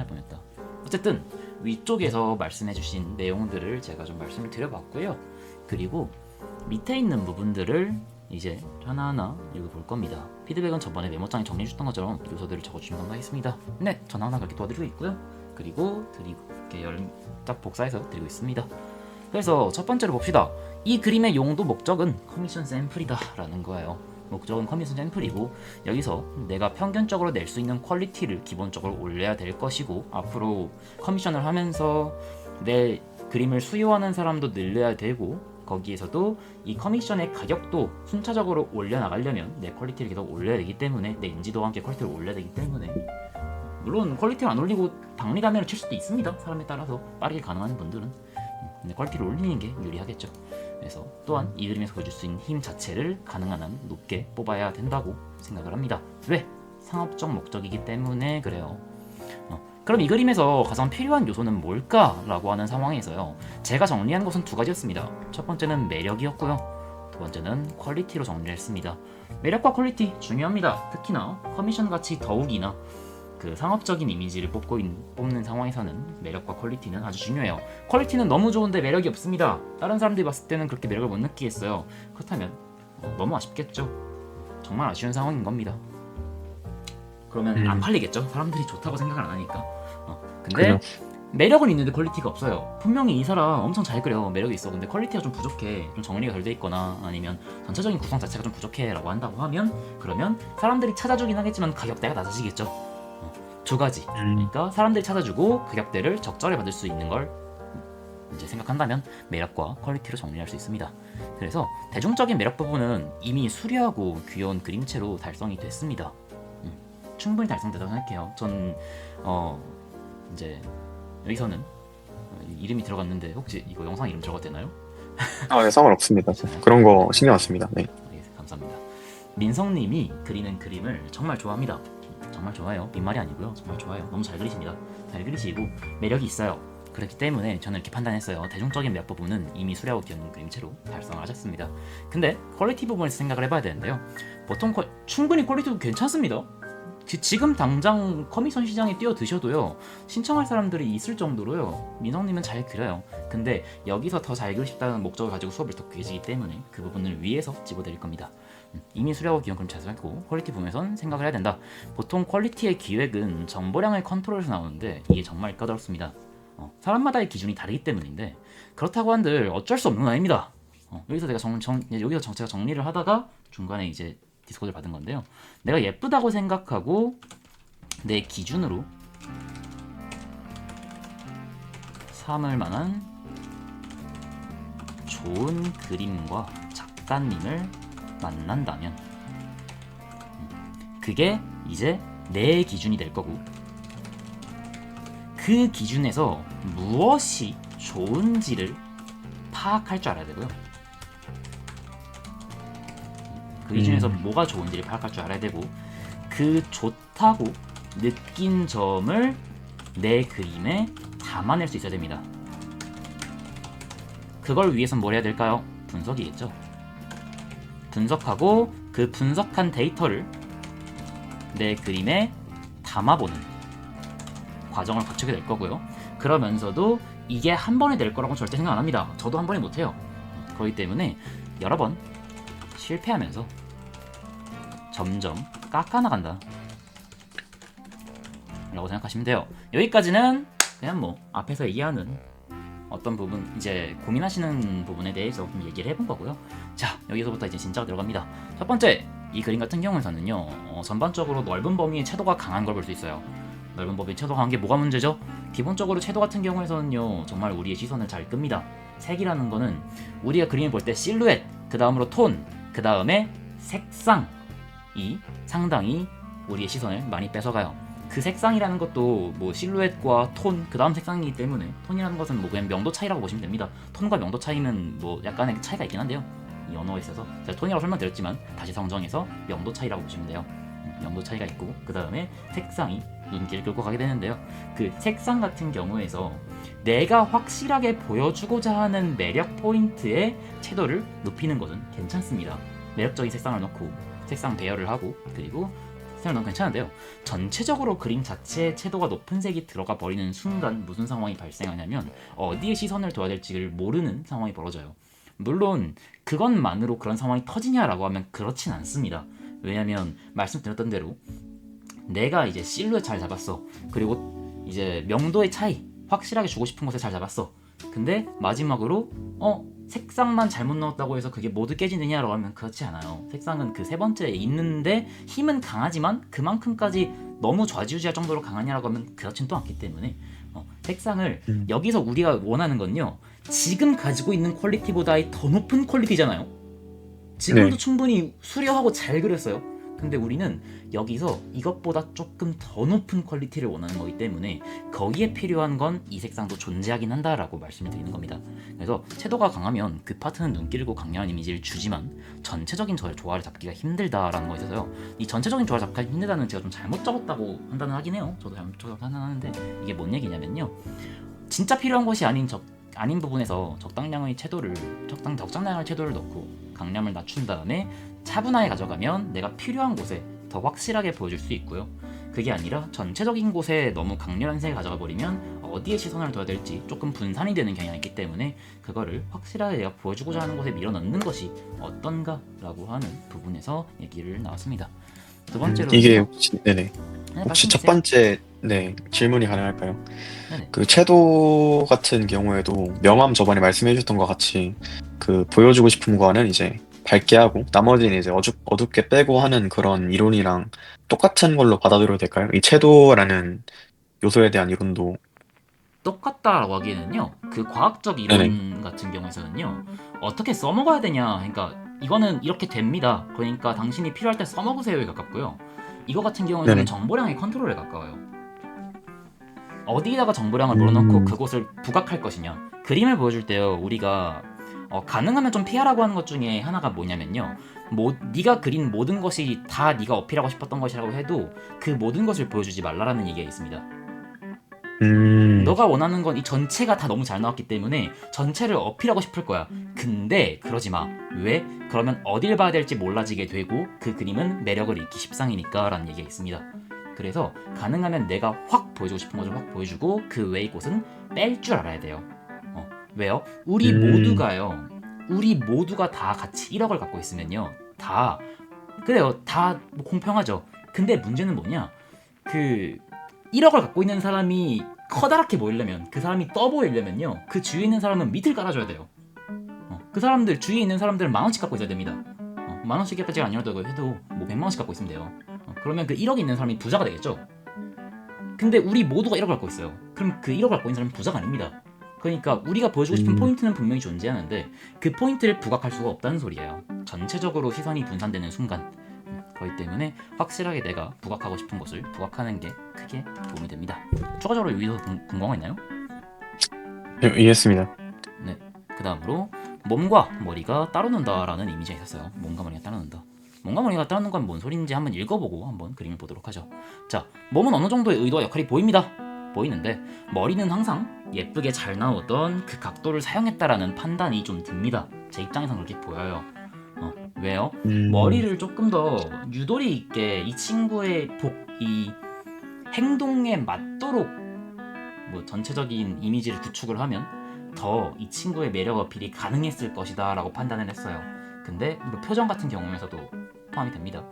보냈다. 어쨌든 위쪽에서 말씀해주신 내용들을 제가 좀 말씀을 드려봤고요. 그리고 밑에 있는 부분들을 이제 하나하나 읽어볼 겁니다. 피드백은 저번에 메모장에 정리해줬던 것처럼 요소들을 적어주시면 감사하겠습니다. 네, 전 항상 그렇게 도와드리고 있고요. 그리고 이렇게 딱 복사해서 드리고 있습니다. 그래서 첫 번째로 봅시다. 이 그림의 용도 목적은 커미션 샘플이다 라는 거예요. 목적은 커미션 샘플이고, 여기서 내가 평균적으로 낼 수 있는 퀄리티를 기본적으로 올려야 될 것이고, 앞으로 커미션을 하면서 내 그림을 수요하는 사람도 늘려야 되고, 거기에서도 이 커미션의 가격도 순차적으로 올려나가려면 내 퀄리티를 계속 올려야 되기 때문에, 내 인지도와 함께 퀄리티를 올려야 되기 때문에, 물론 퀄리티를 안 올리고 박리담회를 칠 수도 있습니다. 사람에 따라서 빠르게 가능한 분들은. 근데 퀄리티를 올리는 게 유리하겠죠. 그래서 또한 이 그림에서 보여줄 수 있는 힘 자체를 가능한 한 높게 뽑아야 된다고 생각을 합니다. 왜? 상업적 목적이기 때문에 그래요. 그럼 이 그림에서 가장 필요한 요소는 뭘까라고 하는 상황에서요, 제가 정리한 것은 두 가지였습니다. 첫 번째는 매력이었고요, 두 번째는 퀄리티로 정리를 했습니다. 매력과 퀄리티 중요합니다. 특히나 커미션 같이 더욱이나 그 상업적인 이미지를 뽑는 상황에서는 매력과 퀄리티는 아주 중요해요. 퀄리티는 너무 좋은데 매력이 없습니다. 다른 사람들이 봤을 때는 그렇게 매력을 못 느끼겠어요. 그렇다면 너무 아쉽겠죠. 정말 아쉬운 상황인 겁니다. 그러면 안 팔리겠죠. 사람들이 좋다고 생각을 안 하니까. 근데 그죠. 매력은 있는데 퀄리티가 없어요. 분명히 이 사람 엄청 잘 그려, 매력이 있어. 근데 퀄리티가 좀 부족해, 좀 정리가 덜 돼 있거나 아니면 전체적인 구성 자체가 좀 부족해 라고 한다고 하면, 그러면 사람들이 찾아주긴 하겠지만 가격대가 낮아지겠죠. 두 가지. 그러니까 사람들이 찾아주고 가격대를 적절히 받을 수 있는 걸 이제 생각한다면 매력과 퀄리티로 정리할 수 있습니다. 그래서 대중적인 매력 부분은 이미 수려하고 귀여운 그림체로 달성이 됐습니다. 충분히 달성되다고 생각해요. 전 이제 여기서는 이름이 들어갔는데 혹시 이거 영상 이름 적어도 되나요? 네, 상관없습니다. 그런 거 신경 안 씁니다. 네. 감사합니다. 민성님이 그리는 그림을 정말 좋아합니다. 정말 좋아요. 빈말이 아니고요. 정말 좋아요. 너무 잘 그리십니다. 잘 그리시고 매력이 있어요. 그렇기 때문에 저는 이렇게 판단했어요. 대중적인 매력 부분은 이미 수려하고 귀여운 그림체로 달성을 하셨습니다. 근데 퀄리티 부분에서 생각을 해봐야 되는데요. 보통 충분히 퀄리티도 괜찮습니다. 지금 당장 커미션 시장에 뛰어드셔도요, 신청할 사람들이 있을 정도로요, 민성님은 잘 그려요. 근데 여기서 더 잘 그리고 싶다는 목적을 가지고 수업을 더 계시기 때문에 그 부분을 위해서 집어드릴 겁니다. 이미 수려하고 귀여운 그림 잘 생각하고 퀄리티 부분에선 생각을 해야 된다. 보통 퀄리티의 기획은 정보량을 컨트롤해서 나오는데 이게 정말 까다롭습니다. 사람마다의 기준이 다르기 때문인데, 그렇다고 한들 어쩔 수 없는 건 아닙니다. 여기서 제가 제가 정리를 하다가 중간에 이제 디스코드를 받은 건데요. 내가 예쁘다고 생각하고 내 기준으로 삼을 만한 좋은 그림과 작가님을 만난다면 그게 이제 내 기준이 될 거고, 그 기준에서 무엇이 좋은지를 파악할 줄 알아야 되고요. 그 기준에서 뭐가 좋은지를 파악할 줄 알아야 되고, 그 좋다고 느낀 점을 내 그림에 담아낼 수 있어야 됩니다. 그걸 위해선 뭘 해야 될까요? 분석이겠죠. 분석하고 그 분석한 데이터를 내 그림에 담아보는 과정을 거치게 될 거고요. 그러면서도 이게 한 번에 될 거라고 절대 생각 안 합니다. 저도 한 번에 못해요. 그렇기 때문에 여러 번 실패하면서 점점 깎아나간다 라고 생각하시면 돼요. 여기까지는 그냥 뭐 앞에서 얘기하는 어떤 부분, 이제 고민하시는 부분에 대해서 좀 얘기를 해본 거고요. 자, 여기서부터 이제 진짜가 들어갑니다. 첫 번째, 이 그림 같은 경우에서는요, 전반적으로 넓은 범위의 채도가 강한 걸 볼 수 있어요. 넓은 범위의 채도가 강한 게 뭐가 문제죠? 기본적으로 채도 같은 경우에서는요, 정말 우리의 시선을 잘 끕니다. 색이라는 거는 우리가 그림을 볼 때 실루엣, 그 다음으로 톤, 그 다음에 색상이 상당히 우리의 시선을 많이 뺏어가요. 그 색상이라는 것도 뭐 실루엣과 톤, 그 다음 색상이기 때문에 톤이라는 것은 뭐 그냥 명도 차이라고 보시면 됩니다. 톤과 명도 차이는 뭐 약간의 차이가 있긴 한데요, 이 언어에 있어서 제가 톤이라고 설명드렸지만 다시 정정해서 명도 차이라고 보시면 돼요. 명도 차이가 있고, 그 다음에 색상이 눈길을 끌고 가게 되는데요. 그 색상 같은 경우에서 내가 확실하게 보여주고자 하는 매력 포인트의 채도를 높이는 것은 괜찮습니다. 매력적인 색상을 넣고 색상 배열을 하고, 그리고 색상 너무 괜찮은데요. 전체적으로 그림 자체에 채도가 높은 색이 들어가 버리는 순간 무슨 상황이 발생하냐면 어디에 시선을 둬야 될지를 모르는 상황이 벌어져요. 물론 그것만으로 그런 상황이 터지냐라고 하면 그렇진 않습니다. 왜냐면 말씀드렸던 대로 내가 이제 실루엣 잘 잡았어. 그리고 이제 명도의 차이 확실하게 주고 싶은 곳에 잘 잡았어. 근데 마지막으로 색상만 잘못 넣었다고 해서 그게 모두 깨지느냐라고 하면 그렇지 않아요. 색상은 그 세 번째에 있는데 힘은 강하지만 그만큼까지 너무 좌지우지할 정도로 강하냐라고 하면 그렇진 또 않기 때문에 색상을 여기서 우리가 원하는 건요, 지금 가지고 있는 퀄리티보다 더 높은 퀄리티잖아요. 지금도 네. 충분히 수려하고 잘 그렸어요. 근데 우리는 여기서 이것보다 조금 더 높은 퀄리티를 원하는 거기 때문에 거기에 필요한 건 이 색상도 존재하긴 한다라고 말씀을 드리는 겁니다. 그래서 채도가 강하면 그 파트는 눈길고 강렬한 이미지를 주지만 전체적인 조화를 잡기가 힘들다라는 거에 있어서요. 이 전체적인 조화를 잡기가 힘들다는 제가 좀 잘못 적었다고 판단을 하긴 해요. 저도 잘못 판단하는데 이게 뭔 얘기냐면요, 진짜 필요한 것이 아닌 부분에서 적당량의 채도를 넣고 강량을 낮춘 다음에 차분하게 가져가면 내가 필요한 곳에 더 확실하게 보여줄 수 있고요. 그게 아니라 전체적인 곳에 너무 강렬한 색을 가져가 버리면 어디에 시선을 둬야 될지 조금 분산이 되는 경향이 있기 때문에 그거를 확실하게 내가 보여주고자 하는 곳에 밀어 넣는 것이 어떤가라고 하는 부분에서 얘기를 나왔습니다. 두 번째로 이게 혹시 네네. 네, 혹시 첫 말씀해주세요. 번째 네 질문이 가능할까요? 네네. 그 채도 같은 경우에도 명암 저번에 말씀해주셨던 것 같이 그 보여주고 싶은 거는 이제 밝게 하고 나머지는 이제 어둡게 빼고 하는 그런 이론이랑 똑같은 걸로 받아들여도 될까요? 이 채도라는 요소에 대한 이론도. 똑같다라고 하기에는요, 그 과학적 네네. 이론 같은 경우에서는요, 어떻게 써먹어야 되냐, 그러니까 이거는 이렇게 됩니다, 그러니까 당신이 필요할 때 써먹으세요에 가깝고요. 이거 같은 경우에서는 네네. 정보량의 컨트롤에 가까워요. 어디에다가 정보량을 몰아넣고 음. 그곳을 부각할 것이냐. 그림을 보여줄 때요, 우리가 가능하면 좀 피하라고 하는 것 중에 하나가 뭐냐면요, 네가 그린 모든 것이 다 네가 어필하고 싶었던 것이라고 해도 그 모든 것을 보여주지 말라라는 얘기가 있습니다. 음. 너가 원하는 건 이 전체가 다 너무 잘 나왔기 때문에 전체를 어필하고 싶을 거야. 근데 그러지 마. 왜? 그러면 어딜 봐야 될지 몰라지게 되고 그 그림은 매력을 잃기 십상이니까 라는 얘기가 있습니다. 그래서 가능하면 내가 확 보여주고 싶은 것을 확 보여주고 그 외의 곳은 뺄 줄 알아야 돼요. 왜요? 음. 우리 모두가 다 같이 1억을 갖고 있으면요, 다 그래요, 다 공평하죠. 근데 문제는 뭐냐, 그 1억을 갖고 있는 사람이 커다랗게 보이려면, 그 사람이 떠 보이려면요, 그 주위에 있는 사람은 밑을 깔아줘야 돼요. 그 사람들, 주위에 있는 사람들은 만 원씩 갖고 있어야 됩니다. 만 원씩까지가 아니라도 해도 뭐 100만 원씩 갖고 있으면 돼요. 그러면 그 1억이 있는 사람이 부자가 되겠죠. 근데 우리 모두가 1억을 갖고 있어요. 그럼 그 1억을 갖고 있는 사람은 부자가 아닙니다. 그러니까 우리가 보여주고 싶은 음. 포인트는 분명히 존재하는데 그 포인트를 부각할 수가 없다는 소리예요. 전체적으로 시선이 분산되는 순간. 그렇기 때문에 확실하게 내가 부각하고 싶은 것을 부각하는 게 크게 도움이 됩니다. 추가적으로 여기서 궁금한 거 있나요? 이해했습니다. 네. 그 다음으로 몸과 머리가 따로 논다라는 이미지가 있었어요. 몸과 머리가 따로 논다. 몸과 머리가 따로 논 건 뭔 소리인지 한번 읽어보고 한번 그림을 보도록 하죠. 자, 몸은 어느 정도의 의도와 역할이 보입니다. 보이는데 머리는 항상 예쁘게 잘 나오던 그 각도를 사용했다라는 판단이 좀 듭니다. 제 입장에선 그렇게 보여요. 왜요? 음. 머리를 조금 더 유도리 있게 이 친구의 이 행동에 맞도록 뭐 전체적인 이미지를 구축을 하면 더 이 친구의 매력 어필이 가능했을 것이다 라고 판단을 했어요. 근데 뭐 표정 같은 경우에서도 포함이 됩니다.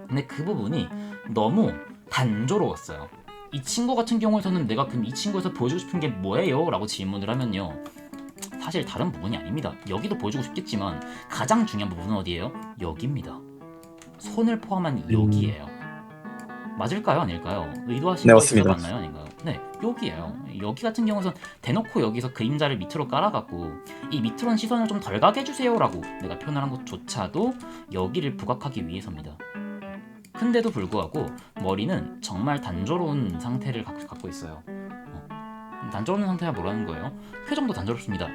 근데 그 부분이 너무 단조로웠어요. 이 친구 같은 경우에서는 내가 그럼 이 친구에서 보여주고 싶은 게 뭐예요? 라고 질문을 하면요, 사실 다른 부분이 아닙니다. 여기도 보여주고 싶겠지만 가장 중요한 부분은 어디예요? 여기입니다. 손을 포함한 음. 여기예요. 맞을까요? 아닐까요? 의도하신 네, 거 있어서 맞습니다. 맞나요? 아닌가요? 네, 여기예요. 여기 같은 경우는 대놓고 여기서 그림자를 밑으로 깔아갖고 이 밑으로는 시선을 좀 덜 가게 해주세요라고 내가 표현을 한 것조차도 여기를 부각하기 위해서입니다. 근데도 불구하고 머리는 정말 단조로운 상태를 갖고 있어요. 단조로운 상태가 뭐라는 거예요? 표정도 단조롭습니다.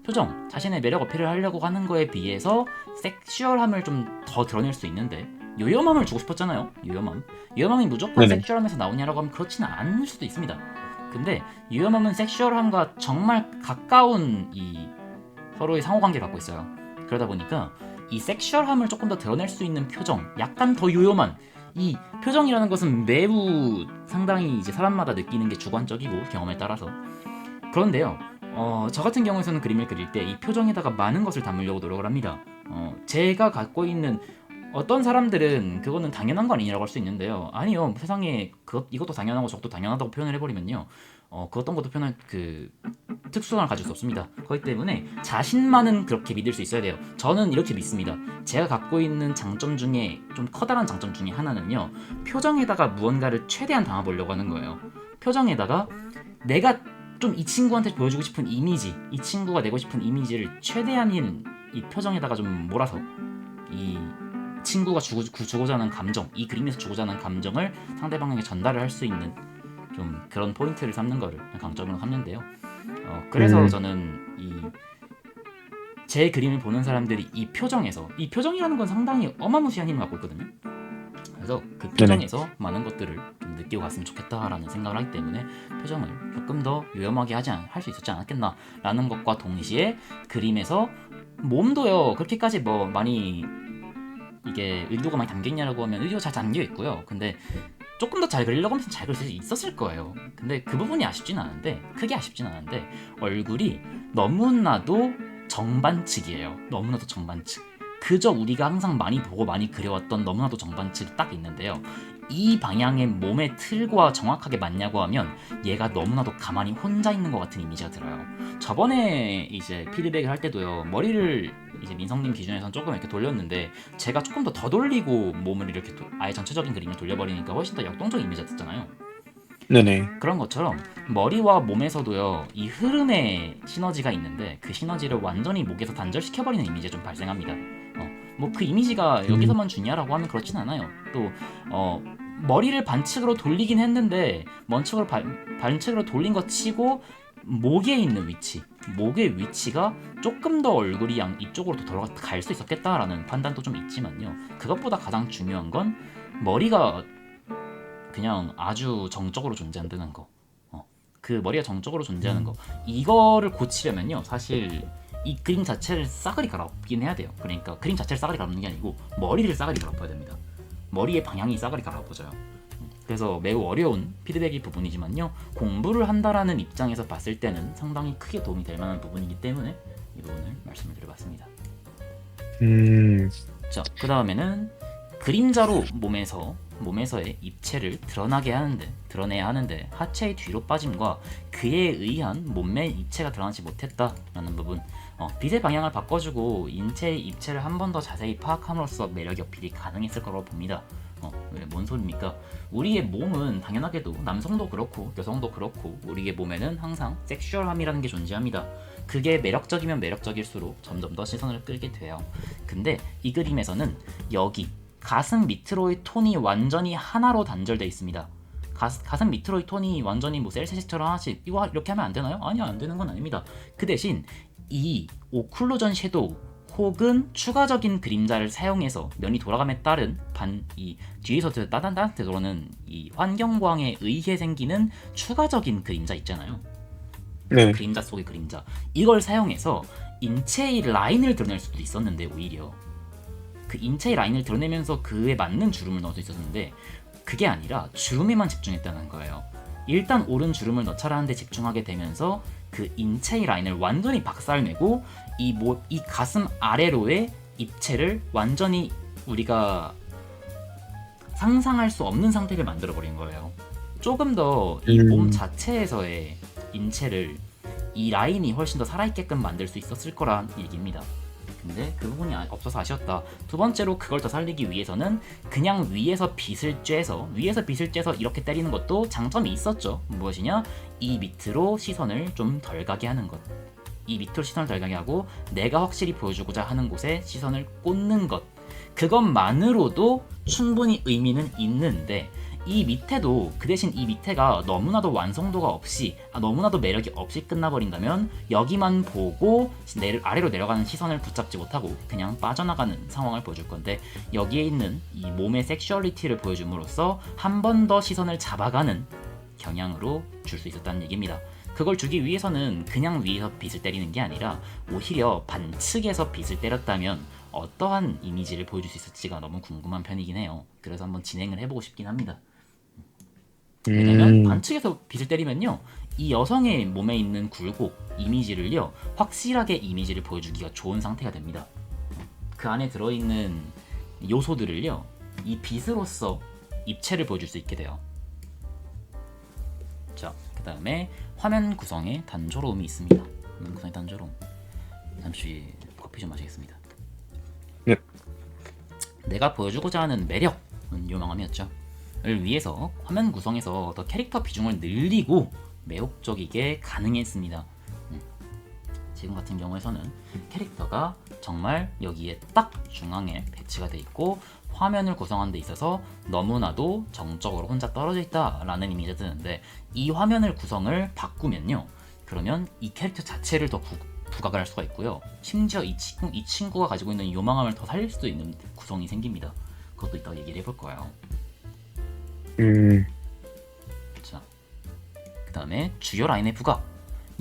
표정, 자신의 매력 어필을 하려고 하는 거에 비해서 섹슈얼함을 좀 더 드러낼 수 있는데 요염함을 주고 싶었잖아요. 요염함이 무조건 네네. 섹슈얼함에서 나오냐라고 하면 그렇지는 않을 수도 있습니다. 근데 요염함은 섹슈얼함과 정말 가까운 이 서로의 상호관계를 갖고 있어요. 그러다 보니까 이 섹슈얼함을 조금 더 드러낼 수 있는 표정, 약간 더 요염한 이 표정이라는 것은 매우 상당히 이제 사람마다 느끼는 게 주관적이고 경험에 따라서 그런데요. 저 같은 경우에서는 그림을 그릴 때 이 표정에다가 많은 것을 담으려고 노력을 합니다. 제가 갖고 있는 어떤 사람들은 그거는 당연한 거 아니냐고 할 수 있는데요. 아니요, 세상에 이것도 당연하고 저것도 당연하다고 표현을 해버리면요. 그 어떤 것도 표현할 그 특수성을 가질 수 없습니다. 그렇기 때문에 자신만은 그렇게 믿을 수 있어야 돼요. 저는 이렇게 믿습니다. 제가 갖고 있는 장점 중에 좀 커다란 장점 중에 하나는요. 표정에다가 무언가를 최대한 담아보려고 하는 거예요. 표정에다가 내가 좀 이 친구한테 보여주고 싶은 이미지, 이 친구가 내고 싶은 이미지를 최대한인 이 표정에다가 좀 몰아서 이 친구가 주고자 하는 감정, 이 그림에서 주고자 하는 감정을 상대방에게 전달을 할 수 있는 좀 그런 포인트를 삼는 거를 강점으로 삼는데요. 그래서 저는 제 그림을 보는 사람들이 이 표정이라는 건 상당히 어마무시한 힘을 갖고 있거든요. 그래서 그 표정에서 많은 것들을 좀 느끼고 갔으면 좋겠다라는 생각을 하기 때문에 표정을 조금 더 유연하게 할 수 있었지 않았겠나라는 것과 동시에 그림에서 몸도요 그렇게까지 뭐 많이 이게 의도가 많이 담겨있냐라고 하면 의도가 잘 담겨 있고요. 근데 조금 더 잘 그리려고 하면 잘 그릴 수 있었을 거예요. 근데 그 부분이 크게 아쉽진 않은데 얼굴이 너무나도 정반칙이에요. 너무나도 정반칙. 그저 우리가 항상 많이 보고 많이 그려왔던 너무나도 정반칙이 딱 있는데요. 이 방향의 몸의 틀과 정확하게 맞냐고 하면 얘가 너무나도 가만히 혼자 있는 것 같은 이미지가 들어요. 저번에 이제 피드백을 할 때도요. 머리를 이제 민성님 기준에선 조금 이렇게 돌렸는데 제가 조금 더 돌리고 몸을 이렇게 아예 전체적인 그림을 돌려버리니까 훨씬 더 역동적인 이미지가 됐잖아요. 네네. 그런 것처럼 머리와 몸에서도요 이 흐름의 시너지가 있는데 그 시너지를 완전히 목에서 단절시켜버리는 이미지가 좀 발생합니다. 뭐 그 이미지가 여기서만 중요하라고 하면 그렇진 않아요. 또 머리를 반측으로 돌리긴 했는데 반측으로 돌린 것 치고 목에 있는 목의 위치가 조금 더 얼굴이 이쪽으로 더 갈 수 있었겠다라는 판단도 좀 있지만요. 그것보다 가장 중요한 건 머리가 그냥 아주 정적으로 존재한다는 거. 그 머리가 정적으로 존재하는 거. 이거를 고치려면요. 사실 이 그림 자체를 싸그리 갈아엎긴 해야 돼요. 그러니까 그림 자체를 싸그리 갈아엎는 게 아니고 머리를 싸그리 갈아엎어야 됩니다. 머리의 방향이 싸그리 갈아엎어져요. 그래서 매우 어려운 피드백이 부분이지만요. 공부를 한다라는 입장에서 봤을 때는 상당히 크게 도움이 될 만한 부분이기 때문에 이 부분을 말씀을 드려봤습니다. 자, 그 다음에는 그림자로 몸에서의 입체를 드러내야 하는데 하체의 뒤로 빠짐과 그에 의한 몸매 입체가 드러나지 못했다라는 부분. 빛의 방향을 바꿔주고 인체의 입체를 한 번 더 자세히 파악함으로써 매력 어필이 가능했을 거라고 봅니다. 왜 뭔 소리입니까? 우리의 몸은 당연하게도 남성도 그렇고 여성도 그렇고 우리의 몸에는 항상 섹슈얼함이라는 게 존재합니다. 그게 매력적이면 매력적일수록 점점 더 시선을 끌게 돼요. 근데 이 그림에서는 여기 가슴 밑으로의 톤이 완전히 하나로 단절되어 있습니다. 가슴 밑으로의 톤이 완전히 뭐 셀세식처럼 하나씩 이렇게 하면 안 되나요? 아니요, 안 되는 건 아닙니다. 그 대신 이 오클루전 섀도우 혹은 추가적인 그림자를 사용해서 면이 돌아감에 따른 이 뒤에서 따뜻하게 들어오는 이 환경광에 의해 생기는 추가적인 그림자 있잖아요. 네. 그림자 속의 그림자. 이걸 사용해서 인체의 라인을 드러낼 수도 있었는데 오히려 그 인체의 라인을 드러내면서 그에 맞는 주름을 넣을 수 있었는데 그게 아니라 주름에만 집중했다는 거예요. 일단 오른 주름을 넣자라는 데 집중하게 되면서 그 인체의 라인을 완전히 박살내고 이 가슴 아래로의 입체를 완전히 우리가 상상할 수 없는 상태를 만들어버린 거예요. 조금 더 이 몸 자체에서의 인체를 이 라인이 훨씬 더 살아있게끔 만들 수 있었을 거란 얘기입니다. 근데 그 부분이 없어서 아쉬웠다. 두 번째로 그걸 더 살리기 위해서는 그냥 위에서 빛을 쬐서 이렇게 때리는 것도 장점이 있었죠. 무엇이냐? 이 밑으로 시선을 좀 덜 가게 하는 것. 이 밑으로 시선을 덜 가게 하고 내가 확실히 보여주고자 하는 곳에 시선을 꽂는 것. 그것만으로도 충분히 의미는 있는데 이 밑에도 그 대신 이 밑에가 너무나도 완성도가 없이 너무나도 매력이 없이 끝나버린다면 여기만 보고 아래로 내려가는 시선을 붙잡지 못하고 그냥 빠져나가는 상황을 보여줄 건데 여기에 있는 이 몸의 섹슈얼리티를 보여줌으로써 한 번 더 시선을 잡아가는 경향으로 줄 수 있었다는 얘기입니다. 그걸 주기 위해서는 그냥 위에서 빛을 때리는 게 아니라 오히려 반측에서 빛을 때렸다면 어떠한 이미지를 보여줄 수 있을지가 너무 궁금한 편이긴 해요. 그래서 한번 진행을 해보고 싶긴 합니다. 왜냐면 반측에서 빛을 때리면요, 이 여성의 몸에 있는 굴곡 이미지를요 확실하게 이미지를 보여주기가 좋은 상태가 됩니다. 그 안에 들어있는 요소들을요 이 빛으로써 입체를 보여줄 수 있게 돼요. 자, 그 다음에 화면 구성에 단조로움이 있습니다. 화면 구성의 단조로움. 잠시 커피 좀 마시겠습니다. 네. 내가 보여주고자 하는 매력은 요망함이었죠. 을 위해서 화면 구성에서 더 캐릭터 비중을 늘리고 매혹적이게 가능했습니다. 지금 같은 경우에서는 캐릭터가 정말 여기에 딱 중앙에 배치가 돼 있고 화면을 구성하는 데 있어서 너무나도 정적으로 혼자 떨어져 있다라는 이미지가 드는데, 이 화면을 구성을 바꾸면요, 그러면 이 캐릭터 자체를 더 부각을 할 수가 있고요. 심지어 이 친구가 가지고 있는 요망함을 더 살릴 수도 있는 구성이 생깁니다. 그것도 이따가 얘기를 해볼 거예요. 자, 그 다음에 주요 라인의 부각.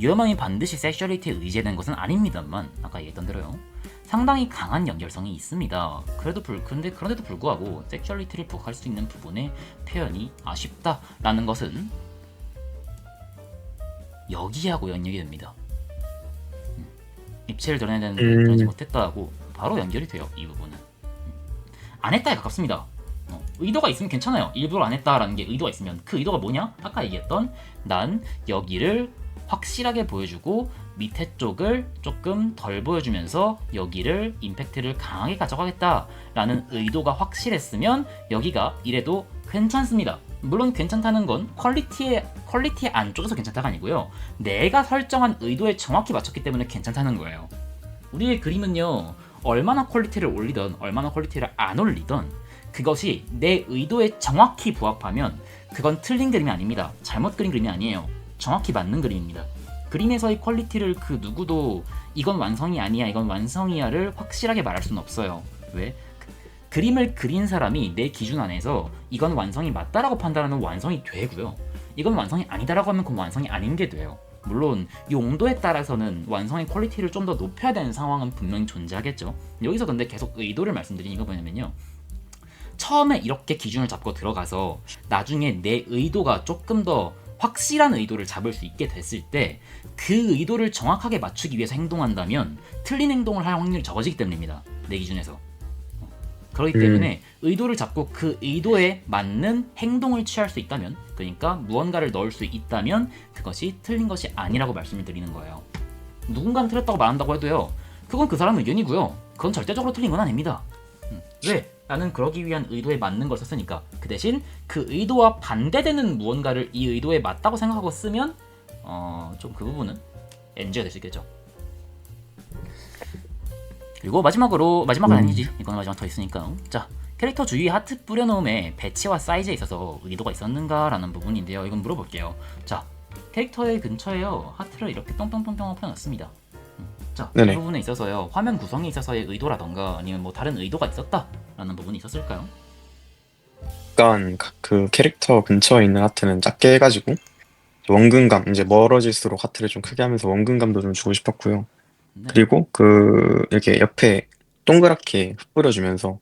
요망이 반드시 섹슈얼리티에 의지된 것은 아닙니다만, 아까 얘기했던 대로요, 상당히 강한 연결성이 있습니다. 그런데도 불구하고 섹슈얼리티를 부각할 수 있는 부분의 표현이 아쉽다라는 것은 여기하고 연결이 됩니다. 입체를 드러내야 되는데 드러내지 못했다고 바로 연결이 돼요. 이 부분은 안 했다에 가깝습니다. 의도가 있으면 괜찮아요. 일부러 안 했다라는 게 의도가 있으면, 그 의도가 뭐냐? 아까 얘기했던 난 여기를 확실하게 보여주고 밑에 쪽을 조금 덜 보여주면서 여기를 임팩트를 강하게 가져가겠다라는 의도가 확실했으면 여기가 이래도 괜찮습니다. 물론 괜찮다는 건 퀄리티 안쪽에서 괜찮다가 아니고요, 내가 설정한 의도에 정확히 맞췄기 때문에 괜찮다는 거예요. 우리의 그림은요, 얼마나 퀄리티를 올리던 얼마나 퀄리티를 안 올리던 그것이 내 의도에 정확히 부합하면 그건 틀린 그림이 아닙니다. 잘못 그린 그림이 아니에요. 정확히 맞는 그림입니다. 그림에서의 퀄리티를 그 누구도 이건 완성이 아니야, 이건 완성이야를 확실하게 말할 수는 없어요. 왜? 그림을 그린 사람이 내 기준 안에서 이건 완성이 맞다라고 판단하는 완성이 되고요, 이건 완성이 아니다라고 하면 그건 완성이 아닌 게 돼요. 물론 용도에 따라서는 완성의 퀄리티를 좀 더 높여야 되는 상황은 분명히 존재하겠죠. 여기서 근데 계속 의도를 말씀드리는 거 뭐냐면요, 처음에 이렇게 기준을 잡고 들어가서 나중에 내 의도가 조금 더 확실한 의도를 잡을 수 있게 됐을 때 그 의도를 정확하게 맞추기 위해서 행동한다면 틀린 행동을 할 확률이 적어지기 때문입니다. 내 기준에서. 그렇기 때문에 의도를 잡고 그 의도에 맞는 행동을 취할 수 있다면, 그러니까 무언가를 넣을 수 있다면 그것이 틀린 것이 아니라고 말씀을 드리는 거예요. 누군가는 틀렸다고 말한다고 해도요, 그건 그 사람 의견이고요, 그건 절대적으로 틀린 건 아닙니다. 왜? 나는 그러기 위한 의도에 맞는 걸 썼으니까. 그 대신 그 의도와 반대되는 무언가를 이 의도에 맞다고 생각하고 쓰면 좀 그 부분은 NG가 될 수 있겠죠. 그리고 마지막은 아니지, 이건 마지막 더 있으니까. 자, 캐릭터 주위에 하트 뿌려놓음의 배치와 사이즈에 있어서 의도가 있었는가라는 부분인데요, 이건 물어볼게요. 자, 캐릭터의 근처에요, 하트를 이렇게 똥똥똥똥 풀어놨습니다. 자, 이 부분에 있어서요, 화면 구성에 있어서의 의도라던가 아니면 뭐 다른 의도가 있었다라는 부분이 있었을까요? 약간 그 캐릭터 근처에 있는 하트는 작게 해가지고 원근감, 이제 멀어질수록 하트를 좀 크게 하면서 원근감도 좀 주고 싶었고요. 네. 그리고 그 이렇게 옆에 동그랗게 흩뿌려주면서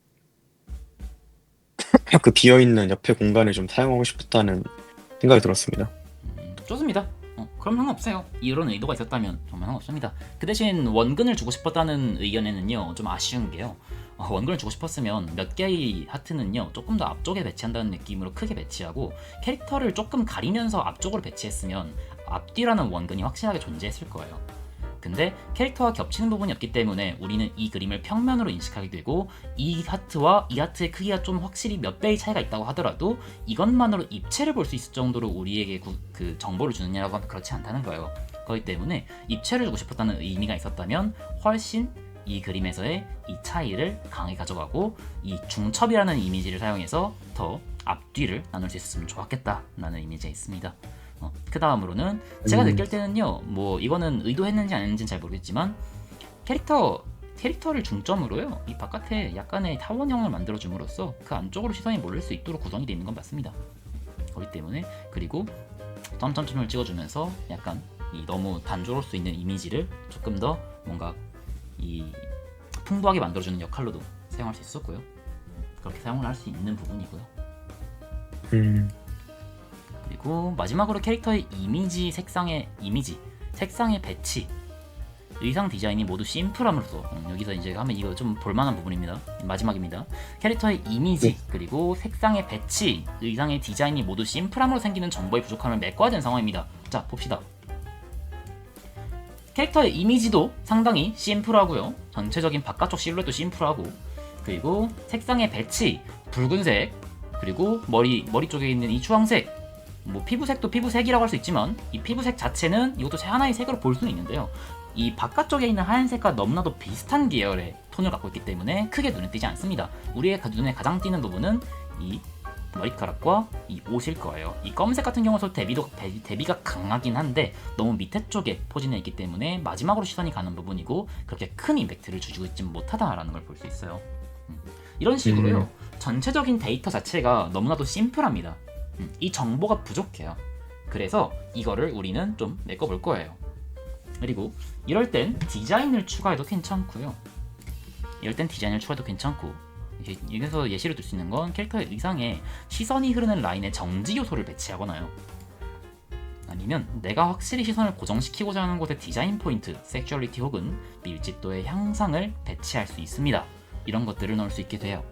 그 비어있는 옆에 공간을 좀 사용하고 싶었다는 생각이 들었습니다. 좋습니다. 그럼 상관없어요. 이런 의도가 있었다면 정말 상관없습니다. 그 대신 원근을 주고 싶었다는 의견에는요, 좀 아쉬운 게요, 원근을 주고 싶었으면 몇 개의 하트는요 조금 더 앞쪽에 배치한다는 느낌으로 크게 배치하고 캐릭터를 조금 가리면서 앞쪽으로 배치했으면 앞뒤라는 원근이 확실하게 존재했을 거예요. 근데 캐릭터와 겹치는 부분이 없기 때문에 우리는 이 그림을 평면으로 인식하게 되고, 이 하트와 이 하트의 크기가 좀 확실히 몇 배의 차이가 있다고 하더라도 이것만으로 입체를 볼 수 있을 정도로 우리에게 그 정보를 주느냐라고 하면 그렇지 않다는 거예요. 그렇기 때문에 입체를 주고 싶었다는 의미가 있었다면 훨씬 이 그림에서의 이 차이를 강하게 가져가고 이 중첩이라는 이미지를 사용해서 더 앞뒤를 나눌 수 있었으면 좋았겠다라는 이미지가 있습니다. 그 다음으로는 제가 느낄 때는요, 뭐 이거는 의도했는지 안 했는지는 잘 모르겠지만 캐릭터를 중점으로요, 이 바깥에 약간의 타원형을 만들어줌으로써 그 안쪽으로 시선이 몰릴 수 있도록 구성이 되어 있는 건 맞습니다. 그렇기 때문에, 그리고 점점점을 찍어주면서 약간 이 너무 단조로울 수 있는 이미지를 조금 더 뭔가 이 풍부하게 만들어주는 역할로도 사용할 수 있었고요. 그렇게 사용을 할 수 있는 부분이고요. 그리고 마지막으로 캐릭터의 색상의 배치, 의상 디자인이 모두 심플함으로써 여기서 이제 하면 이거 좀 볼만한 부분입니다. 마지막입니다. 캐릭터의 이미지 그리고 색상의 배치, 의상의 디자인이 모두 심플함으로 생기는 정보의 부족함을 메꿔야 되는 상황입니다. 자 봅시다. 캐릭터의 이미지도 상당히 심플하고요. 전체적인 바깥쪽 실루엣도 심플하고, 그리고 색상의 배치, 붉은색, 그리고 머리 쪽에 있는 이 주황색, 뭐 피부색도 피부색이라고 할 수 있지만 이 피부색 자체는 이것도 하나의 색으로 볼 수는 있는데요. 이 바깥쪽에 있는 하얀색과 너무나도 비슷한 계열의 톤을 갖고 있기 때문에 크게 눈에 띄지 않습니다. 우리의 눈에 가장 띄는 부분은 이 머리카락과 이 옷일 거예요. 이 검은색 같은 경우는 대비가 강하긴 한데 너무 밑에 쪽에 포진해 있기 때문에 마지막으로 시선이 가는 부분이고 그렇게 큰 임팩트를 주고 있지 못하다라는 걸 볼 수 있어요. 이런 식으로요. 전체적인 데이터 자체가 너무나도 심플합니다. 이 정보가 부족해요. 그래서 이거를 우리는 좀 메꿔볼 거예요. 그리고 이럴 땐 디자인을 추가해도 괜찮고요. 여기서 예시를 들 수 있는 건 캐릭터의 의상에 시선이 흐르는 라인에 정지 요소를 배치하거나요. 아니면 내가 확실히 시선을 고정시키고자 하는 곳에 디자인 포인트, 섹슈얼리티 혹은 밀집도의 향상을 배치할 수 있습니다. 이런 것들을 넣을 수 있게 돼요.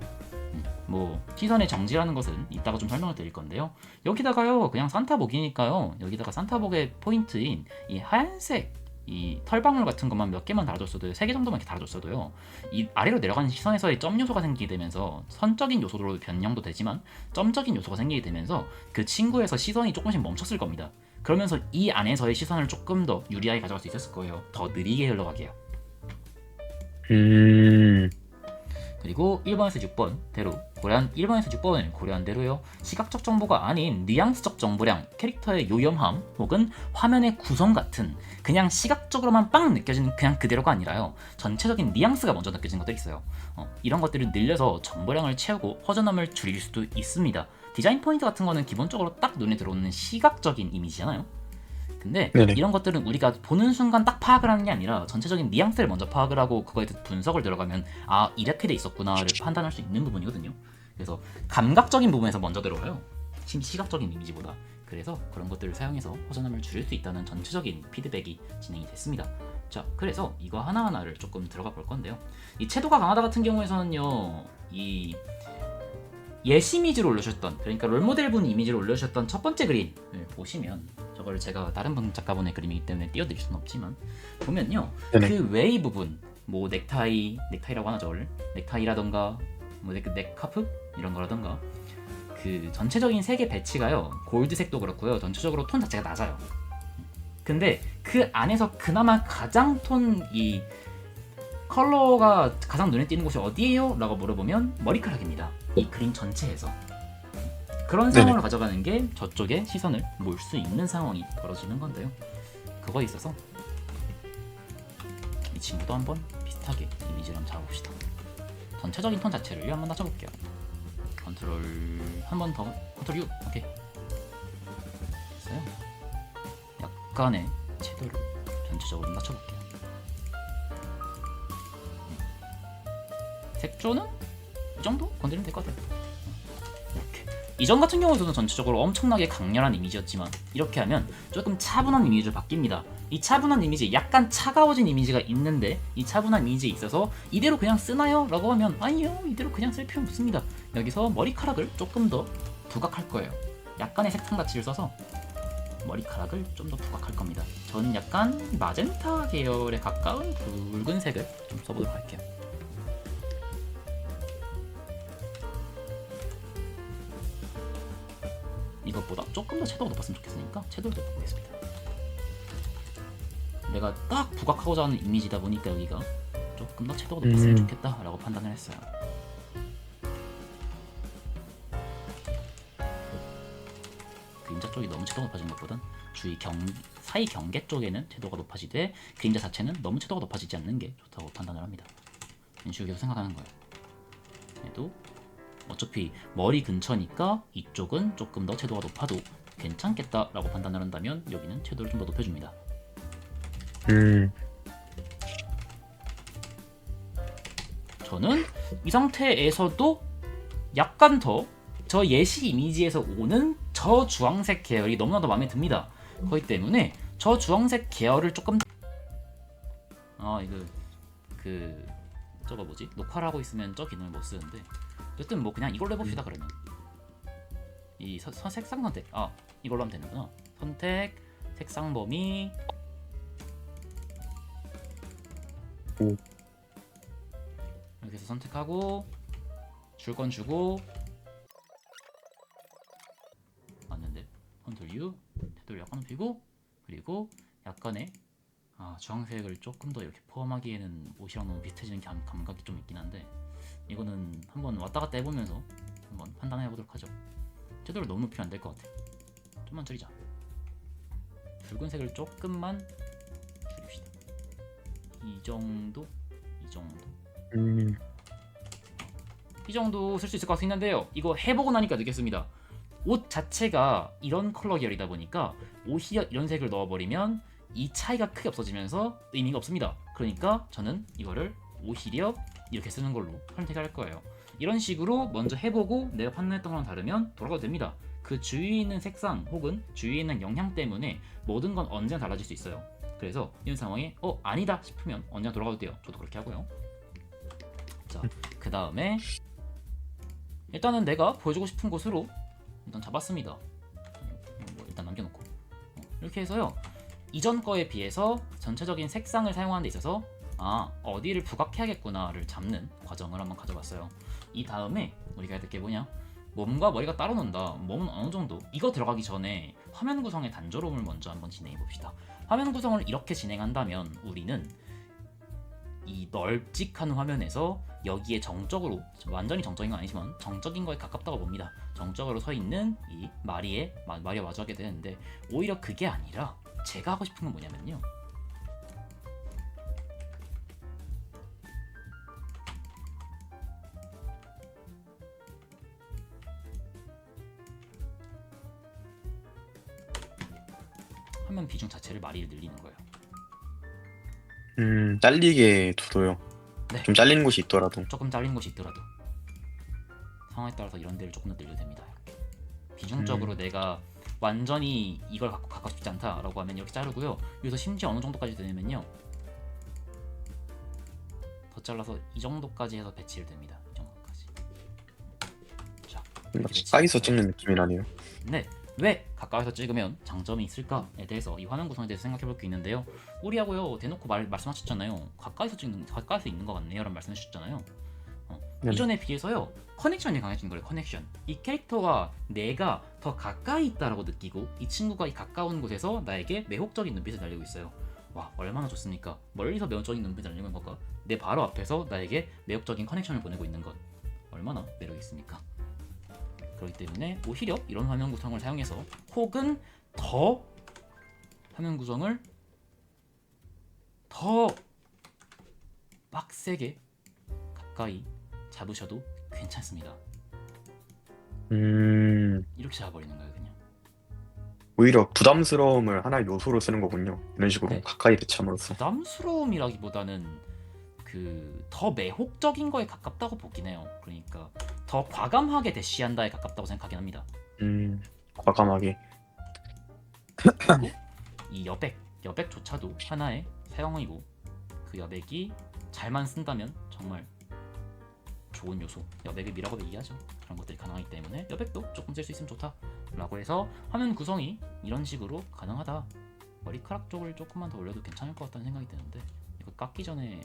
뭐 시선의 정지라는 것은 이따가 좀 설명을 드릴 건데요. 여기다가요 그냥 산타복이니까요. 여기다가 산타복의 포인트인 이 하얀색 이 털방울 같은 것만 몇 개만 달아줬어도요, 3개 정도만 이렇게 달아줬어도 이 아래로 내려가는 시선에서의 점 요소가 생기게 되면서 선적인 요소로 변형도 되지만 점적인 요소가 생기게 되면서 그 친구에서 시선이 조금씩 멈췄을 겁니다. 그러면서 이 안에서의 시선을 조금 더 유리하게 가져갈 수 있었을 거예요. 더 느리게 흘러가게요. 그리고 1번에서 6번 대로 1번에서 6번을 고려한 대로요. 시각적 정보가 아닌 뉘앙스적 정보량, 캐릭터의 요염함 혹은 화면의 구성 같은 그냥 시각적으로만 빵 느껴지는 그냥 그대로가 아니라요. 전체적인 뉘앙스가 먼저 느껴지는 것도 있어요. 이런 것들을 늘려서 정보량을 채우고 허전함을 줄일 수도 있습니다. 디자인 포인트 같은 거는 기본적으로 딱 눈에 들어오는 시각적인 이미지잖아요. 근데 네네. 이런 것들은 우리가 보는 순간 딱 파악을 하는 게 아니라 전체적인 뉘앙스를 먼저 파악을 하고 그거에 대해서 분석을 들어가면 아 이렇게 돼 있었구나를 판단할 수 있는 부분이거든요. 그래서 감각적인 부분에서 먼저 들어와요. 시각적인 이미지보다. 그래서 그런 것들을 사용해서 허전함을 줄일 수 있다는 전체적인 피드백이 진행이 됐습니다. 자, 그래서 이거 하나하나를 조금 들어가 볼 건데요. 이 채도가 강하다 같은 경우에서는요, 이 예시 이미지를 올려주셨던, 그러니까 롤모델분 이미지를 올려주셨던 첫 번째 그림을 보시면, 저걸 제가 다른 분 작가분의 그림이기 때문에 띄워드릴 수는 없지만 보면요, 네네. 그 외의 부분, 뭐 넥타이라고 하나 저걸 넥타이라던가 뭐 넥카프 이런 거라던가 그 전체적인 색의 배치가요, 골드색도 그렇고요, 전체적으로 톤 자체가 낮아요. 근데 그 안에서 그나마 가장 이 컬러가 가장 눈에 띄는 곳이 어디예요? 라고 물어보면 머리카락입니다. 이 그림 전체에서. 그런 상황을 가져가는 게 저쪽에 시선을 몰 수 있는 상황이 벌어지는 건데요. 그거에 있어서 이 친구도 한번 비슷하게 이미지를 한번 잡아봅시다. 전체적인 톤 자체를 한번 낮춰볼게요. 컨트롤 한 번 더, 컨트롤 U. 오케이. 됐어요. 약간의 채도를 전체적으로 낮춰볼게요. 색조는 이 정도 건드리면 될 것 같아요. 이렇게. 이전 같은 경우에서는 전체적으로 엄청나게 강렬한 이미지였지만 이렇게 하면 조금 차분한 이미지로 바뀝니다. 이 차분한 이미지, 약간 차가워진 이미지가 있는데 이 차분한 이미지에 있어서 이대로 그냥 쓰나요? 라고 하면 아니요, 이대로 그냥 쓸 필요 없습니다. 여기서 머리카락을 조금 더 부각할 거예요. 약간의 색상 가치를 써서 머리카락을 좀 더 부각할 겁니다. 저는 약간 마젠타 계열에 가까운 붉은색을 좀 써보도록 할게요. 이것보다 조금 더 채도가 높았으면 좋겠으니까 채도를 더 높이겠습니다. 내가 딱 부각하고자 하는 이미지다 보니까 여기가 조금 더 채도가 높았으면 좋겠다라고 판단을 했어요. 그림자 쪽이 너무 채도가 높아진 것보단 사이 경계 쪽에는 채도가 높아지되 그림자 자체는 너무 채도가 높아지지 않는 게 좋다고 판단을 합니다. 이런 식으로 계속 생각하는 거예요. 그래도 어차피 머리 근처니까 이쪽은 조금 더 채도가 높아도 괜찮겠다라고 판단을 한다면 여기는 채도를 좀 더 높여줍니다. 저는 이 상태에서도 약간 더 저 예시 이미지에서 오는 저 주황색 계열이 너무나도 마음에 듭니다. 그렇기 때문에 저 주황색 계열을 조금 이거 그 저거 뭐지? 녹화를 하고 있으면 저 기능을 못 쓰는데 어쨌든 뭐 그냥 이걸로 해봅시다. 그러면 이 색상 선택 이걸로 하면 되는구나. 선택 색상 범위 오. 이렇게 해서 선택하고 줄 건 주고 맞는데 컨트롤 U 테두리 약간 높이고 그리고 약간의 주황색을 조금 더 이렇게 포함하기에는 옷이랑 너무 비슷해지는 감각이 좀 있긴 한데 이거는 한번 왔다 갔다 해보면서 한번 판단해 보도록 하죠. 테두리 너무 높이면 안 될 것 같아. 좀만 줄이자. 붉은색을 조금만 줄입시다. 이 정도 이 정도 쓸 수 있을 것 같긴 한데요. 이거 해보고 나니까 느꼈습니다. 옷 자체가 이런 컬러 계열이다 보니까 오히려 이런 색을 넣어버리면 이 차이가 크게 없어지면서 의미가 없습니다. 그러니까 저는 이거를 오히려 이렇게 쓰는 걸로 선택할 거예요. 이런 식으로 먼저 해보고 내가 판단했던 거랑 다르면 돌아가도 됩니다. 그 주위에 있는 색상 혹은 주위에 있는 영향 때문에 모든 건 언제나 달라질 수 있어요. 그래서 이런 상황에 아니다 싶으면 언제나 돌아가도 돼요. 저도 그렇게 하고요. 자, 그 다음에 일단은 내가 보여주고 싶은 곳으로 일단 잡았습니다. 일단 남겨놓고 이렇게 해서요. 이전 거에 비해서 전체적인 색상을 사용하는 데 있어서 어디를 부각해야겠구나를 잡는 과정을 한번 가져봤어요. 이 다음에 우리가 해야 될 게 뭐냐? 몸과 머리가 따로 논다. 몸은 어느 정도 이거 들어가기 전에 화면 구성의 단조로움을 먼저 한번 진행해 봅시다. 화면 구성을 이렇게 진행한다면 우리는 이 널찍한 화면에서 여기에 정적으로 완전히 정적인 건 아니지만 정적인 거에 가깝다고 봅니다. 정적으로 서 있는 이 마리에 마주하게 되는데 오히려 그게 아니라 제가 하고 싶은 건 뭐냐면요. 화면 비중 자체를 마리를 늘리는 거예요. 잘리게 둬도요. 네. 좀 잘리는 곳이 있더라도. 조금 잘린 곳이 있더라도 상황에 따라서 이런 데를 조금 더 늘려도 됩니다. 이렇게. 비중적으로 내가 완전히 이걸 갖고 싶지 않다라고 하면 이렇게 자르고요. 여기서 심지어 어느 정도까지 되냐면요. 더 잘라서 이 정도까지 해서 배치를 됩니다. 이 정도까지. 자, 가까이서 찍는 느낌이라네요. 네. 왜 가까이서 찍으면 장점이 있을까에 대해서 이 화면 구성에 대해서 생각해 볼 게 있는데요. 우리하고요 대놓고 말씀하셨잖아요. 가까이서 있는 것 같네요 라는 말씀해 주셨잖아요. 네네. 이전에 비해서요 커넥션이 강해진 거예요. 커넥션. 이 캐릭터가 내가 더 가까이 있다라고 느끼고 이 친구가 이 가까운 곳에서 나에게 매혹적인 눈빛을 날리고 있어요. 와 얼마나 좋습니까? 멀리서 매혹적인 눈빛을 날리는 것과 내 바로 앞에서 나에게 매혹적인 커넥션을 보내고 있는 것 얼마나 매력 있습니까? 그렇기 때문에 오히려 이런 화면 구성을 사용해서 혹은 더 화면 구성을 더 빡세게 가까이 잡으셔도 괜찮습니다. 이렇게 잡아버리는 거예요 그냥. 오히려 부담스러움을 하나의 요소로 쓰는 거군요. 이런 식으로 네. 가까이 배치함으로써. 부담스러움이라기보다는 더 매혹적인 거에 가깝다고 보긴 해요. 그러니까 더 과감하게 대시한다에 가깝다고 생각하긴 합니다. 과감하게. 그리고 이 여백조차도 하나의 사용이고 그 여백이 잘만 쓴다면 정말 좋은 요소, 여백을 미라고 얘기하죠. 그런 것들이 가능하기 때문에 여백도 조금 쓸 수 있으면 좋다라고 해서 화면 구성이 이런 식으로 가능하다. 머리카락 쪽을 조금만 더 올려도 괜찮을 것 같다는 생각이 드는데 이거 깎기 전에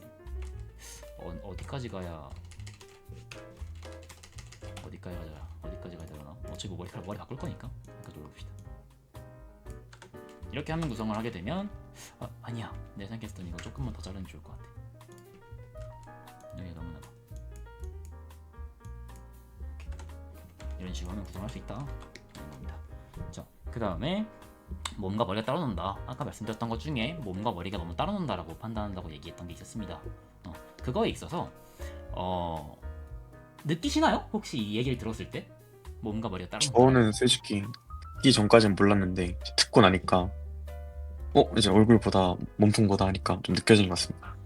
어디까지 가야 되나? 어차피 뭐 머리 바꿀 거니까 여기까지 올려봅시다. 이렇게 화면 구성을 하게 되면 아니야 내 생각했을 땐 이거 조금만 더 자르면 좋을 것 같아. 여기 너무나 이런 식으로 화면 구성할 수 있다. 자, 그 다음에 몸과 머리가 따로 논다. 아까 말씀드렸던 것 중에 몸과 머리가 너무 따로 논다라고 판단한다고 얘기했던 게 있었습니다. 그거에 있어서 느끼시나요? 혹시 이 얘기를 들었을 때 몸과 머리가 따로 논다. 저는 솔직히 듣기 전까지는 몰랐는데 듣고 나니까 이제 얼굴보다 몸통보다 하니까 좀 느껴지는 것 같습니다.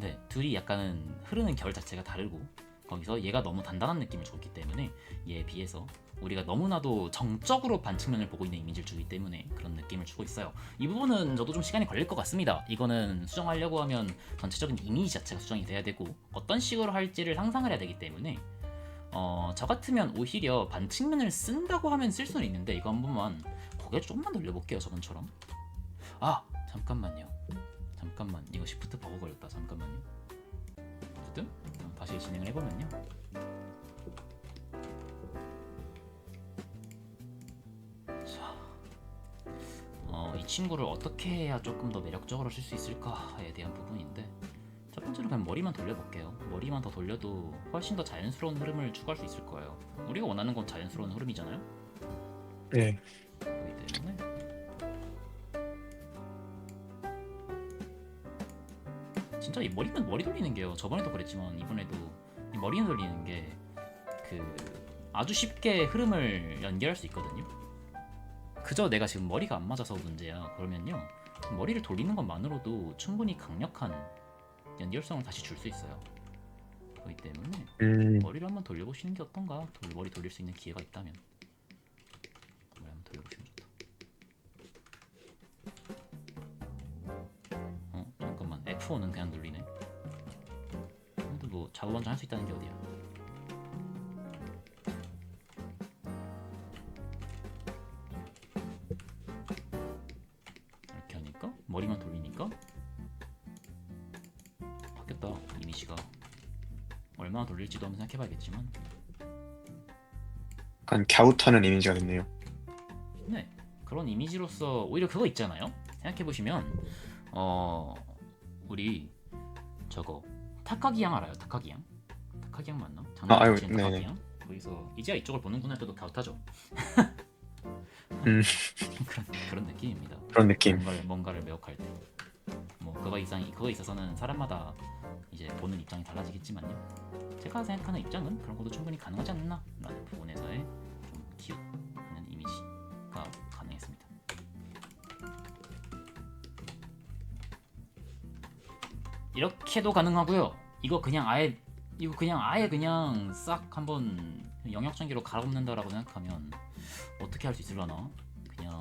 근데 둘이 약간은 흐르는 결 자체가 다르고 거기서 얘가 너무 단단한 느낌을 줬기 때문에 얘에 비해서 우리가 너무나도 정적으로 반측면을 보고 있는 이미지를 주기 때문에 그런 느낌을 주고 있어요. 이 부분은 저도 좀 시간이 걸릴 것 같습니다. 이거는 수정하려고 하면 전체적인 이미지 자체가 수정이 돼야 되고 어떤 식으로 할지를 상상을 해야 되기 때문에 저 같으면 오히려 반측면을 쓴다고 하면 쓸 수는 있는데 이거 한 번만 고개 좀만 돌려볼게요. 저번처럼. 아 잠깐만요. 잠깐만 이거 시프트 버그 걸렸다. 잠깐만요. 어쨌든 다시 진행을 해보면요. 자, 이 친구를 어떻게 해야 조금 더 매력적으로 쓸 수 있을까에 대한 부분인데 첫 번째로 그냥 머리만 돌려볼게요. 머리만 더 돌려도 훨씬 더 자연스러운 흐름을 추구할 수 있을 거예요. 우리가 원하는 건 자연스러운 흐름이잖아요. 네. 그렇기 때문에 진짜 이 머리 돌리는 게요. 저번에도 그랬지만 이번에도 이 머리 돌리는 게 그 아주 쉽게 흐름을 연결할 수 있거든요. 그저 내가 지금 머리가 안 맞아서 문제야. 그러면요 머리를 돌리는 것만으로도 충분히 강력한 연결성을 다시 줄 수 있어요. 그렇기 때문에 머리를 한번 돌려보시는 게 어떤가? 머리 돌릴 수 있는 기회가 있다면 머리 한번 돌려보시면 좋다. 잠깐만 F5는 그냥 눌리네. 근데 뭐 좌우 반전 할 수 있다는 게 어디야? 이렇게 하니까 머리만 돌리니까 바뀌었다. 이미지가 얼마나 돌릴지도 한번 생각해봐야겠지만 약간 갸웃하는 이미지가 됐네요. 네 그런 이미지로서 오히려 그거 있잖아요. 생각해보시면 우리 저거 타카기양 알아요? 타카기양? 타카기양 맞나? 장난 아유, 치는 네네. 타카기양? 거기서 이제야 이쪽을 보는구나 해도 갸웃하죠. 그런 느낌입니다. 그런 느낌. 뭔가를 매혹할 때. 뭐 그거 있어서는 사람마다 이제 보는 입장이 달라지겠지만요. 제가 생각하는 입장은 그런 것도 충분히 가능하지 않나 라는 부분에서의 좀 기웃하는 이미지가 가능했습니다. 이렇게도 가능하고요. 이거 그냥 아예 그냥 싹 한번 영역전기로 갈아엎는다라고 생각하면 어떻게 할 수 있을라나? 그냥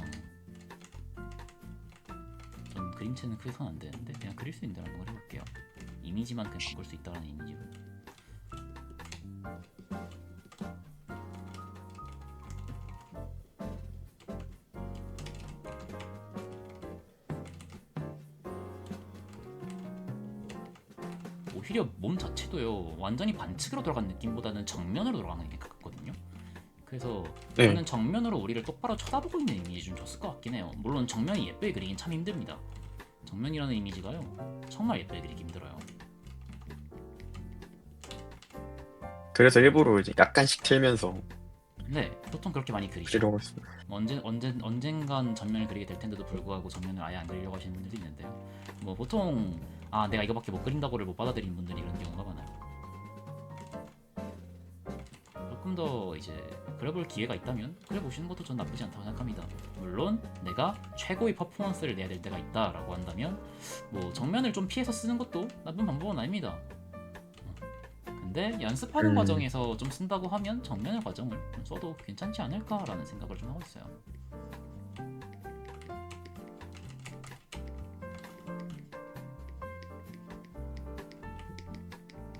좀 그림체는 크게 손 안 되는데 그냥 그릴 수 있는 대로 한번 해볼게요. 이미지만 그냥 바꿀 수 있다라는 이미지로. 오히려 몸 자체도요 완전히 반측으로 돌아간 느낌보다는 정면으로 돌아가는 게 가깝거든요. 그래서 네. 저는 정면으로 우리를 똑바로 쳐다보고 있는 이미지 좀 줬을 것 같긴 해요. 물론 정면이 예쁘게 그리긴 참 힘듭니다. 정면이라는 이미지가요 정말 예쁘게 그리기 힘들어요. 그래서 일부러 이제 약간씩 틀면서 네 보통 그렇게 많이 그리죠. 그리려고 했습니다. 언젠간 전면을 그리게 될 텐데도 불구하고 전면을 아예 안 그리려고 하시는 분들도 있는데요. 뭐 보통 내가 이거밖에 못 그린다고를 못 받아들이는 분들이 이런 경우가 많아요. 조금 더 이제 그려볼 기회가 있다면 그려보시는 것도 전 나쁘지 않다고 생각합니다. 물론 내가 최고의 퍼포먼스를 내야 될 때가 있다라고 한다면 뭐 정면을 좀 피해서 쓰는 것도 나쁜 방법은 아닙니다. 근데 연습하는 과정에서 좀 쓴다고 하면 정면의 과정을 좀 써도 괜찮지 않을까라는 생각을 좀 하고 있어요.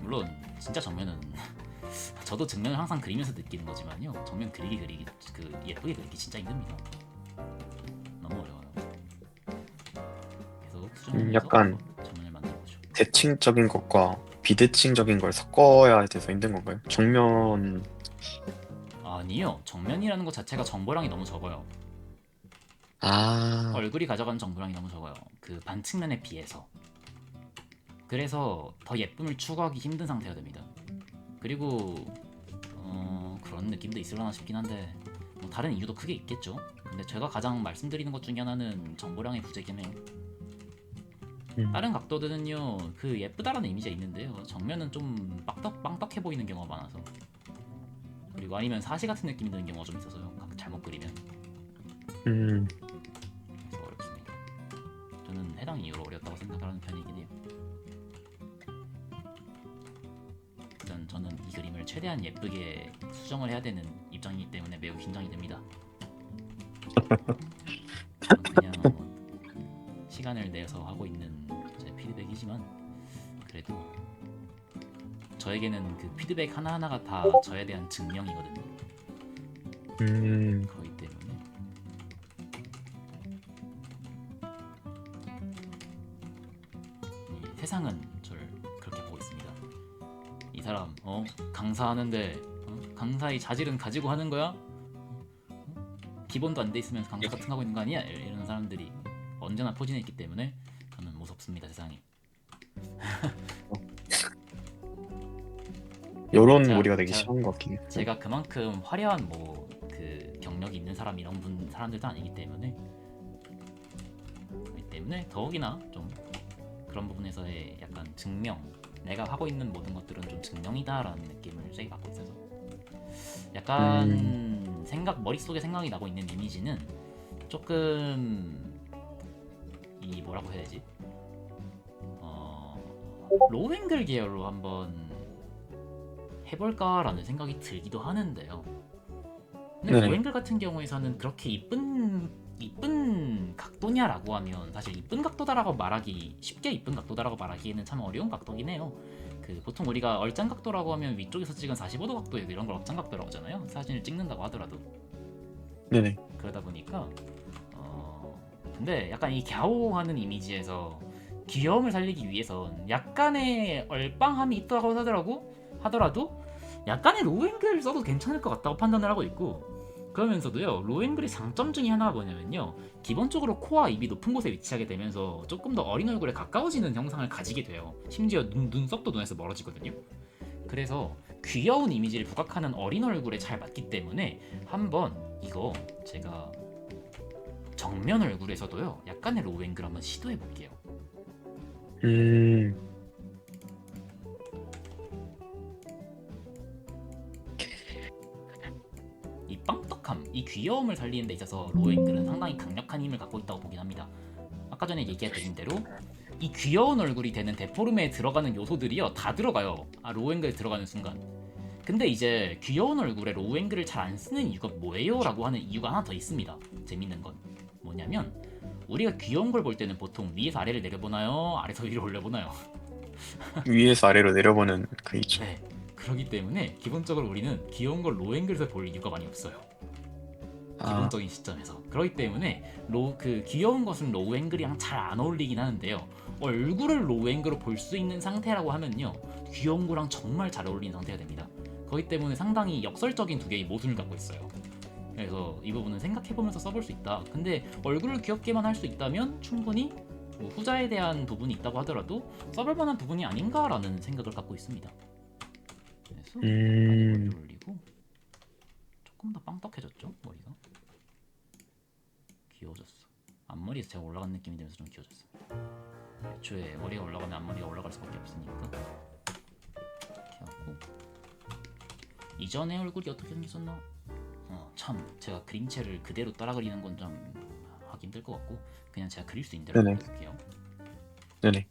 물론 진짜 정면은 저도 정면을 항상 그리면서 느끼는 거지만요. 정면 그리기 예쁘게 그리기 진짜 힘듭니다. 너무 어려워요. 계속 수정하면서 약간 정면을 만들어보죠. 대칭적인 것과 비대칭적인 걸 섞어야 돼서 힘든 건가요? 정면. 아니요. 정면이라는 것 자체가 정보량이 너무 적어요. 아, 얼굴이 가져가는 정보량이 너무 적어요. 그 반측면에 비해서. 그래서 더 예쁨을 추구하기 힘든 상태가 됩니다. 그리고 그런 느낌도 있으려나 싶긴 한데 뭐 다른 이유도 크게 있겠죠. 근데 제가 가장 말씀드리는 것 중에 하나는 정보량의 부재긴 해요. 다른 각도들은요 그 예쁘다라는 이미지가 있는데요 정면은 좀 빵떡해 보이는 경우가 많아서 그리고 아니면 사시 같은 느낌이 드는 경우가 좀 있어서요 잘못 그리면 그래서 어렵습니다. 저는 해당 이유로 어렵다고 생각하는 편이긴 해요. 저는 이 그림을 최대한 예쁘게 수정을 해야 되는 입장이기 때문에 매우 긴장이 됩니다. 그냥 시간을 내서 하고 있는 제 피드백이지만 그래도 저에게는 그 피드백 하나하나가 다 저에 대한 증명이거든요. 그렇기 때문에 이 세상은 저를 그렇게 보고 있습니다. 이 사람 강사하는데 강사의 자질은 가지고 하는 거야? 기본도 안 돼 있으면서 강사 같은 거 하고 있는 거 아니야? 이런 사람들이 언제나 포진해 있기 때문에 저는 무섭습니다, 세상이. 요런 제가- 무리가 되기 제가- 쉬운 것 같긴 해요. 제가 그만큼 화려한 그 경력이 있는 사람 이런 사람들도 아니기 때문에 더욱이나 좀 그런 부분에서의 약간 증명, 내가 하고 있는 모든 것들은 좀 증명이다라는 느낌을 세게 받고 있어서 약간 머릿속에 생각이 나고 있는 이미지는 조금 이 뭐라고 해야 되지? 로우앵글 계열로 한번 해볼까라는 생각이 들기도 하는데요. 근데 네네. 로우앵글 같은 경우에서는 그렇게 이쁜 각도냐라고 하면 사실 이쁜 각도다라고 말하기 쉽게 이쁜 각도다라고 말하기에는 참 어려운 각도긴 해요. 그 보통 우리가 얼짱 각도라고 하면 위쪽에서 찍은 45도 각도 이런 걸 얼짱 각도라고 하잖아요. 사진을 찍는다고 하더라도. 네네. 그러다 보니까 근데 약간 이 갸오하는 이미지에서 귀여움을 살리기 위해선 약간의 얼빵함이 있다고 하더라도 약간의 로우앵글을 써도 괜찮을 것 같다고 판단을 하고 있고, 그러면서도요 로우앵글의 장점 중에 하나가 뭐냐면요, 기본적으로 코와 입이 높은 곳에 위치하게 되면서 조금 더 어린 얼굴에 가까워지는 형상을 가지게 돼요. 심지어 눈썹도 눈에서 멀어지거든요. 그래서 귀여운 이미지를 부각하는 어린 얼굴에 잘 맞기 때문에 한번 이거 제가 정면 얼굴에서도요 약간의 로우앵글 한번 시도해 볼게요. 이 빵떡함, 이 귀여움을 살리는 데 있어서 로우앵글은 상당히 강력한 힘을 갖고 있다고 보긴 합니다. 아까 전에 얘기해드린 대로 이 귀여운 얼굴이 되는 데포름에 들어가는 요소들이요 다 들어가요. 로우앵글에 들어가는 순간. 근데 이제 귀여운 얼굴에 로우앵글을 잘 안 쓰는 이유가 뭐예요? 라고 하는 이유가 하나 더 있습니다. 재밌는 건 뭐냐면, 우리가 귀여운 걸 볼 때는 보통 위에서 아래를 내려보나요? 아래에서 위로 올려보나요? 위에서 아래로 내려보는 그 있죠. 네. 그렇기 때문에 기본적으로 우리는 귀여운 걸 로우앵글에서 볼 이유가 많이 없어요. 기본적인 시점에서. 그렇기 때문에 그 귀여운 것은 로우앵글이랑 잘 안 어울리긴 하는데요, 얼굴을 로우앵글로 볼 수 있는 상태라고 하면요 귀여운 거랑 정말 잘 어울리는 상태가 됩니다. 그렇기 때문에 상당히 역설적인 두 개의 모순을 갖고 있어요. 그래서 이 부분은 생각해보면서 써볼 수 있다. 근데 얼굴을 귀엽게만 할 수 있다면 충분히 뭐 후자에 대한 부분이 있다고 하더라도 써볼 만한 부분이 아닌가라는 생각을 갖고 있습니다. 그래서 약간의 머리를 올리고 조금 더 빵떡해졌죠, 머리가. 귀여워졌어. 앞머리에서 제가 올라간 느낌이 들면서 좀 귀여워졌어. 애초에 머리가 올라가면 앞머리가 올라갈 수밖에 없으니까 이렇게 하고, 이전의 얼굴이 어떻게 생겼었나? 참 제가 그림체를 그대로 따라 그리는 건 좀 하기 힘들 것 같고, 그냥 제가 그릴 수 있는 대로 네네. 그려볼게요. 네네.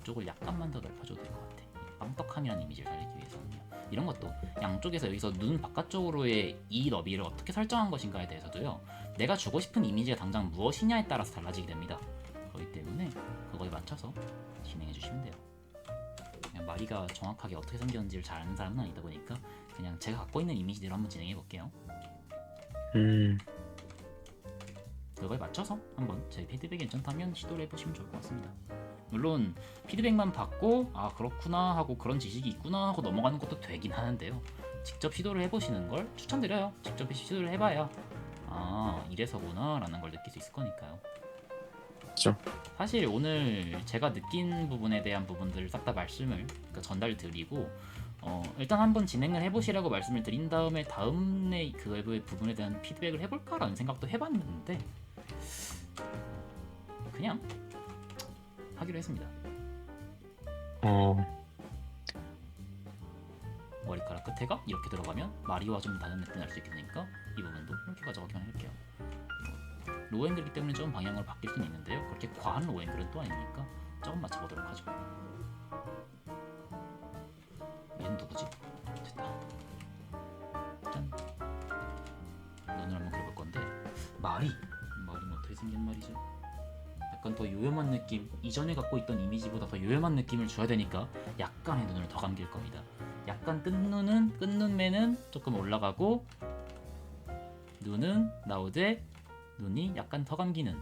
이쪽을 약간만 더 넓혀줘도 될 것 같아. 이 빵떡함이라는 이미지를 살리기 위해서는요. 이런 것도 양쪽에서 여기서 눈 바깥쪽으로의 이 너비를 어떻게 설정한 것인가에 대해서도요, 내가 주고 싶은 이미지가 당장 무엇이냐에 따라서 달라지게 됩니다. 그렇기 때문에 그거에 맞춰서 진행해 주시면 돼요. 그냥 마리가 정확하게 어떻게 생겼는지를 잘 아는 사람은 아니다 보니까 그냥 제가 갖고 있는 이미지대로 한번 진행해 볼게요. 그거에 맞춰서 한번 제 피드백이 괜찮다면 시도를 해보시면 좋을 것 같습니다. 물론 피드백만 받고 그렇구나 하고 그런 지식이 있구나 하고 넘어가는 것도 되긴 하는데요, 직접 시도를 해보시는 걸 추천드려요. 직접 시도를 해봐야 이래서구나 라는 걸 느낄 수 있을 거니까요. 그렇죠. 사실 오늘 제가 느낀 부분에 대한 부분들을 싹 다 말씀을 전달 드리고, 일단 한번 진행을 해보시라고 말씀을 드린 다음에 다음에 그 외부의 부분에 대한 피드백을 해볼까라는 생각도 해봤는데 그냥 하기로 했습니다. 머리카락 끝에가 이렇게 들어가면 마리와 좀 다른 느낌이 날 수 있으니까 이 부분도 이렇게 가져가기만 할게요. 로우앵글이기 때문에 좀 방향을 바뀔 수는 있는데요, 그렇게 과한 로우앵글은 또 아니니까 조금 맞춰보도록 하죠. 얘는 누구지? 됐다. 짠. 눈을 한번 그려볼 건데 말이 어떻게 생긴 말이죠? 약간 더 요염한 느낌, 이전에 갖고 있던 이미지보다 더 요염한 느낌을 줘야 되니까 약간의 눈을 더 감길 겁니다. 약간 끝눈매는 조금 올라가고 눈은 나오되 눈이 약간 더 감기는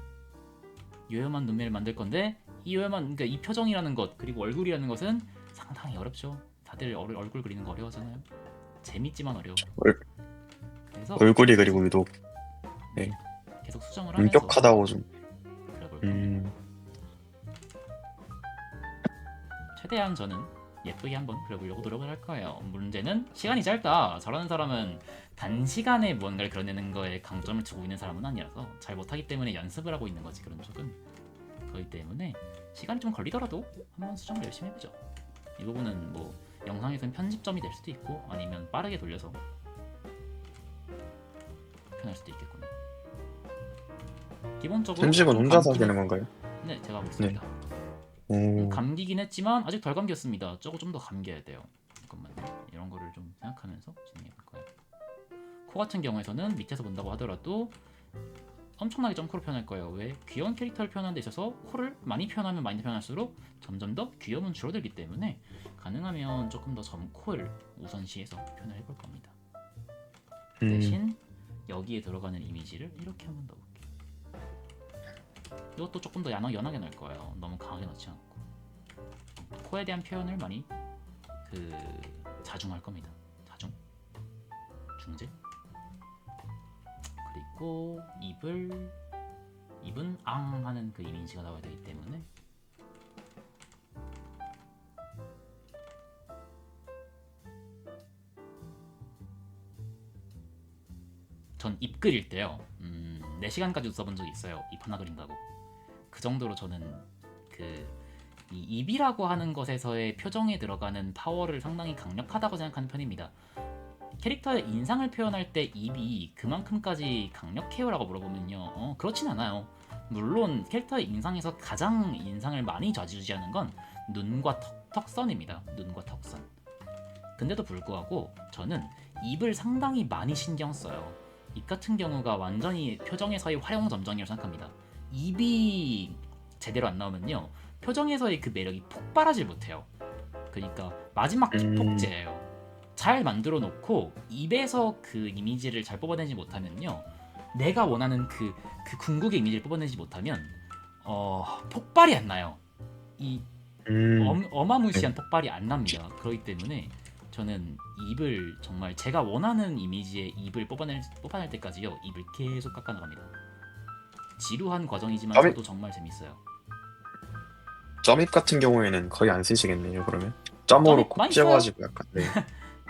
요염한 눈매를 만들 건데 이 요염한 그러니까 이 표정이라는 것 그리고 얼굴이라는 것은 상당히 어렵죠. 다들 얼굴 그리는 거 어려워하잖아요. 재밌지만 어려워. 얼, 그래서 얼굴이 그리고 유독 네, 계속 수정을 하면서 엄격하다고 좀. 그려볼 겁니다. 음, 최대한 저는 예쁘게 한번 그려보려고 노력을 할 거예요. 문제는 시간이 짧다. 저라는 사람은 단시간에 무언가를 그려내는 거에 강점을 두고 있는 사람은 아니라서 잘 못하기 때문에 연습을 하고 있는 거지 그런 쪽은. 그렇기 때문에 시간이 좀 걸리더라도 한번 수정을 열심히 해보죠. 이 부분은 뭐 영상에서는 편집점이 될 수도 있고 아니면 빠르게 돌려서 편할 수도 있겠군요. 기본적으로 편집은 좀 혼자서 감기는- 하시는 건가요? 네, 제가 하고 있습니다. 오, 감기긴 했지만 아직 덜 감겼습니다. 저거 좀 더 감겨야 돼요. 잠깐만요. 이런 거를 좀 생각하면서 진행해 볼 거예요. 코 같은 경우에서는 밑에서 본다고 하더라도 엄청나게 점코로 표현할 거예요. 왜? 귀여운 캐릭터를 표현하는 데 있어서 코를 많이 표현하면 많이 표현할수록 점점 더 귀여움은 줄어들기 때문에 가능하면 조금 더 점코를 우선시해서 표현을 해볼 겁니다. 대신 여기에 들어가는 이미지를 이렇게 한번 넣어볼게요. 이것도 조금 더 연하게 넣을 거예요. 너무 강하게 넣지 않고 코에 대한 표현을 많이 자중할 겁니다. 자중, 중재. 그리고 입은 앙 하는 그 이미지가 나와야 되기 때문에 전 입 그릴 때요 4시간까지도 써본 적이 있어요. 입 하나 그린다고. 그 정도로 저는 이 입이라고 하는 것에서의 표정에 들어가는 파워를 상당히 강력하다고 생각하는 편입니다. 캐릭터의 인상을 표현할 때 입이 그만큼까지 강력해요라고 물어보면요 그렇진 않아요. 물론 캐릭터의 인상에서 가장 인상을 많이 좌지우지하는 건 눈과 턱선입니다. 눈과 턱선. 근데도 불구하고 저는 입을 상당히 많이 신경 써요. 입 같은 경우가 완전히 표정에서의 활용점정이라고 생각합니다. 입이 제대로 안 나오면요 표정에서의 그 매력이 폭발하지 못해요. 그러니까 마지막 기폭제예요. 잘 만들어 놓고 입에서 그 이미지를 잘 뽑아내지 못하면요 내가 원하는 그 궁극의 이미지를 뽑아내지 못하면 폭발이 안 나요. 이 어마무시한 폭발이 안 납니다. 그렇기 때문에 저는 입을 정말 제가 원하는 이미지의 입을 뽑아낼 때까지요 입을 계속 깎아 나갑니다. 지루한 과정이지만서도 정말 재밌어요. 점입 같은 경우에는 거의 안 쓰시겠네요. 그러면 점으로 점입 콕 많이 찍어가지고 약간 네.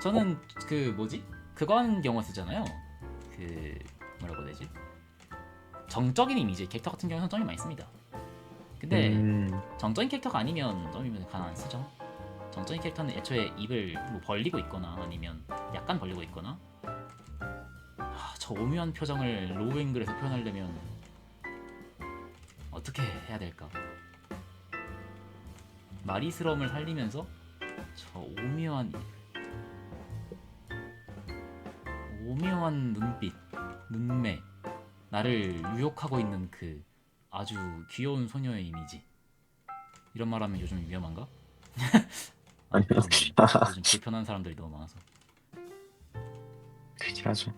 저는 그거 하는 경우 쓰잖아요. 뭐라고 해야 되지? 정적인 이미지 캐릭터 같은 경우는 점이 많이 씁니다. 근데 정적인 캐릭터가 아니면 점이면 간 안 쓰죠. 정적인 캐릭터는 애초에 입을 뭐 벌리고 있거나 아니면 약간 벌리고 있거나 저 오묘한 표정을 로우 앵글에서 표현하려면 어떻게 해야 될까? 마리스러움을 살리면서 저 오묘한 눈빛, 눈매, 나를 유혹하고 있는 그 아주 귀여운 소녀의 이미지. 이런 말하면 요즘 위험한가? 아니요. 요즘 불편한 사람들이 너무 많아서. 그렇긴 하죠.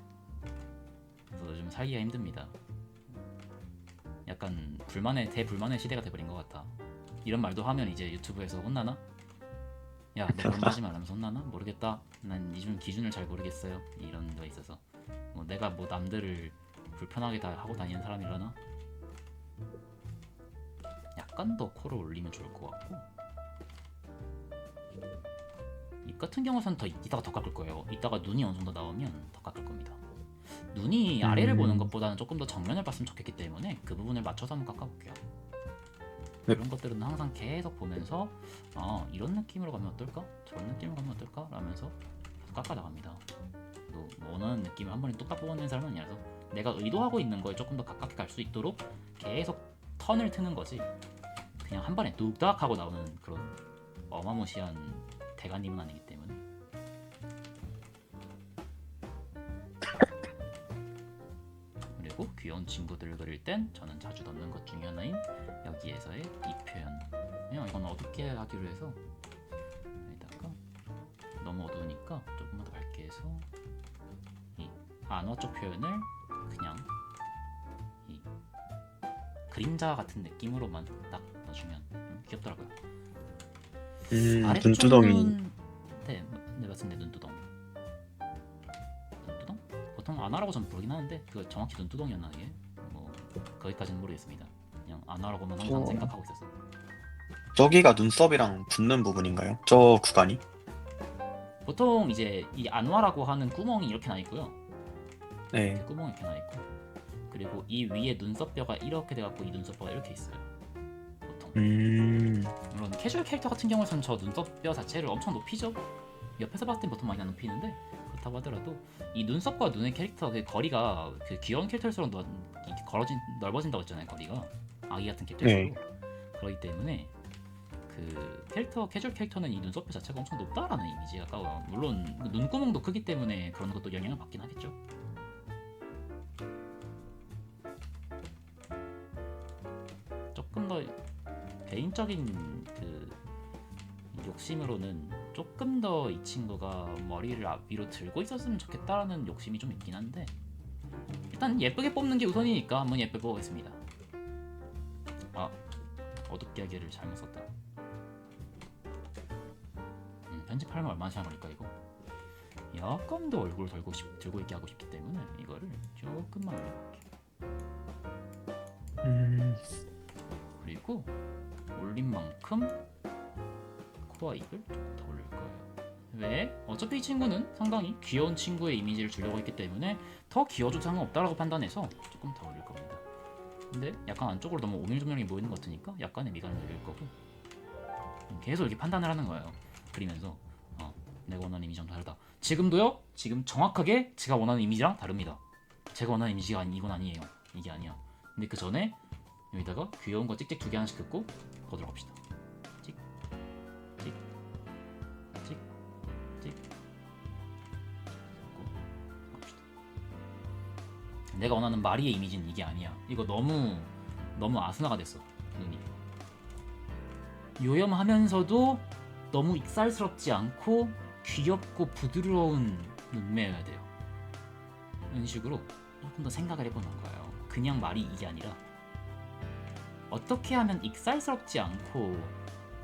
그래서 요즘 살기가 힘듭니다. 약간 대불만의 시대가 돼버린 것 같아. 이런 말도 하면 이제 유튜브에서 혼나나? 야, 너 그런 말 하지 말라면서 혼나나? 모르겠다. 난 요즘 기준을 잘 모르겠어요. 이런 거 있어서 내가 뭐 남들을 불편하게 다 하고 다니는 사람이려나? 약간 더 코를 올리면 좋을 것 같고 입 같은 경우는 이따가 더 깎을 거예요. 이따가 눈이 어느 정도 나오면 더 깎을 겁니다. 눈이 아래를 보는 것보다는 조금 더 정면을 봤으면 좋겠기 때문에 그 부분을 맞춰서 한번 깎아볼게요. 네. 그런 것들은 항상 계속 보면서 이런 느낌으로 가면 어떨까? 저런 느낌으로 가면 어떨까? 라면서 계속 깎아 나갑니다. 또 원하는 느낌을 한 번에 뚝딱 뽑아내는 사람은 아니라서 내가 의도하고 있는 거에 조금 더 가깝게 갈 수 있도록 계속 턴을 트는 거지 그냥 한 번에 뚝딱 하고 나오는 그런 어마무시한 대가님은 아니기 때문에 되고 귀여운 친구들을 그릴 땐 저는 자주 넣는 것 중에 하나인 여기에서의 이 표현. 그냥 이건 어둡게 하기로 해서 여기다가 너무 어두우니까 조금만 더 밝게 해서 이 안화 쪽 표현을 그냥 이 그림자 같은 느낌으로만 딱 넣어주면 귀엽더라고요. 눈두덩이. 아래쪽은 네 맞습니다. 눈두덩. 보통 안화라고 전 부르긴 하는데 그거 정확히 눈두덩이였나 이게? 뭐 거기까지는 모르겠습니다. 그냥 안화라고만 항상 생각하고 있어서. 저기가 눈썹이랑 붙는 부분인가요? 저 구간이? 보통 이제 이 안화라고 하는 구멍이 이렇게 나 있고요. 네. 구멍이 이렇게 나 있고 그리고 이 위에 눈썹뼈가 이렇게 돼갖고 이 눈썹뼈가 이렇게 있어요. 보통. 물론 캐주얼 캐릭터 같은 경우에는 저 눈썹뼈 자체를 엄청 높이죠. 옆에서 봤을 땐 보통 많이 안 높이는데 그렇다고 하더라도 이 눈썹과 눈의 캐릭터 그 거리가 그 귀여운 캐릭터일수록 넓어진다고 했잖아요. 거리가 아기 같은 캐릭터일수록. 그렇기 때문에 그 캐릭터 캐주얼 캐릭터는 이 눈썹뼈 자체가 엄청 높다라는 이미지가 가까워요. 물론 눈구멍도 크기 때문에 그런 것도 영향을 받긴 하겠죠. 조금 더 개인적인 그 욕심으로는 조금 더 이 친구가 머리를 위로 들고 있었으면 좋겠다라는 욕심이 좀 있긴 한데 일단 예쁘게 뽑는 게 우선이니까 한번 예쁘게 뽑아보겠습니다. 아 어둡게 하기를 잘못 썼다. 편집하려면 얼마나 시간 걸릴까 이거? 약간 더 얼굴 들고 있게 하고 싶기 때문에 이거를 조금만 올려볼게요. 그리고 올린 만큼 코와 입을 조금 더 올릴 거예요. 왜? 어차피 이 친구는 상당히 귀여운 친구의 이미지를 주려고 했기 때문에 더 귀여워도 상관없다라고 판단해서 조금 더 올릴 겁니다. 근데 약간 안쪽으로 너무 오밀조밀하게 보이는 것 같으니까 약간의 미간을 올릴 거고 계속 이렇게 판단을 하는 거예요. 그리면서 내가 원하는 이미지랑 다르다. 지금도요? 지금 정확하게 제가 원하는 이미지랑 다릅니다. 제가 원하는 이미지가 이건 아니에요. 이게 아니야. 근데 그 전에 여기다가 귀여운 거 찍찍 2개 하나씩 긋고 더 들어갑시다. 찍, 찍, 찍, 찍. 긋고 갑시다. 내가 원하는 마리의 이미지는 이게 아니야. 이거 너무 아스나가 됐어. 눈이. 요염하면서도 너무 익살스럽지 않고 귀엽고 부드러운 눈매여야 돼요. 이런 식으로 조금 더 생각을 해보는 거예요. 그냥 말이 이게 아니라 어떻게 하면 익살스럽지 않고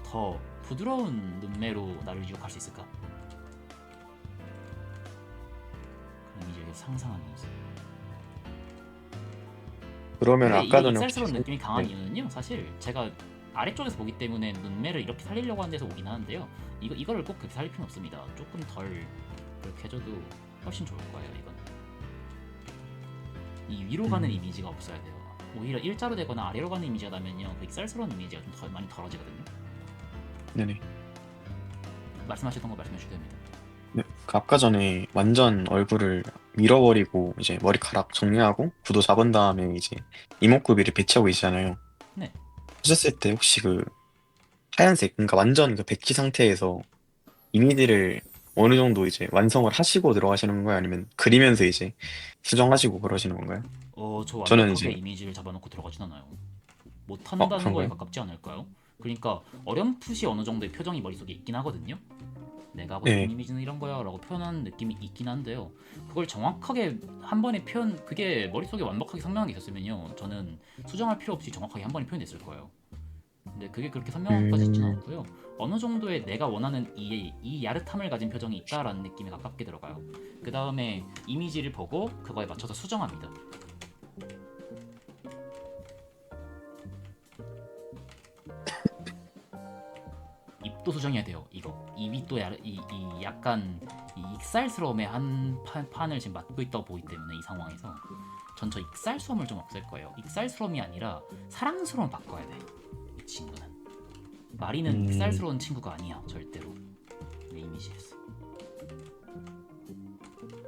더 부드러운 눈매로 나를 유혹할 수 있을까? 그럼 이제 상상하면서 그러면 근데 아까 이 전에 익살스러운 혹시 느낌이 강한 이유는요. 사실 제가 아래쪽에서 보기 때문에 눈매를 이렇게 살리려고 하는 데서 오긴 하는데요. 이거를 꼭 그렇게 살릴 필요는 없습니다. 조금 덜 그렇게 해줘도 훨씬 좋을 거예요. 이건 이 위로 가는 이미지가 없어야 돼요. 오히려 일자로 되거나 아래로 가는 이미지가 나면요, 그 익살스러운 이미지가 좀 많이 덜어지거든요. 네네. 말씀하셨던 거 말씀해 주셔도 됩니다. 네, 그 아까 전에 완전 얼굴을 밀어버리고 이제 머리카락 정리하고 구도 잡은 다음에 이제 이목구비를 배치하고 계시잖아요. 네. 하셨을 때 혹시 그 하얀색, 그러니까 완전 그 백지 상태에서 이미지를 어느 정도 이제 완성을 하시고 들어가시는 건가요? 아니면 그리면서 이제 수정하시고 그러시는 건가요? 저 저는 완벽하게 이제 이미지를 잡아놓고 들어가진 않아요. 못한다는 거에 그런가요? 가깝지 않을까요? 그러니까 어렴풋이 어느 정도의 표정이 머릿속에 있긴 하거든요. 내가 하고 싶은 네. 이미지는 이런 거야 라고 표현하는 느낌이 있긴 한데요. 그걸 정확하게 한 번에 그게 머릿속에 완벽하게 선명하게 있었으면요, 저는 수정할 필요 없이 정확하게 한 번에 표현됐을 거예요. 근데 그게 그렇게 선명하게까지 있지는 음, 않고요. 어느 정도의 내가 원하는 이 야릇함을 가진 표정이 있다라는 느낌에 가깝게 들어가요. 그 다음에 이미지를 보고 그거에 맞춰서 수정합니다. 입도 수정해야 돼요. 이거 입이 또 이 약간 이 익살스러움의 한 판을 지금 맡고 있다고 보기 때문에 이 상황에서 전 저 익살스러움을 좀 없앨 거예요. 익살스러움이 아니라 사랑스러움 바꿔야 돼. 이 친구는 마리는 익살스러운 친구가 아니야. 절대로. 내 이미지에서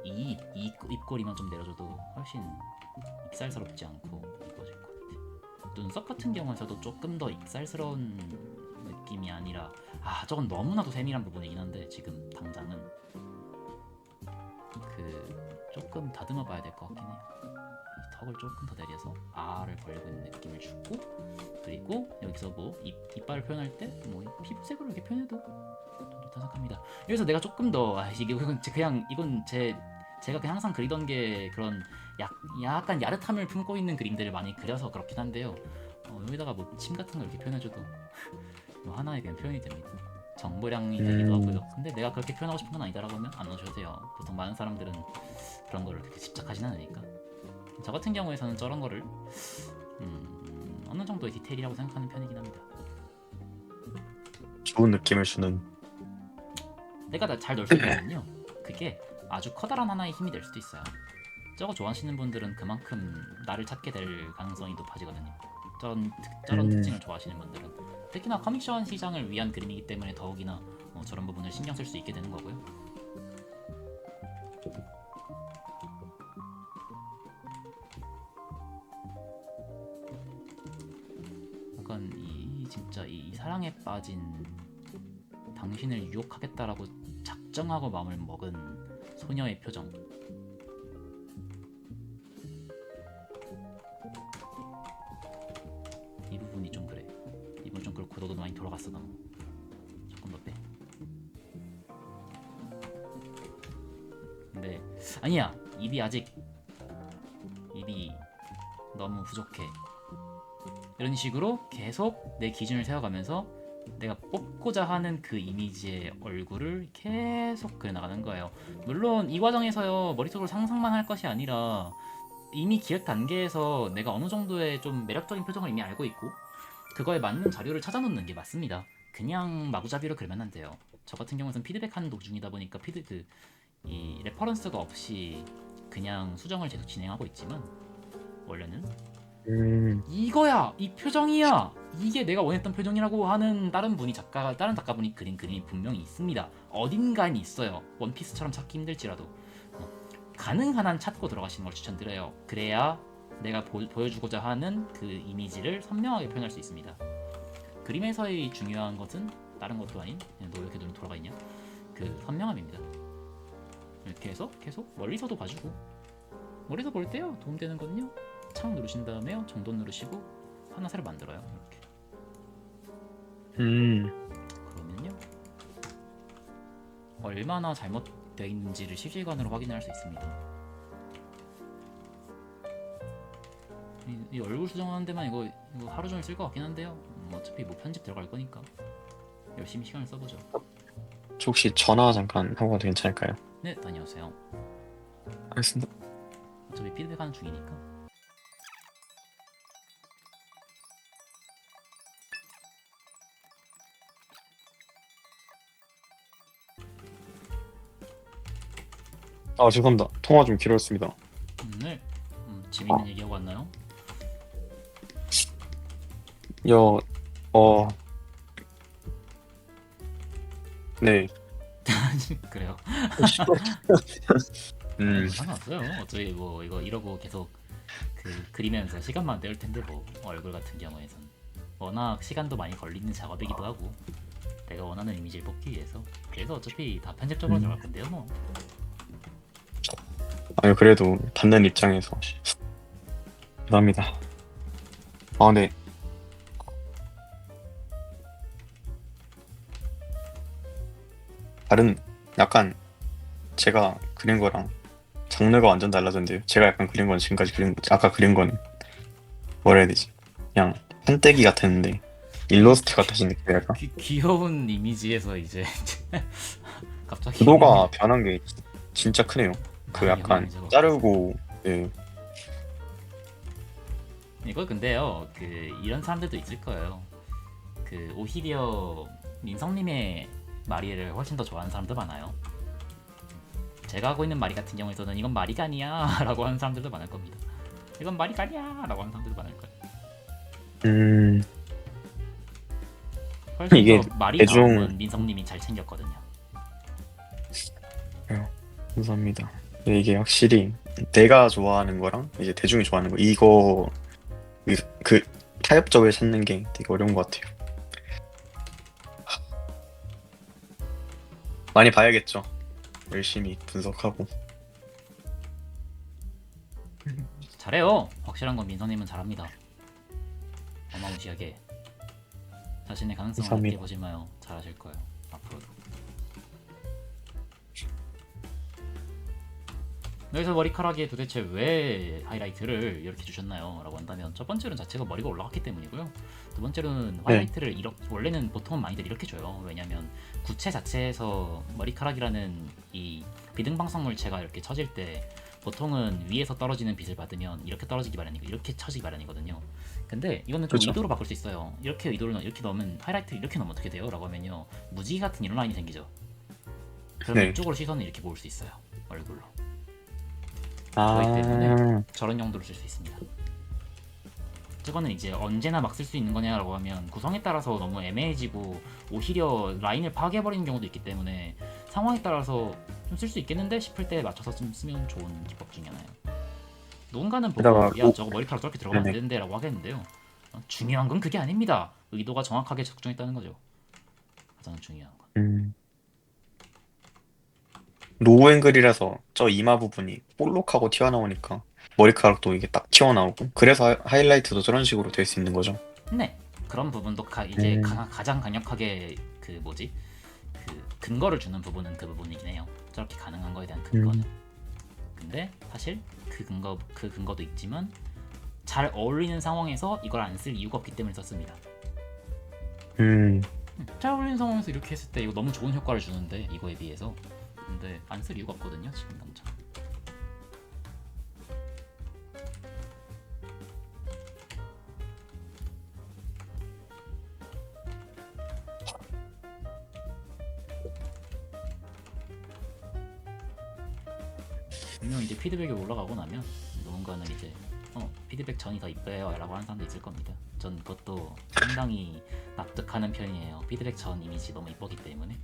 이 입꼬리만 좀 내려줘도 훨씬 익살스럽지 않고 이뻐질 것 같아. 눈썹 같은 경우에서도 조금 더 익살스러운 느낌이 아니라 저건 너무나도 세밀한 부분이긴 한데 지금 당장은 조금 다듬어 봐야 될 것 같긴 해요. 더 턱을 조금 더 내려서 R을 벌리고 있는 느낌을 주고, 그리고 여기서 뭐 이빨을 표현할 때 뭐 피부색으로 이렇게 표현해도 좀 좋다 생각합니다. 여기서 내가 조금 더 이건 그냥 이건 제가 그냥 항상 그리던 게 그런 약간 야릇함을 품고 있는 그림들을 많이 그려서 그렇긴 한데요. 여기다가 뭐 침 같은 걸 이렇게 표현해줘도 뭐 하나의 그냥 표현이 됩니다. 정보량이 되기도 하고요. 근데 내가 그렇게 표현하고 싶은 건 아니다라고 하면 안 넣으셔도 돼요. 보통 많은 사람들은 그런 거를 그렇게 집착하지는 않으니까. 저 같은 경우에서는 저런 거를 어느 정도의 디테일이라고 생각하는 편이긴 합니다. 좋은 느낌을 주는. 내가 잘 넣을 수 있거든요. 그게 아주 커다란 하나의 힘이 될 수도 있어요. 저거 좋아하시는 분들은 그만큼 나를 찾게 될 가능성이 높아지거든요. 저런 특징을 좋아하시는 분들은 특히나 커미션 시장을 위한 그림이기 때문에 더욱이나 저런 부분을 신경 쓸 수 있게 되는 거고요. 약간 진짜 이 사랑에 빠진 당신을 유혹하겠다라고 작정하고 마음을 먹은 소녀의 표정. 이 부분이 좀 그래. 이분 좀 그렇고 너도 많이 돌아갔어 너무. 조금 더 빼. 근데 아니야. 입이 너무 부족해. 이런 식으로 계속 내 기준을 세워가면서 내가 뽑고자 하는 그 이미지의 얼굴을 계속 그려나가는 거예요. 물론 이 과정에서요 머릿속으로 상상만 할 것이 아니라 이미 기획 단계에서 내가 어느 정도의 좀 매력적인 표정을 이미 알고 있고 그거에 맞는 자료를 찾아놓는 게 맞습니다. 그냥 마구잡이로 그리면 안 돼요. 저 같은 경우는 피드백하는 도중이다 보니까 이 레퍼런스가 없이 그냥 수정을 계속 진행하고 있지만 원래는 이거야, 이 표정이야, 이게 내가 원했던 표정이라고 하는 다른 작가분이 그린 그림이 분명히 있습니다. 어딘가에 있어요. 원피스처럼 찾기 힘들지라도 가능한 한 찾고 들어가시는 걸 추천드려요. 그래야 내가 보여주고자 하는 그 이미지를 선명하게 표현할 수 있습니다. 그림에서의 중요한 것은 다른 것도 아닌 너 왜 이렇게 눈이 돌아가 있냐? 그 선명함입니다. 이렇게 해서 계속 멀리서도 봐주고 멀리서 볼 때요 도움되는 거는요 창 누르신 다음에요 정돈 누르시고 하나 새로 만들어요. 이렇게 그러면요 얼마나 잘못되어 있는지를 실시간으로 확인할 수 있습니다. 이 얼굴 수정하는 데만 이거 하루 종일 쓸 것 같긴 한데요. 어차피 뭐 편집 들어갈 거니까 열심히 시간을 써보죠. 저 혹시 전화 잠깐 하고 가도 괜찮을까요? 네, 다녀오세요. 알겠습니다. 어차피 피드백하는 중이니까. 아, 죄송합니다. 통화 좀 길었습니다. 네. 재밌는 얘기하고 왔나요? 네. 그래요. 상관없어요. 어차피 뭐 이거 이러고 계속 그리면서 시간만 때울 텐데 뭐 얼굴 같은 경우에선 워낙 시간도 많이 걸리는 작업이기도 하고 내가 원하는 이미지를 뽑기 위해서 그래서 어차피 다 편집적으로 들어갈 건데요 뭐. 아니, 그래도 받는 입장에서 감사합니다. 아, 네. 다른 약간 제가 그린 거랑 장르가 완전 달라졌는데요. 제가 약간 그린 건 지금까지 아까 그린 건 뭐라 해야 되지? 그냥 판때기 같았는데 일러스트 같으신 느낌이랄까? 귀여운 이미지에서 이제 갑자기 구도가 변한 게 진짜 크네요. 그 많이 약간 영향이죠. 자르고 예. 이거 근데요 이런 사람들도 있을 거예요. 오히려 민성님의 마리를 훨씬 더 좋아하는 사람도 많아요. 제가 하고 있는 마리 같은 경우에서는 이건 마리가 아니야 라고 하는 사람들도 많을 겁니다. 이건 마리가 아니야 라고 하는 사람들도 많을 거예요. 훨씬 이게 더 마리 대중- 다음은 민성님이 잘 챙겼거든요. 감사합니다. 근데 이게 확실히 내가 좋아하는 거랑 이제 대중이 좋아하는 거 이거 그 타협점을 찾는 게 되게 어려운 것 같아요. 많이 봐야겠죠. 열심히 분석하고. 잘해요. 확실한 건 민서님은 잘합니다. 어마무시하게. 자신의 가능성을 감사합니다. 낮게 보지 마요. 잘하실 거예요. 앞으로도. 여기서 머리카락에 도대체 왜 하이라이트를 이렇게 주셨나요? 라고 한다면 첫 번째로는 자체가 머리가 올라갔기 때문이고요. 두 번째로는 하이라이트를 원래는 보통은 많이들 이렇게 줘요. 왜냐면 구체 자체에서 머리카락이라는 이 비등방석물체가 이렇게 쳐질 때 보통은 위에서 떨어지는 빛을 받으면 이렇게 떨어지기 마련이고 이렇게 쳐지기 마련이거든요. 근데 이거는 좀 그렇죠. 의도로 바꿀 수 있어요. 이렇게 의도를 이렇게 넣으면 하이라이트 이렇게 넣으면 어떻게 돼요? 라고 하면요. 무지개 같은 이런 라인이 생기죠. 그럼 네. 이쪽으로 시선을 이렇게 모을 수 있어요. 얼굴로. 아, 그렇기 때문에 저런 용도로 쓸 수 있습니다. 저거는 이제 언제나 막 쓸 수 있는 거냐라고 하면 구성에 따라서 너무 애매해지고 오히려 라인을 파괴해버리는 경우도 있기 때문에 상황에 따라서 좀 쓸 수 있겠는데 싶을 때 맞춰서 좀 쓰면 좋은 기법 중에 하나예요. 누군가는 보고 게다가 야 저거 머리카락 저렇게 들어가면 안 네네. 되는데 라고 하겠는데요. 중요한 건 그게 아닙니다. 의도가 정확하게 적중했다는 거죠. 가장 중요한 건. 로우 앵글이라서 저 이마 부분이 볼록하고 튀어나오니까 머리카락도 이게 딱 튀어나오고 그래서 하이라이트도 저런 식으로 될 수 있는 거죠. 네. 그런 부분도 이제 음, 가장 강력하게 그 뭐지? 그 근거를 주는 부분은 그 부분이긴 해요. 저렇게 가능한 거에 대한 근거는. 음, 근데 사실 그 근거도 있지만 잘 어울리는 상황에서 이걸 안 쓸 이유가 없기 때문에 썼습니다. 음, 잘 어울리는 상황에서 이렇게 했을 때 이거 너무 좋은 효과를 주는데 이거에 비해서 근데 안 쓸 이유가 없거든요 지금 당장. 분명 이제 피드백이 올라가고 나면 누군가는 이제 피드백 전이 더 이뻐요 라고 하는 사람도 있을 겁니다. 전 그것도 상당히 납득하는 편이에요. 피드백 전 이미지 너무 이쁘기 때문에.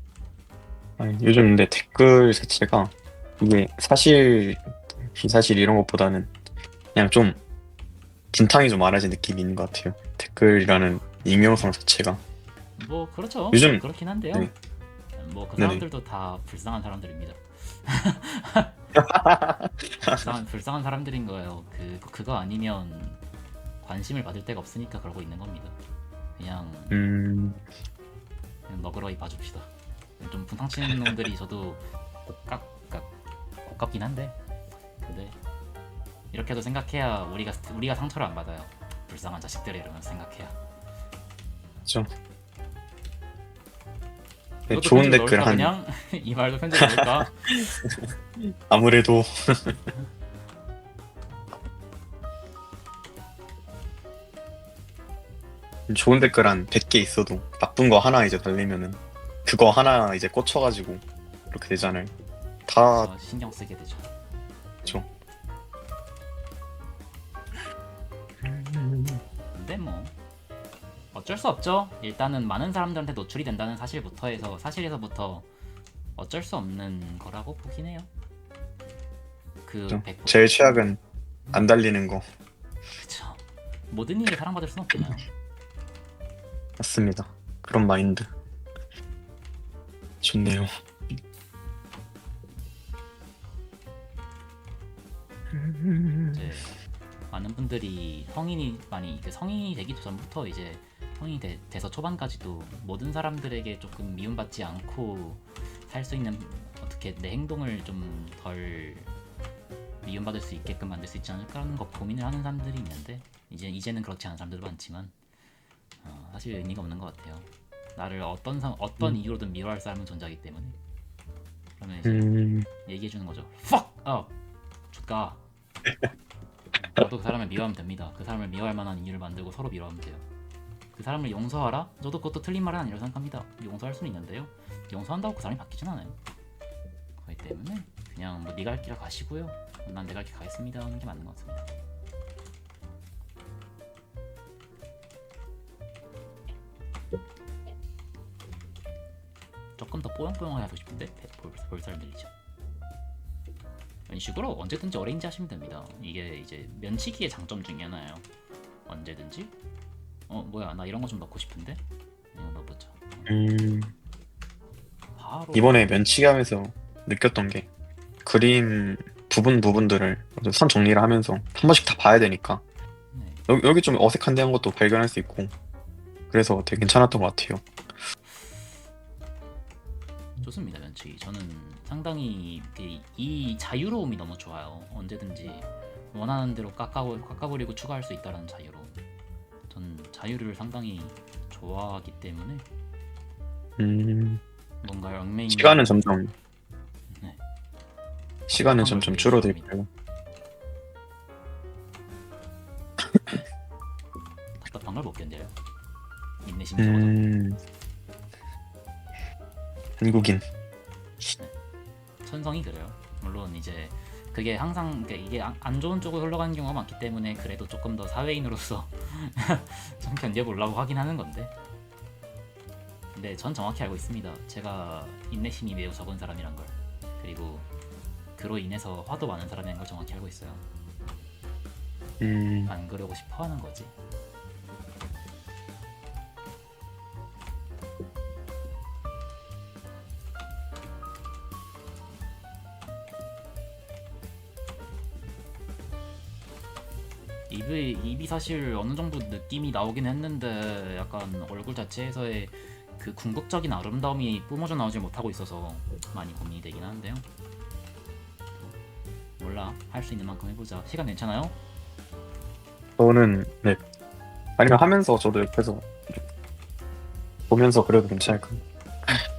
아니, 요즘 근데 댓글 자체가 이게 사실 비사실 이런 것보다는 그냥 좀 분탕이 좀 많아진 느낌이 있는 것 같아요. 댓글이라는 익명성 자체가 뭐 그렇죠. 요즘 그렇긴 한데요. 네, 뭐 그 네네. 사람들도 다 불쌍한 사람들입니다. 불쌍한 사람들인 거예요. 그거 아니면 관심을 받을 데가 없으니까 그러고 있는 겁니다. 그냥, 음, 그냥 너그러이 봐줍시다. 좀 분탕치는 놈들이 저도 고깝긴 한데, 근데 이렇게도 생각해야 우리가 상처를 안 받아요. 불쌍한 자식들이 이러면서 생각해야. 그죠. 네, 이것도 좋은 편집을 댓글 넣을까 한 그냥 이 말도 편집을 넣을까? 아무래도 좋은 댓글 한 100개 있어도 나쁜 거 하나 이제 달리면은 그거 하나 이제 꽂혀가지고 그렇게 되잖아요. 다 신경 쓰게 되죠. 죠. 근데 뭐 어쩔 수 없죠. 일단은 많은 사람들한테 노출이 된다는 사실에서부터 어쩔 수 없는 거라고 보긴 해요. 그 100%. 제일 최악은 안 달리는 거 그쵸. 모든 일을 사랑받을 순 없잖아요. 맞습니다. 그런 마인드 좋네요. 이제 많은 분들이 성인이 되기 전부터 이제 돼서 초반까지도 모든 사람들에게 조금 미움받지 않고 살 수 있는 어떻게 내 행동을 좀 덜 미움받을 수 있게끔 만들 수 있지 않을까라는 거 고민을 하는 사람들이 있는데 이제는 그렇지 않은 사람들도 많지만 사실 의미가 없는 것 같아요. 나를 어떤 이유로든 미워할 사람은 존재하기 때문에 그러면 이제 얘기해주는 거죠. Fuck up, 족가. 나도 그 사람을 미워하면 됩니다. 그 사람을 미워할 만한 이유를 만들고 서로 미워하면 돼요. 그 사람을 용서하라? 저도 그것도 틀린 말은 아니라고 생각합니다. 용서할 수는 있는데요. 용서한다고 그 사람이 바뀌진 않아요. 그렇기 때문에 그냥 뭐 네가 할 길 가시고요. 난 내가 할 길 가겠습니다 하는 게 맞는 것 같습니다. 조금 더 뽀용뽀용하게 하고 싶은데 볼살 들리죠. 이런 식으로 언제든지 어레인지 하시면 됩니다. 이게 이제 면치기의 장점 중에 하나예요. 언제든지 뭐야 나 이런 거 좀 넣고 싶은데 이거 넣어보자. 바로 이번에 면치기 하면서 느꼈던 게 그림 부분들을 선 정리를 하면서 한 번씩 다 봐야 되니까 네. 여기 좀 어색한데 한 것도 발견할 수 있고 그래서 되게 괜찮았던 것 같아요. 좋습니다, 면치. 저는 상당히 이 자유로움이 너무 좋아요. 언제든지 원하는 대로 깎아버리고 추가할 수 있다는 자유로움. 전 자유를 상당히 좋아하기 때문에 뭔가 얽매이는 시간은 점점 네. 시간은 답답함을 점점 느낄 수 줄어들고 있습니다. 답답한 걸 못 견뎌요. 인내심이 적어도. 한국인. 천성이 그래요. 물론 이제 그게 항상 이게 안 좋은 쪽으로 흘러가는 경우가 많기 때문에 그래도 조금 더 사회인으로서 좀 견뎌보려고 하긴 하는 건데. 근데 전 정확히 알고 있습니다. 제가 인내심이 매우 적은 사람이란 걸. 그리고 그로 인해서 화도 많은 사람인 걸 정확히 알고 있어요. 안 그러고 싶어 하는 거지. 입이 사실 어느 정도 느낌이 나오긴 했는데 약간 얼굴 자체에서의 그 궁극적인 아름다움이 뿜어져 나오지 못하고 있어서 많이 고민이 되긴 하는데요. 몰라, 할 수 있는 만큼 해보자. 시간 괜찮아요? 저는 네. 아니면 하면서 저도 옆에서 보면서 그래도 괜찮을까?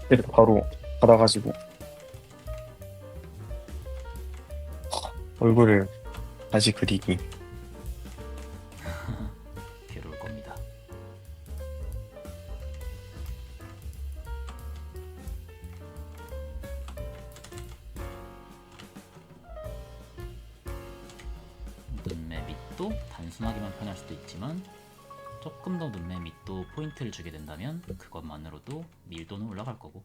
이렇게 바로 받아가지고 얼굴을 다시 그리기. 괴로울 겁니다. 눈매 밑도 단순하게만 표현할 수도 있지만 조금 더 눈매 밑도 포인트를 주게 된다면 그것만으로도 밀도는 올라갈 거고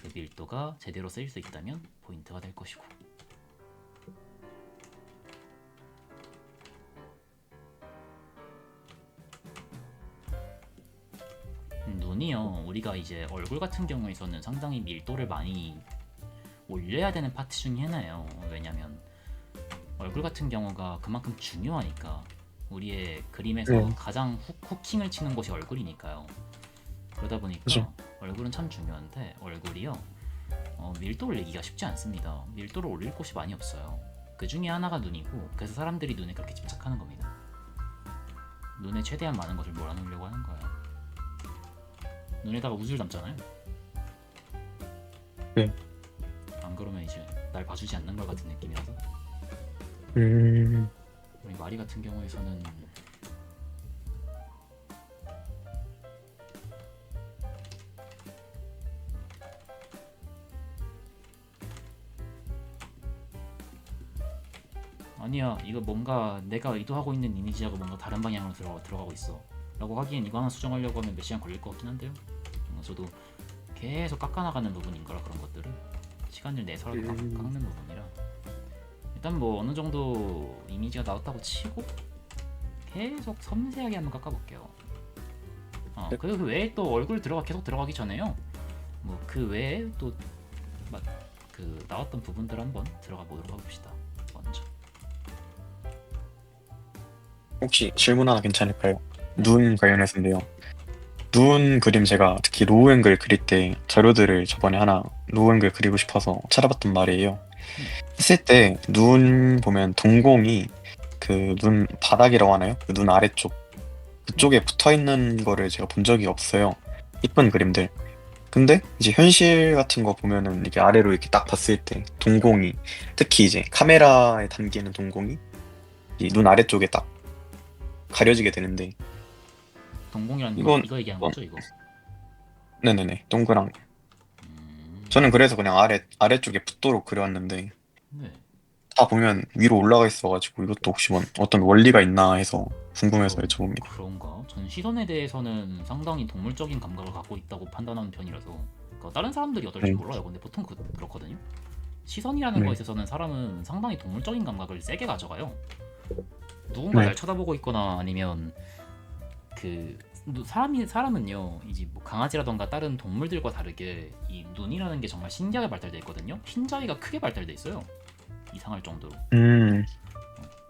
그 밀도가 제대로 쓰일 수 있다면 포인트가 될 것이고. 눈이요, 우리가 이제 얼굴 같은 경우에서는 상당히 밀도를 많이 올려야 되는 파트 중에 하나예요. 왜냐면 얼굴 같은 경우가 그만큼 중요하니까. 우리의 그림에서 가장 후킹을 치는 곳이 얼굴이니까요. 그러다 보니까 그죠. 얼굴은 참 중요한데 얼굴이요 밀도 올리기가 쉽지 않습니다. 밀도를 올릴 곳이 많이 없어요. 그 중에 하나가 눈이고, 그래서 사람들이 눈에 그렇게 집착하는 겁니다. 눈에 최대한 많은 것을 몰아넣으려고 하는 거예요. 눈에다가 우주를 담잖아요. 네. 안 그러면 이제 날 봐주지 않는 것 같은 느낌이라서. 우리 마리 같은 경우에서는 아니야, 이거 뭔가 내가 의도하고 있는 이미지하고 뭔가 다른 방향으로 들어가고 있어 라고 하기엔 이거 하나 수정하려고 하면 몇 시간 걸릴 것 같긴 한데요. 저도 계속 깎아나가는 부분인 거라 그런 것들을 시간을 내서라도 깎는 부분이라 일단 뭐 어느 정도 이미지가 나왔다고 치고 계속 섬세하게 한번 깎아볼게요. 그리고 그 외에 또 얼굴 계속 들어가기 전에요. 뭐 그 외에 또 그 나왔던 부분들 한번 들어가 보도록 해봅시다. 먼저. 혹시 질문 하나 괜찮을까요? 눈 관련해서인데요. 눈 그림 제가 특히 로우 앵글 그릴 때 자료들을 저번에 하나 로우 앵글 그리고 싶어서 찾아봤단 말이에요. 했을 때 눈 보면 동공이 그 눈 바닥이라고 하나요? 그 눈 아래쪽 그쪽에 붙어 있는 거를 제가 본 적이 없어요. 이쁜 그림들. 근데 이제 현실 같은 거 보면은 이게 아래로 이렇게 딱 봤을 때 동공이 특히 이제 카메라에 담기는 동공이 이 눈 아래쪽에 딱 가려지게 되는데 동공이라는 이건 이거 얘기하는 거죠, 이거? 네네네 동그란 거. 음, 저는 그래서 그냥 아래쪽에 붙도록 그려왔는데 네. 다 보면 위로 올라가 있어가지고 이것도 혹시 어떤 원리가 있나 해서 궁금해서 여쭤봅니다. 그런가? 전 시선에 대해서는 상당히 동물적인 감각을 갖고 있다고 판단하는 편이라서 다른 사람들이 어떨지 네. 몰라요. 근데 보통 그렇거든요. 시선이라는 네. 거에 있어서는 사람은 상당히 동물적인 감각을 세게 가져가요. 누군가 네. 날 쳐다보고 있거나 아니면 그 사람은요 이제 뭐 강아지라던가 다른 동물들과 다르게 이 눈이라는 게 정말 신기하게 발달돼 있거든요. 흰자위가 크게 발달돼 있어요. 이상할 정도로. 음,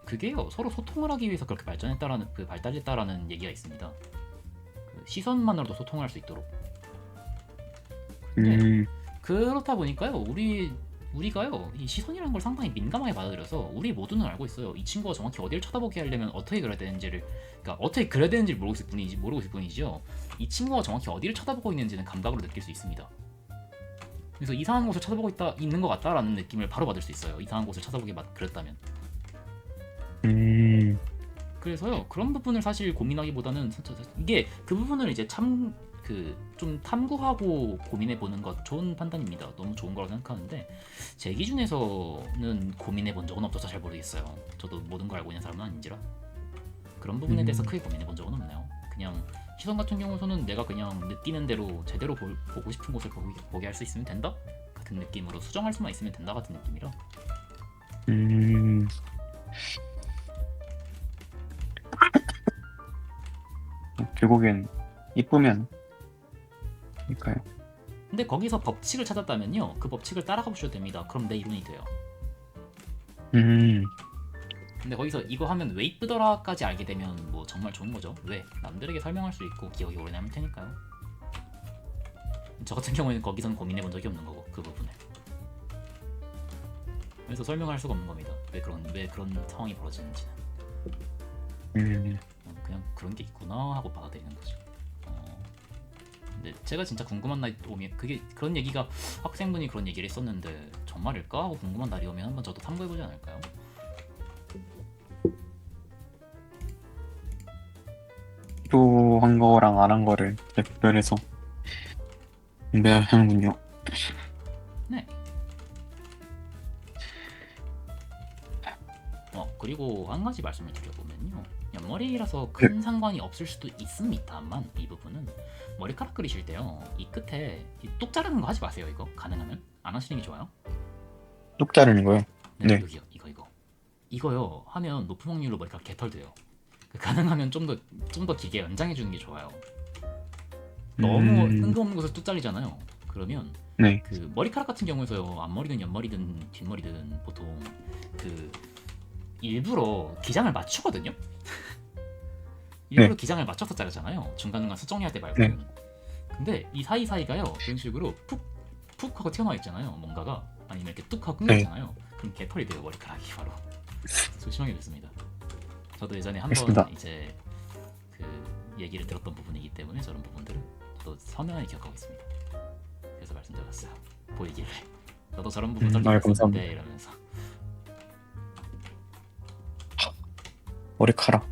그게요, 서로 소통을 하기 위해서 그렇게 발전했다라는 그 발달했다라는 얘기가 있습니다. 그 시선만으로도 소통할 수 있도록. 근데 음, 그렇다 보니까요, 우리가요 이 시선이라는 걸 상당히 민감하게 받아들여서 우리 모두는 알고 있어요. 이 친구가 정확히 어디를 쳐다보게 하려면 어떻게 그려야 되는지를, 그러니까 어떻게 그려야 되는지를 모르고 있을 뿐이죠. 이 친구가 정확히 어디를 쳐다보고 있는지는 감각으로 느낄 수 있습니다. 그래서 이상한 곳을 쳐다보고 있는 것 같다라는 느낌을 바로 받을 수 있어요. 이상한 곳을 쳐다보게 그렸다면. 음, 그래서요, 그런 부분을 사실 고민하기보다는 이게 그 부분을 이제 좀 탐구하고 고민해 보는 것 좋은 판단입니다. 너무 좋은 거라고 생각하는데 제 기준에서는 고민해 본 적은 없어서 잘 모르겠어요. 저도 모든 걸 알고 있는 사람은 아닌지라 그런 부분에 대해서 크게 고민해 본 적은 없네요. 그냥 시선 같은 경우서는 내가 그냥 느끼는 대로 제대로 보고 싶은 곳을 보게 할 수 있으면 된다 같은 느낌으로 수정할 수만 있으면 된다 같은 느낌이라. 음. 결국엔 이쁘면 일까요? 근데 거기서 법칙을 찾았다면요, 그 법칙을 따라가 보셔도 됩니다. 그럼 내 이론이 돼요. 음, 근데 거기서 이거 하면 왜 이쁘더라까지 알게 되면 뭐 정말 좋은 거죠. 왜? 남들에게 설명할 수 있고 기억이 오래 남을 테니까요. 저 같은 경우에는 거기선 고민해 본 적이 없는 거고, 그 부분을. 그래서 설명할 수가 없는 겁니다. 왜 그런 상황이 벌어지는지는. 음, 그냥 그런 게 있구나 하고 받아들이는 거죠. 근데 제가 진짜 궁금한 날이 오면, 그게 그런 얘기가 학생분이 그런 얘기를 했었는데 정말일까 하고 궁금한 날이 오면 한번 저도 탐구해보지 않을까요? 필요한 거랑 안 한 거를 이렇게 구별해서 분배하는군요. 네. 그리고 한 가지 말씀을 드려보면요, 옆머리라서 큰 상관이 없을 수도 있습니다만 이 부분은 머리카락 그리실 때요, 이 끝에 뚝 자르는 거 하지 마세요. 이거 가능하면 안 하시는 게 좋아요. 뚝 자르는 거요? 네, 네. 여기요. 이거요 하면 높은 확률로 머리카락 개털돼요. 가능하면 좀 더 길게 연장해 주는 게 좋아요. 너무 뜬금없는 곳을 뚝 잘리잖아요. 그러면 네, 그 머리카락 같은 경우에서요, 앞머리든 옆머리든 뒷머리든 보통 그 일부러 기장을 맞추거든요. 일부러 네, 기장을 맞춰서 자르잖아요. 중간중간 수정해야 할 때 네, 말고는. 근데 이 사이사이가요, 그런 식으로 푹 하고 튀어나와 있잖아요. 뭔가가 아니면 이렇게 뚝 하고 끊겨 네, 있잖아요. 그럼 개털이 돼요, 머리카락이 바로. 조심하게 됐습니다. 저도 예전에 한번 알겠습니다. 이제 그 얘기를 들었던 부분이기 때문에 저런 부분들을 저도 선명하게 기억하고 있습니다. 그래서 말씀드렸어요. 보이길래 너도 저런 부분 설득 감사합니다. 했었는데 이러면서. 머리카락.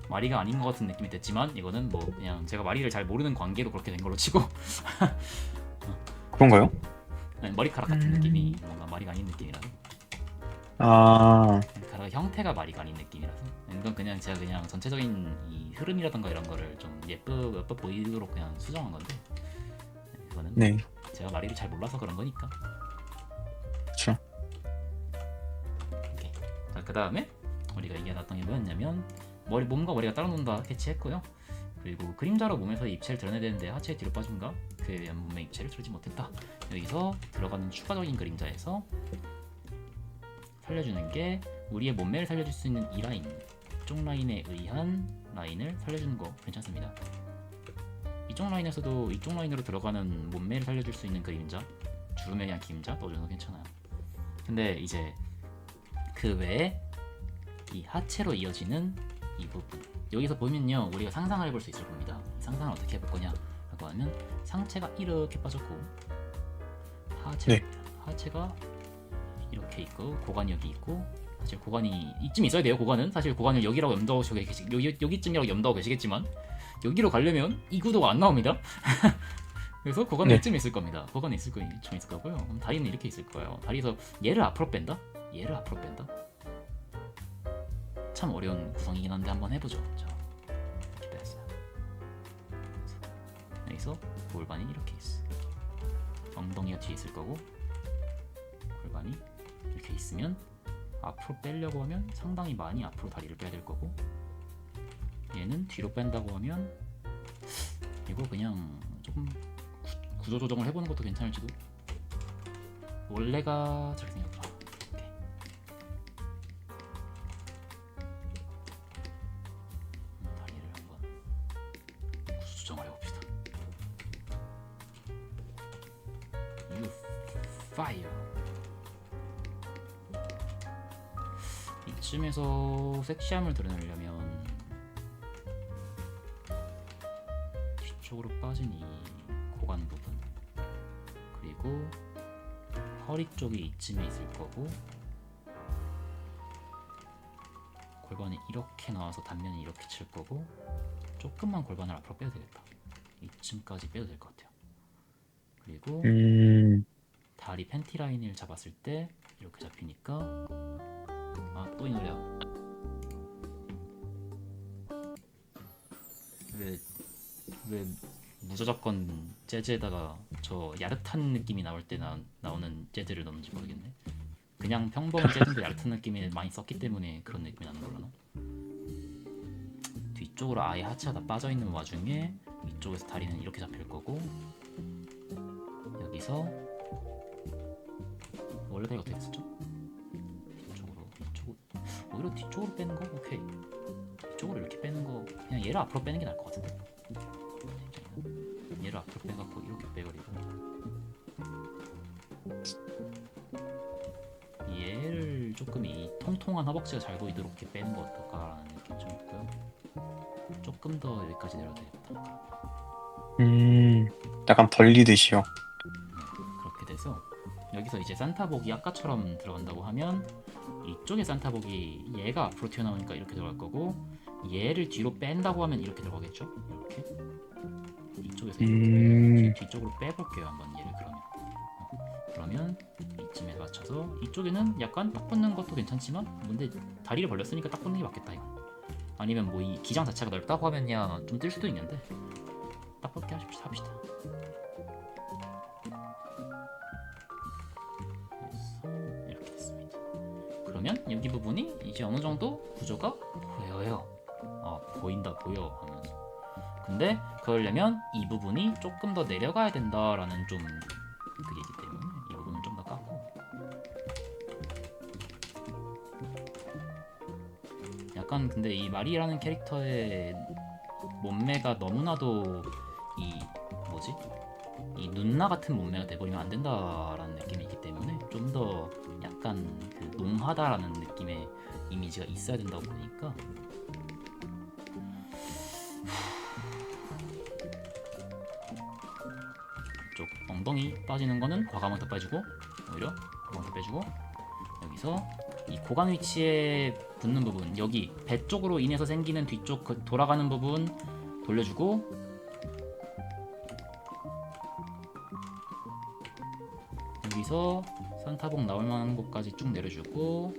마리가 아닌 것 같은 느낌이 됐지만 이거는 뭐 그냥 제가 마리를 잘 모르는 관계로 그렇게 된 걸로 치고 그런가요? 머리카락 같은 느낌이 뭔가 마리가 아닌 느낌이라서, 아, 머리카락 형태가 마리가 아닌 느낌이라서, 이건 그냥 제가 그냥 전체적인 이 흐름이라던가 이런 거를 좀 예뻐 보이도록 그냥 수정한 건데, 이거는 네, 제가 마리를 잘 몰라서 그런 거니까. 그렇죠. 오케이. 자, 그 다음에 우리가 얘기해놨던 게 뭐였냐면, 몸과 머리가 따로 논다 캐치했고요. 그리고 그림자로 몸에서의 입체를 드러내야 되는데 하체의 뒤로 빠짐과 그에 의한 몸의 입체를 드러내지 못했다. 여기서 들어가는 추가적인 그림자에서 살려주는 게 우리의 몸매를 살려줄 수 있는 이 라인, 이쪽 라인에 의한 라인을 살려주는 거 괜찮습니다. 이쪽 라인에서도 이쪽 라인으로 들어가는 몸매를 살려줄 수 있는 그림자, 주름에 대한 그림자 넣어줘도 괜찮아요. 근데 이제 그 외에 이 하체로 이어지는 이 부분, 여기서 보면요, 우리가 상상을 해볼 수 있을 겁니다. 상상을 어떻게 해볼 거냐라고 하면 상체가 이렇게 빠졌고 네, 하체가 이렇게 있고 고관이 여기 있고, 사실 고관이 이쯤 있어야 돼요. 고관은 사실 고관을 여기라고 염두하고 여기쯤이라고 염두하고 계시겠지만 여기로 가려면 이 구도가 안 나옵니다. 그래서 고관은 네. 이쯤 있을 겁니다. 고관은 있을 거고요. 그럼 다리는 이렇게 있을 거예요. 다리에서 얘를 앞으로 뺀다. 참 어려운 구성이긴 한데 한번 해보죠. 자, 이렇게 뺐어요. 여기서 골반이 이렇게 있어. 엉덩이가 뒤에 있을 거고 골반이 이렇게 있으면 앞으로 빼려고 하면 상당히 많이 앞으로 다리를 빼야 될 거고, 얘는 뒤로 뺀다고 하면 이거 그냥 조금 구조 조정을 해보는 것도 괜찮을지도. 원래가 저렇게 생겼구나. 오케이. 다리를 한번 구조 조정을 해봅시다. You fire. 이쯤에서 섹시함을 드러내려면 뒤쪽으로 빠진 이 고관 부분, 그리고 허리 쪽이 이쯤에 있을 거고, 골반이 이렇게 나와서 단면이 이렇게 칠 거고, 조금만 골반을 앞으로 빼도 되겠다. 이쯤까지 빼도 될 것 같아요. 그리고 다리 팬티 라인을 잡았을 때 이렇게 잡히니까, 아, 또 이 노래야. 왜 무저작권 재즈에다가 저 야릇한 느낌이 나올 때 나오는 재즈를 넣는지 모르겠네. 그냥 평범한 재즈인데 야릇한 느낌이 많이 썼기 때문에 그런 느낌이 나는 걸라나? 뒤쪽으로 아예 하체가 다 빠져있는 와중에 이쪽에서 다리는 이렇게 잡힐 거고, 여기서 원래 다리가 어떻게 됐었죠? 뒤쪽으로 오히려 뒤쪽으로 빼는 거? 오케이. 뒤쪽으로 이렇게 빼는 거, 그냥 얘를 앞으로 빼는 게 나을 것 같은데. 얘를 앞으로 빼갖고 이렇게 빼버리고, 얘를 조금 이 통통한 허벅지가 잘 보이도록 이렇게 빼는 거 어떨까라는 느낌 좀 있고요. 조금 더 여기까지 내려도 되겠다. 약간 벌리듯이요. 그렇게 돼서 여기서 이제 산타복이 아까처럼 들어간다고 하면, 이쪽에 산타복이 얘가 앞으로 튀어나오니까 이렇게 들어갈 거고, 얘를 뒤로 뺀다고 하면 이렇게 들어가겠죠? 이렇게 이쪽에서 이렇게 뒤쪽으로 빼볼게요 한번 얘를. 그러면 이쯤에 맞춰서, 이쪽에는 약간 딱 붙는 것도 괜찮지만, 근데 다리를 벌렸으니까 딱 붙는 게 맞겠다 이거. 아니면 뭐 이 기장 자체가 넓다고 하면야 좀 뜰 수도 있는데, 딱 붙게 합시다. 그래서 이렇게 됐습니다. 그러면 여기 부분이 이제 어느 정도 구조가 보여요. 보여 하면서. 근데 그러려면 이 부분이 조금 더 내려가야 된다라는 좀 그게 있기 때문에 이 부분을 좀 더 깎고, 약간 근데 이 마리라는 캐릭터의 몸매가 너무나도 이 뭐지? 이 눈나 같은 몸매가 돼버리면 안 된다라는 느낌이 있기 때문에 좀 더 약간 그 농하다라는 느낌의 이미지가 있어야 된다고 보니까, 이쪽 엉덩이 빠지는 거는 과감하게 더 빠지고, 오히려 과감하게 더 빼주고, 여기서 이 고관 위치에 붙는 부분, 여기 배 쪽으로 인해서 생기는 뒤쪽 그 돌아가는 부분 돌려주고, 여기서 산타복 나올 만한 곳까지 쭉 내려주고,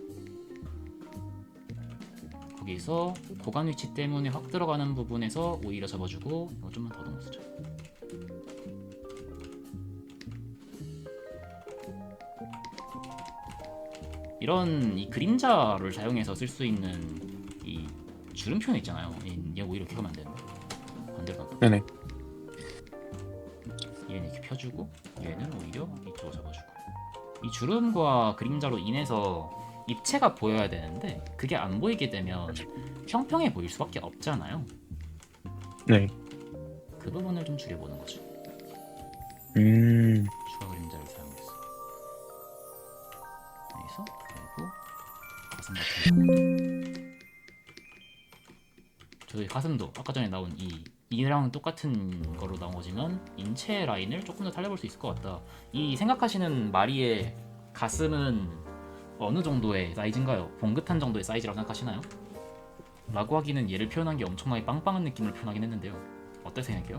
거기서 고관 위치 때문에 확 들어가는 부분에서 오히려 접어주고, 이거 좀만 더 넘어서죠. 이런 이 그림자를 사용해서 쓸 수 있는 이 주름표현 있잖아요. 얘 오히려 이렇게 하면 안 되는데, 반대로 놔둬. 네네. 얘는 이렇게 펴주고, 얘는 오히려 이쪽으로 잡아주고. 이 주름과 그림자로 인해서 입체가 보여야 되는데, 그게 안 보이게 되면 평평해 보일 수밖에 없잖아요. 네. 그 부분을 좀 줄여보는 거죠. 추가 그림자를 사용해서. 여기서 그리고 가슴 같은 경우도, 저희 가슴도 아까 전에 나온 이랑 똑같은 거로 나온 거지만 인체 라인을 조금 더 살려볼 수 있을 것 같다. 이 생각하시는 마리의 가슴은 어느 정도의 사이즈인가요? 봉긋한 정도의 사이즈라고 생각하시나요? 라고 하기는 얘를 표현한 게 엄청나게 빵빵한 느낌을 표현하긴 했는데요. 어떻게 생각해요?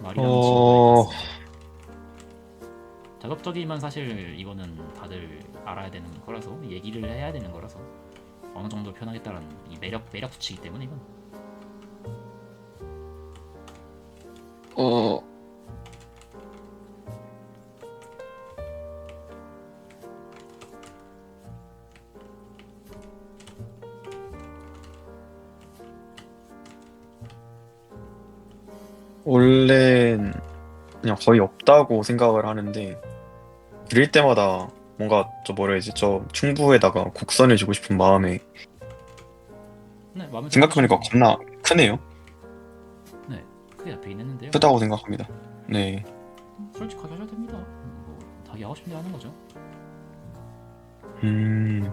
마리라는 친구의 가슴. 자극적이면 사실 이거는 다들 알아야 되는 거라서, 얘기를 해야 되는 거라서 어느 정도 표현하겠다라는 이 매력 수치이기 때문에 이건. 원래는 그냥 거의 없다고 생각을 하는데 그릴 때마다 뭔가 저 뭐라 해야지 저 충부에다가 곡선을 주고 싶은 마음에 네, 마음에 들어 생각해보니까 하시면 겁나 크네요. 네, 크게 잡히긴 했는데요. 크다고 생각합니다. 네. 솔직하게 하셔도 됩니다. 뭐 자기 하고 싶은 대로 하는 거죠. 음.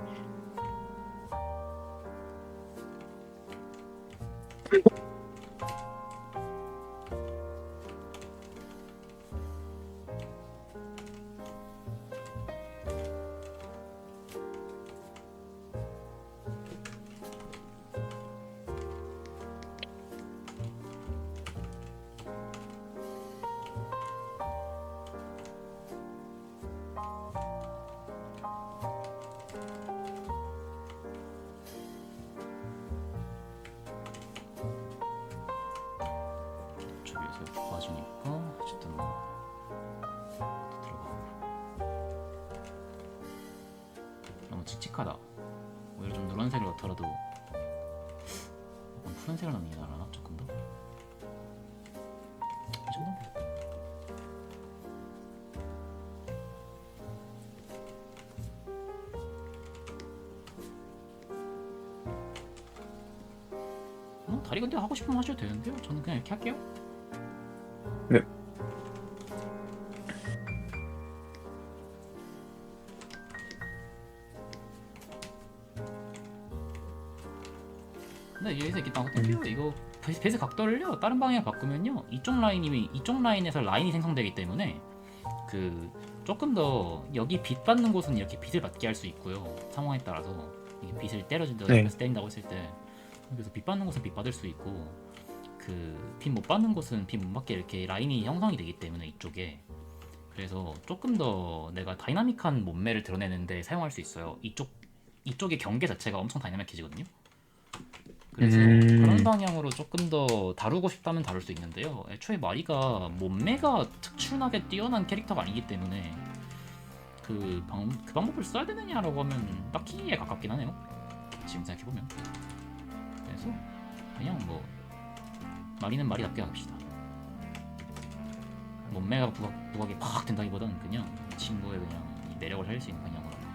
저기에서 이렇게 빠지니까 어쨌든 뭐 들어가고 너무 칙칙하다. 오히려 좀 누런색을 넣더라도 약간 푸른색을 넣는 게 나으나 조금 더. 이 정도? 다리 근데 하고 싶으면 하셔도 되는데요. 저는 그냥 이렇게 할게요. 네. 근데 여기서 이렇게 나고 땡겨요. 이거 베이스 각도를요 다른 방향 바꾸면요 이쪽 라인이 이쪽 라인에서 라인이 생성되기 때문에 그 조금 더 여기 빛 받는 곳은 이렇게 빛을 받게 할 수 있고요. 상황에 따라서 이게 빛을 때려준다고 네. 옆에서 때린다고 했을 때 그래서 빛 받는 곳은 빛 받을 수 있고 그 빛 못 받는 곳은 빛 못 받게 이렇게 라인이 형성이 되기 때문에 이쪽에 그래서 조금 더 내가 다이나믹한 몸매를 드러내는데 사용할 수 있어요. 이쪽의 경계 자체가 엄청 다이나믹해지거든요. 그래서 그런 방향으로 조금 더 다루고 싶다면 다룰 수 있는데요. 애초에 마리가 몸매가 특출나게 뛰어난 캐릭터가 아니기 때문에 그 방법을 써야 되느냐라고 하면 딱히에 가깝긴 하네요. 지금 생각해보면. 그래서 그냥 뭐 마리는 마리답게 합시다. 몸매가 부각이 팍 된다기보다는 그냥 이 친구의 그냥 이 매력을 살릴 수 있는 방향으로 합시다.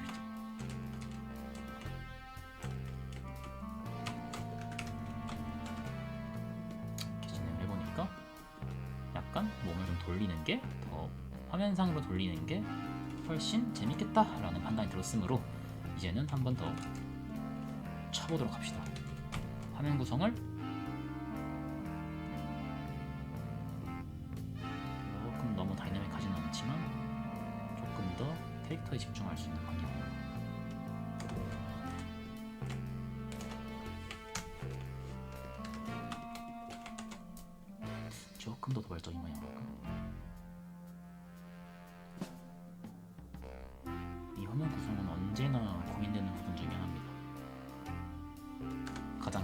이렇게 진행을 해보니까 약간 몸을 좀 돌리는 게 더 화면상으로 돌리는 게 훨씬 재밌겠다라는 판단이 들었으므로 이제는 한 번 더 쳐보도록 합시다. 화면 구성을 조금 너무 다이나믹하지는 않지만 조금 더 캐릭터에 집중할 수 있는 방향으로 조금 더 도발적인 방향으로 이 화면 구성은 언제나 고민되는 부분 중에 하나입니다. 가장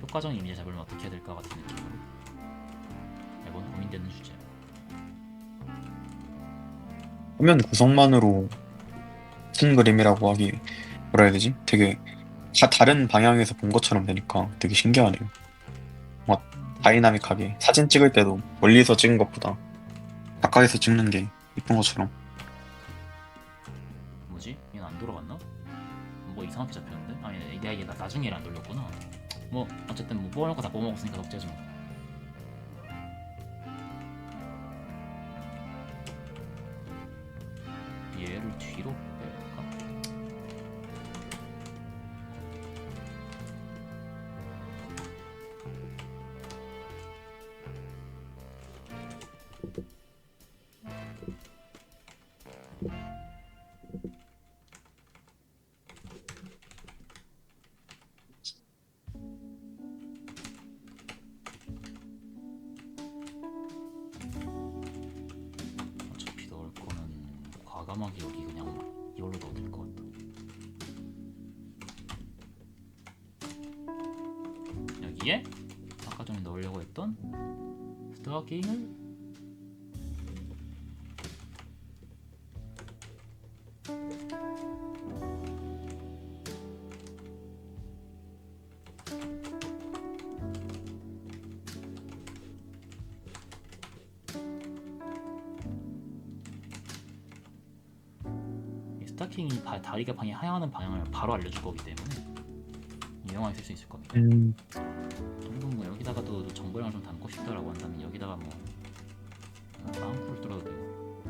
효과적인 이미지 잡으려면 어떻게 해야 될까 같은 느낌으로 매번 고민되는 주제. 화면 구성만으로 큰 그림이라고 하기 뭐라 해야 되지? 되게 다 다른 방향에서 본 것처럼 되니까 되게 신기하네요. 뭔가 다이나믹하게 사진 찍을 때도 멀리서 찍은 것보다 가까이서 찍는 게 이쁜 것처럼. 뭐지? 얘는 안 돌아갔나? 뭐 이상하게 잡혔는데? 아니 내가 이게 나중에 안 돌렸구나. 뭐 어쨌든 뭐 뽑아놓고 다 뽑아먹었으니까 덕재지 뭐. 얘를 뒤로 뺄까? 어차피 넣을 거는 과감하게 여기 그냥 이걸로 넣어도 될 것 같다. 여기에 아까 전에 넣으려고 했던 스타킹을 스타킹이 다리가 향하는 방향을 바로 알려줄 거기 때문에 유용하게 쓸 수 있을 겁니다. 그리고 뭐 여기다가도 정보량을 좀 담고 싶다라고 한다면 여기다가 뭐 빵꾸를 뚫어도 되고,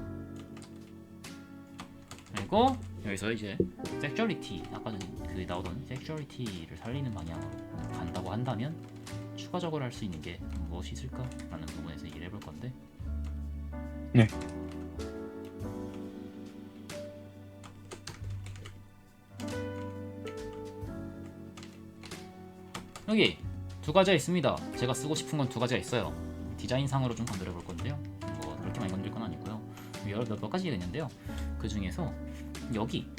그리고 여기서 이제 섹슈얼리티, 아까 전에 그 나오던 섹슈얼리티를 살리는 방향으로 간다고 한다면 추가적으로 할 수 있는 게 무엇이 있을까라는 부분에서 얘기를 해볼 건데, 네. 여기 두 가지가 있습니다. 제가 쓰고 싶은 건 두 가지가 있어요. 디자인상으로 좀 건드려 볼 건데요. 뭐 그렇게 많이 건드릴 건 아니고요. 몇 가지가 있는데요. 그 중에서 여기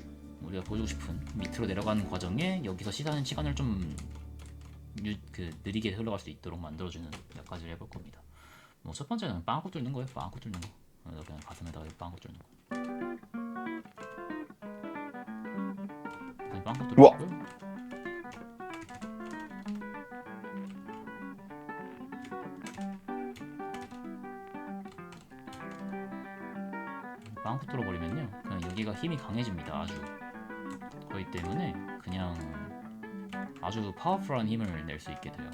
우리가 보여주고 싶은 밑으로 내려가는 과정에 여기서 시간을 좀 느리게 흘러갈 수 있도록 만들어주는 몇 가지를 해볼 겁니다. 뭐 첫 번째는 빵꾸 뚫는 거예요. 빵꾸 뚫는 거. 그냥 가슴에다가 빵꾸 뚫는 거. 그냥 빵꾸 뚫고요. 빵꾸 뚫어버리면요, 그냥 여기가 힘이 강해집니다. 아주. 그렇기 때문에 그냥 아주 파워풀한 힘을 낼 수 있게 돼요.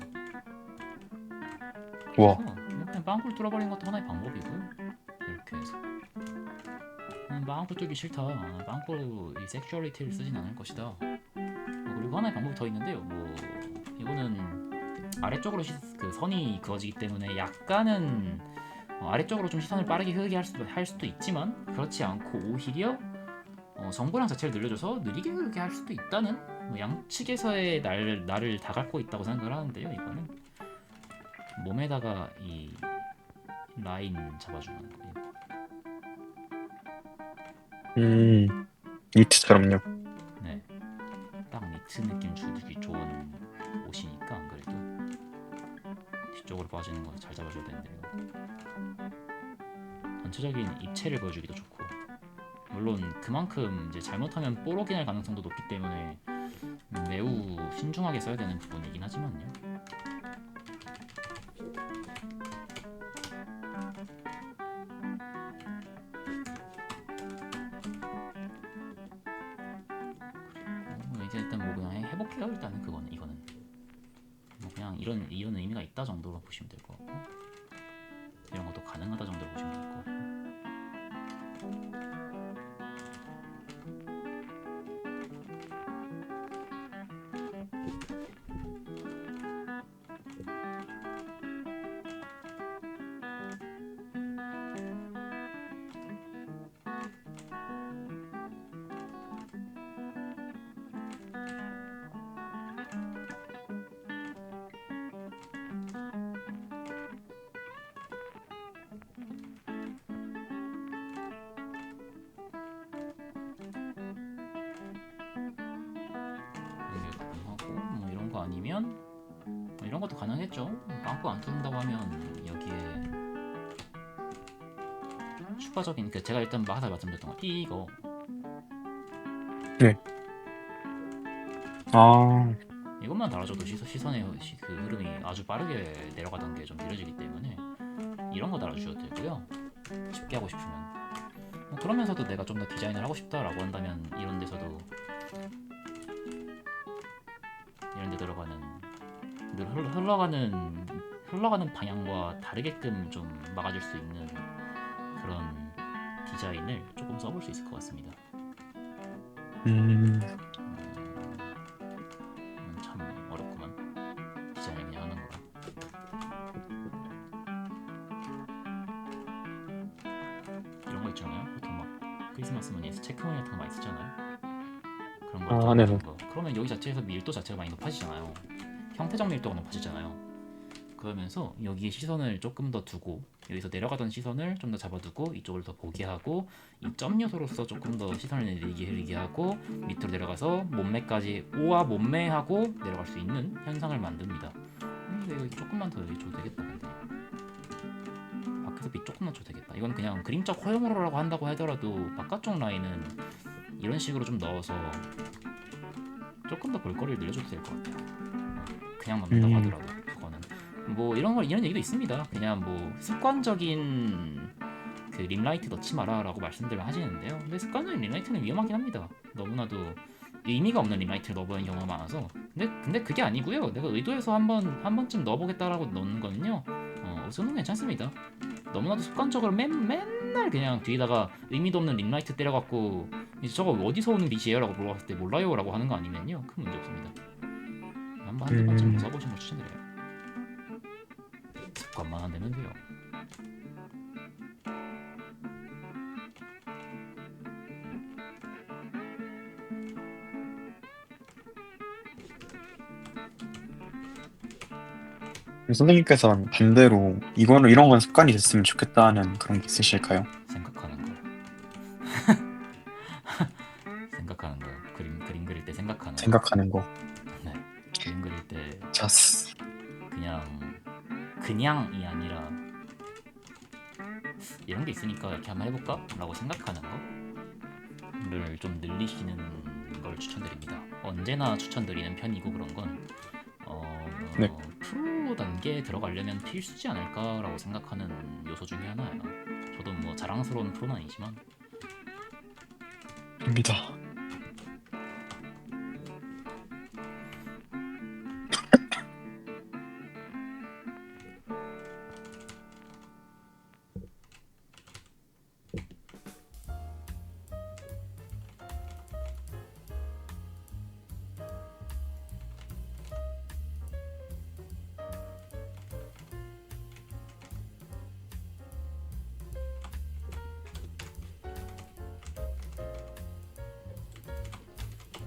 와. 그래서 그냥 빵꾸를 뚫어버리는 것도 하나의 방법이고요. 이렇게 해서 빵꾸 뚫기 싫다, 빵꾸로 이 섹슈얼리티를 쓰진 않을 것이다. 그리고 하나의 방법이 더 있는데요. 뭐 이거는 아래쪽으로 그 선이 그어지기 때문에 약간은 아래쪽으로 좀 시선을 빠르게 흐르게 할 수도 있지만, 그렇지 않고 오히려 정보량 자체를 늘려줘서 느리게 흐르게 할 수도 있다는, 뭐 양측에서의 나를 다 갖고 있다고 생각을 하는데요. 이거는 몸에다가 이 라인 잡아주는 거예요. 니트처럼요. 네, 딱 니트 느낌 주기 좋은 옷이니까. 안 그래도 뒤쪽으로 빠지는 거 잘 잡아줘야 되는데, 전체적인 입체를 보여주기도 좋고, 물론 그만큼 이제 잘못하면 뽀록이 날 가능성도 높기 때문에 매우 신중하게 써야 되는 부분이긴 하지만요. 이제 일단 뭐 그냥 해볼게요. 일단은 이거는 뭐 그냥 이런 의미가 있다 정도로 보시면 될 것 같고, 이런 것도 가능하다 정도로 보시면 될 것 같고. 뭐 이런 거 아니면 뭐 이런 것도 가능했죠. 빵꾸 안 뚫는다고 하면 여기에 추가적인, 제가 일단 마사 말씀드렸던 거 이거 네. 아. 이것만 달아줘도 시선의 그 흐름이 아주 빠르게 내려가던 게 좀 느려지기 때문에 이런 거 달아주셔도 되고요. 쉽게 하고 싶으면. 뭐 그러면서도 내가 좀 더 디자인을 하고 싶다라고 한다면 이런 데서도 이런 데 들어가는 늘 흘러가는 방향과 다르게끔 좀 막아줄 수 있는 그런 디자인을 조금 써볼 수 있을 것 같습니다. 참 어렵구만, 디자인을 그냥 하는 거가. 이런 거 있잖아요. 보통 막 크리스마스 무늬에서 체크무늬 같은 거 많이 쓰잖아요. 그런 걸 아, 네네. 넣어주는 거. 그러면 여기 자체에서 밀도 자체가 많이 높아지잖아요. 형태적 밀도가 높아지잖아요. 그러면서 여기에 시선을 조금 더 두고, 여기서 내려가던 시선을 좀 더 잡아두고 이쪽을 더 보게 하고, 이 점 요소로서 조금 더 시선을 내리게 하고, 밑으로 내려가서 몸매까지 오와 몸매하고 내려갈 수 있는 현상을 만듭니다. 근데 이거 조금만 더 여기 줘도 되겠다. 근데 밖에서 빛 조금만 줘도 되겠다. 이건 그냥 그림적 허용으로라고 한다고 하더라도 바깥쪽 라인은 이런 식으로 좀 넣어서 조금 더 볼거리를 늘려줘도 될 것 같아요. 그냥 넣는다고 하더라도. 그거는 뭐 이런 얘기도 있습니다. 그냥 뭐 습관적인 그 림라이트 넣지 마라라고 말씀들을 하시는데요. 근데 습관적인 림라이트는 위험하긴 합니다. 너무나도 의미가 없는 림라이트를 넣어보는 경우가 많아서. 근데 그게 아니고요. 내가 의도해서 한 번쯤 넣어보겠다라고 넣는 거는요. 저는 괜찮습니다. 너무나도 습관적으로 맨날 그냥 뒤에다가 의미도 없는 림라이트 때려갖고 이제 저거 어디서 오는 빛이에요라고 물어봤을 때 몰라요라고 하는 거 아니면요 큰 문제 없습니다. 한두 번쯤 써보시는 거 추천드려요. 습관만 안 되면 돼요. 선생님께서는 반대로 이런 건 습관이 됐으면 좋겠다는 그런 게 있으실까요? 생각하는 거요. 생각하는 거요. 그림 그릴 때 생각하는 거. 생각하는 거. 네. 그림 그릴 때 자스. 그냥이 아니라 이런 게 있으니까 이렇게 한번 해볼까? 라고 생각하는 거를 좀 늘리시는 걸 추천드립니다. 언제나 추천드리는 편이고 그런 건 네. 프로 단계에 들어가려면 필수지 않을까라고 생각하는 요소 중에 하나예요. 저도 뭐 자랑스러운 프로는 아니지만 입니다.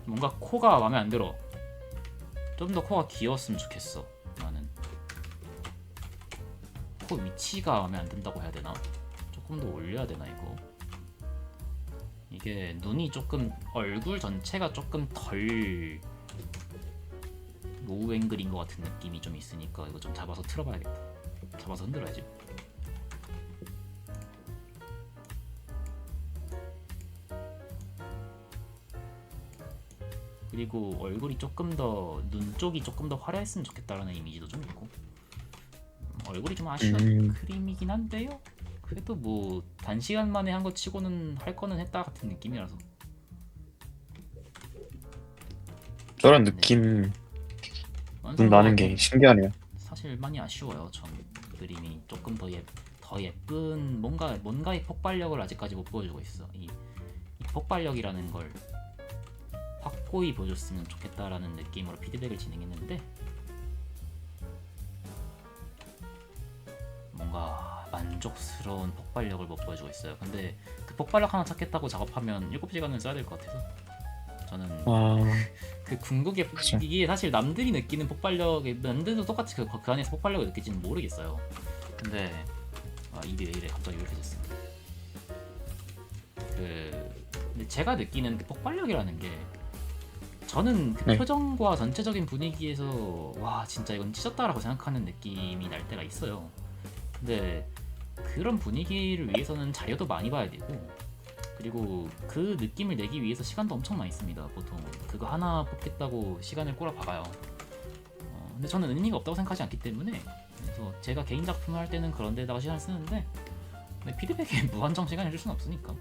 뭔가 코가 마음에 안 들어. 좀 더 코가 귀여웠으면 좋겠어. 나는 코 위치가 마음에 안 든다고 해야 되나? 조금 더 올려야 되나 이거? 이게 눈이 조금 얼굴 전체가 조금 덜 로우 앵글인 것 같은 느낌이 좀 있으니까 이거 좀 잡아서 틀어봐야겠다. 잡아서 흔들어야지. 그리고 얼굴이 조금 더 눈 쪽이 조금 더 화려했으면 좋겠다라는 이미지도 좀 있고 얼굴이 좀 아쉬운 그림이긴 한데요. 그래도 뭐 단시간 만에 한 거 치고는 할 거는 했다 같은 느낌이라서 저런 느낌 좀 나는 게 신기하네요. 사실 많이 아쉬워요. 전 그림이 조금 더 예쁜 뭔가의 폭발력을 아직까지 못 보여주고 있어. 이 폭발력이라는 걸 확고히 보여줬으면 좋겠다라는 느낌으로 피드백을 진행했는데 뭔가 만족스러운 폭발력을 못 보여주고 있어요. 근데 그 폭발력 하나 찾겠다고 작업하면 7시간은 써야 될 것 같아서 저는 그 궁극의 그쵸. 이게 사실 남들이 느끼는 폭발력이 남들도 똑같이 그 안에서 폭발력을 느낄지는 모르겠어요. 근데 입이 왜 이래 갑자기 이렇게 됐어. 근데 제가 느끼는 그 폭발력이라는 게 저는 그 네. 표정과 전체적인 분위기에서 와 진짜 이건 찢었다라고 생각하는 느낌이 날 때가 있어요. 근데 그런 분위기를 위해서는 자료도 많이 봐야 되고 그리고 그 느낌을 내기 위해서 시간도 엄청 많이 씁니다. 보통 그거 하나 뽑겠다고 시간을 꼬라 박아요. 근데 저는 의미가 없다고 생각하지 않기 때문에 그래서 제가 개인 작품을 할 때는 그런 데다가 시간을 쓰는데 근데 피드백에 무한정 시간을 줄 수는 없으니까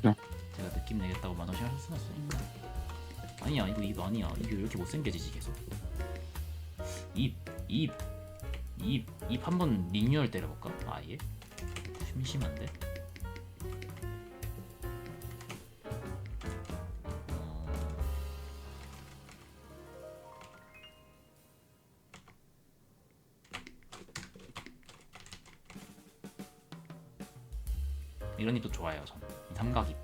제가 느낌 내겠다고 무한정 시간을 쓸 수는 없으니까 아니야 이거 입 아니야 이게 왜 이렇게 못생겨지지 계속 입 한번 리뉴얼 때려볼까? 아예? 심심한데? 이런 입도 좋아해요 전. 이 삼각입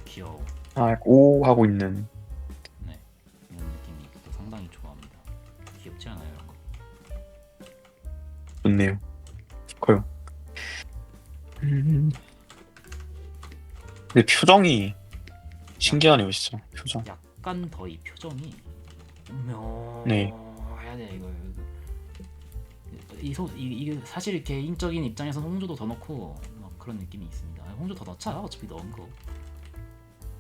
귀여워. 오 하고 있는. 네 이런 느낌이 또 상당히 좋아합니다. 귀엽지 않아요 이런 거? 좋네요. 커요. 근데 표정이 신기하네요, 진짜. 표정. 약간 더 이 표정이 네. 해야 돼 이거. 이게 사실 개인적인 입장에서 홍조도 더 넣고 막 그런 느낌이 있습니다. 홍조 더 넣자 어차피 넣은 거.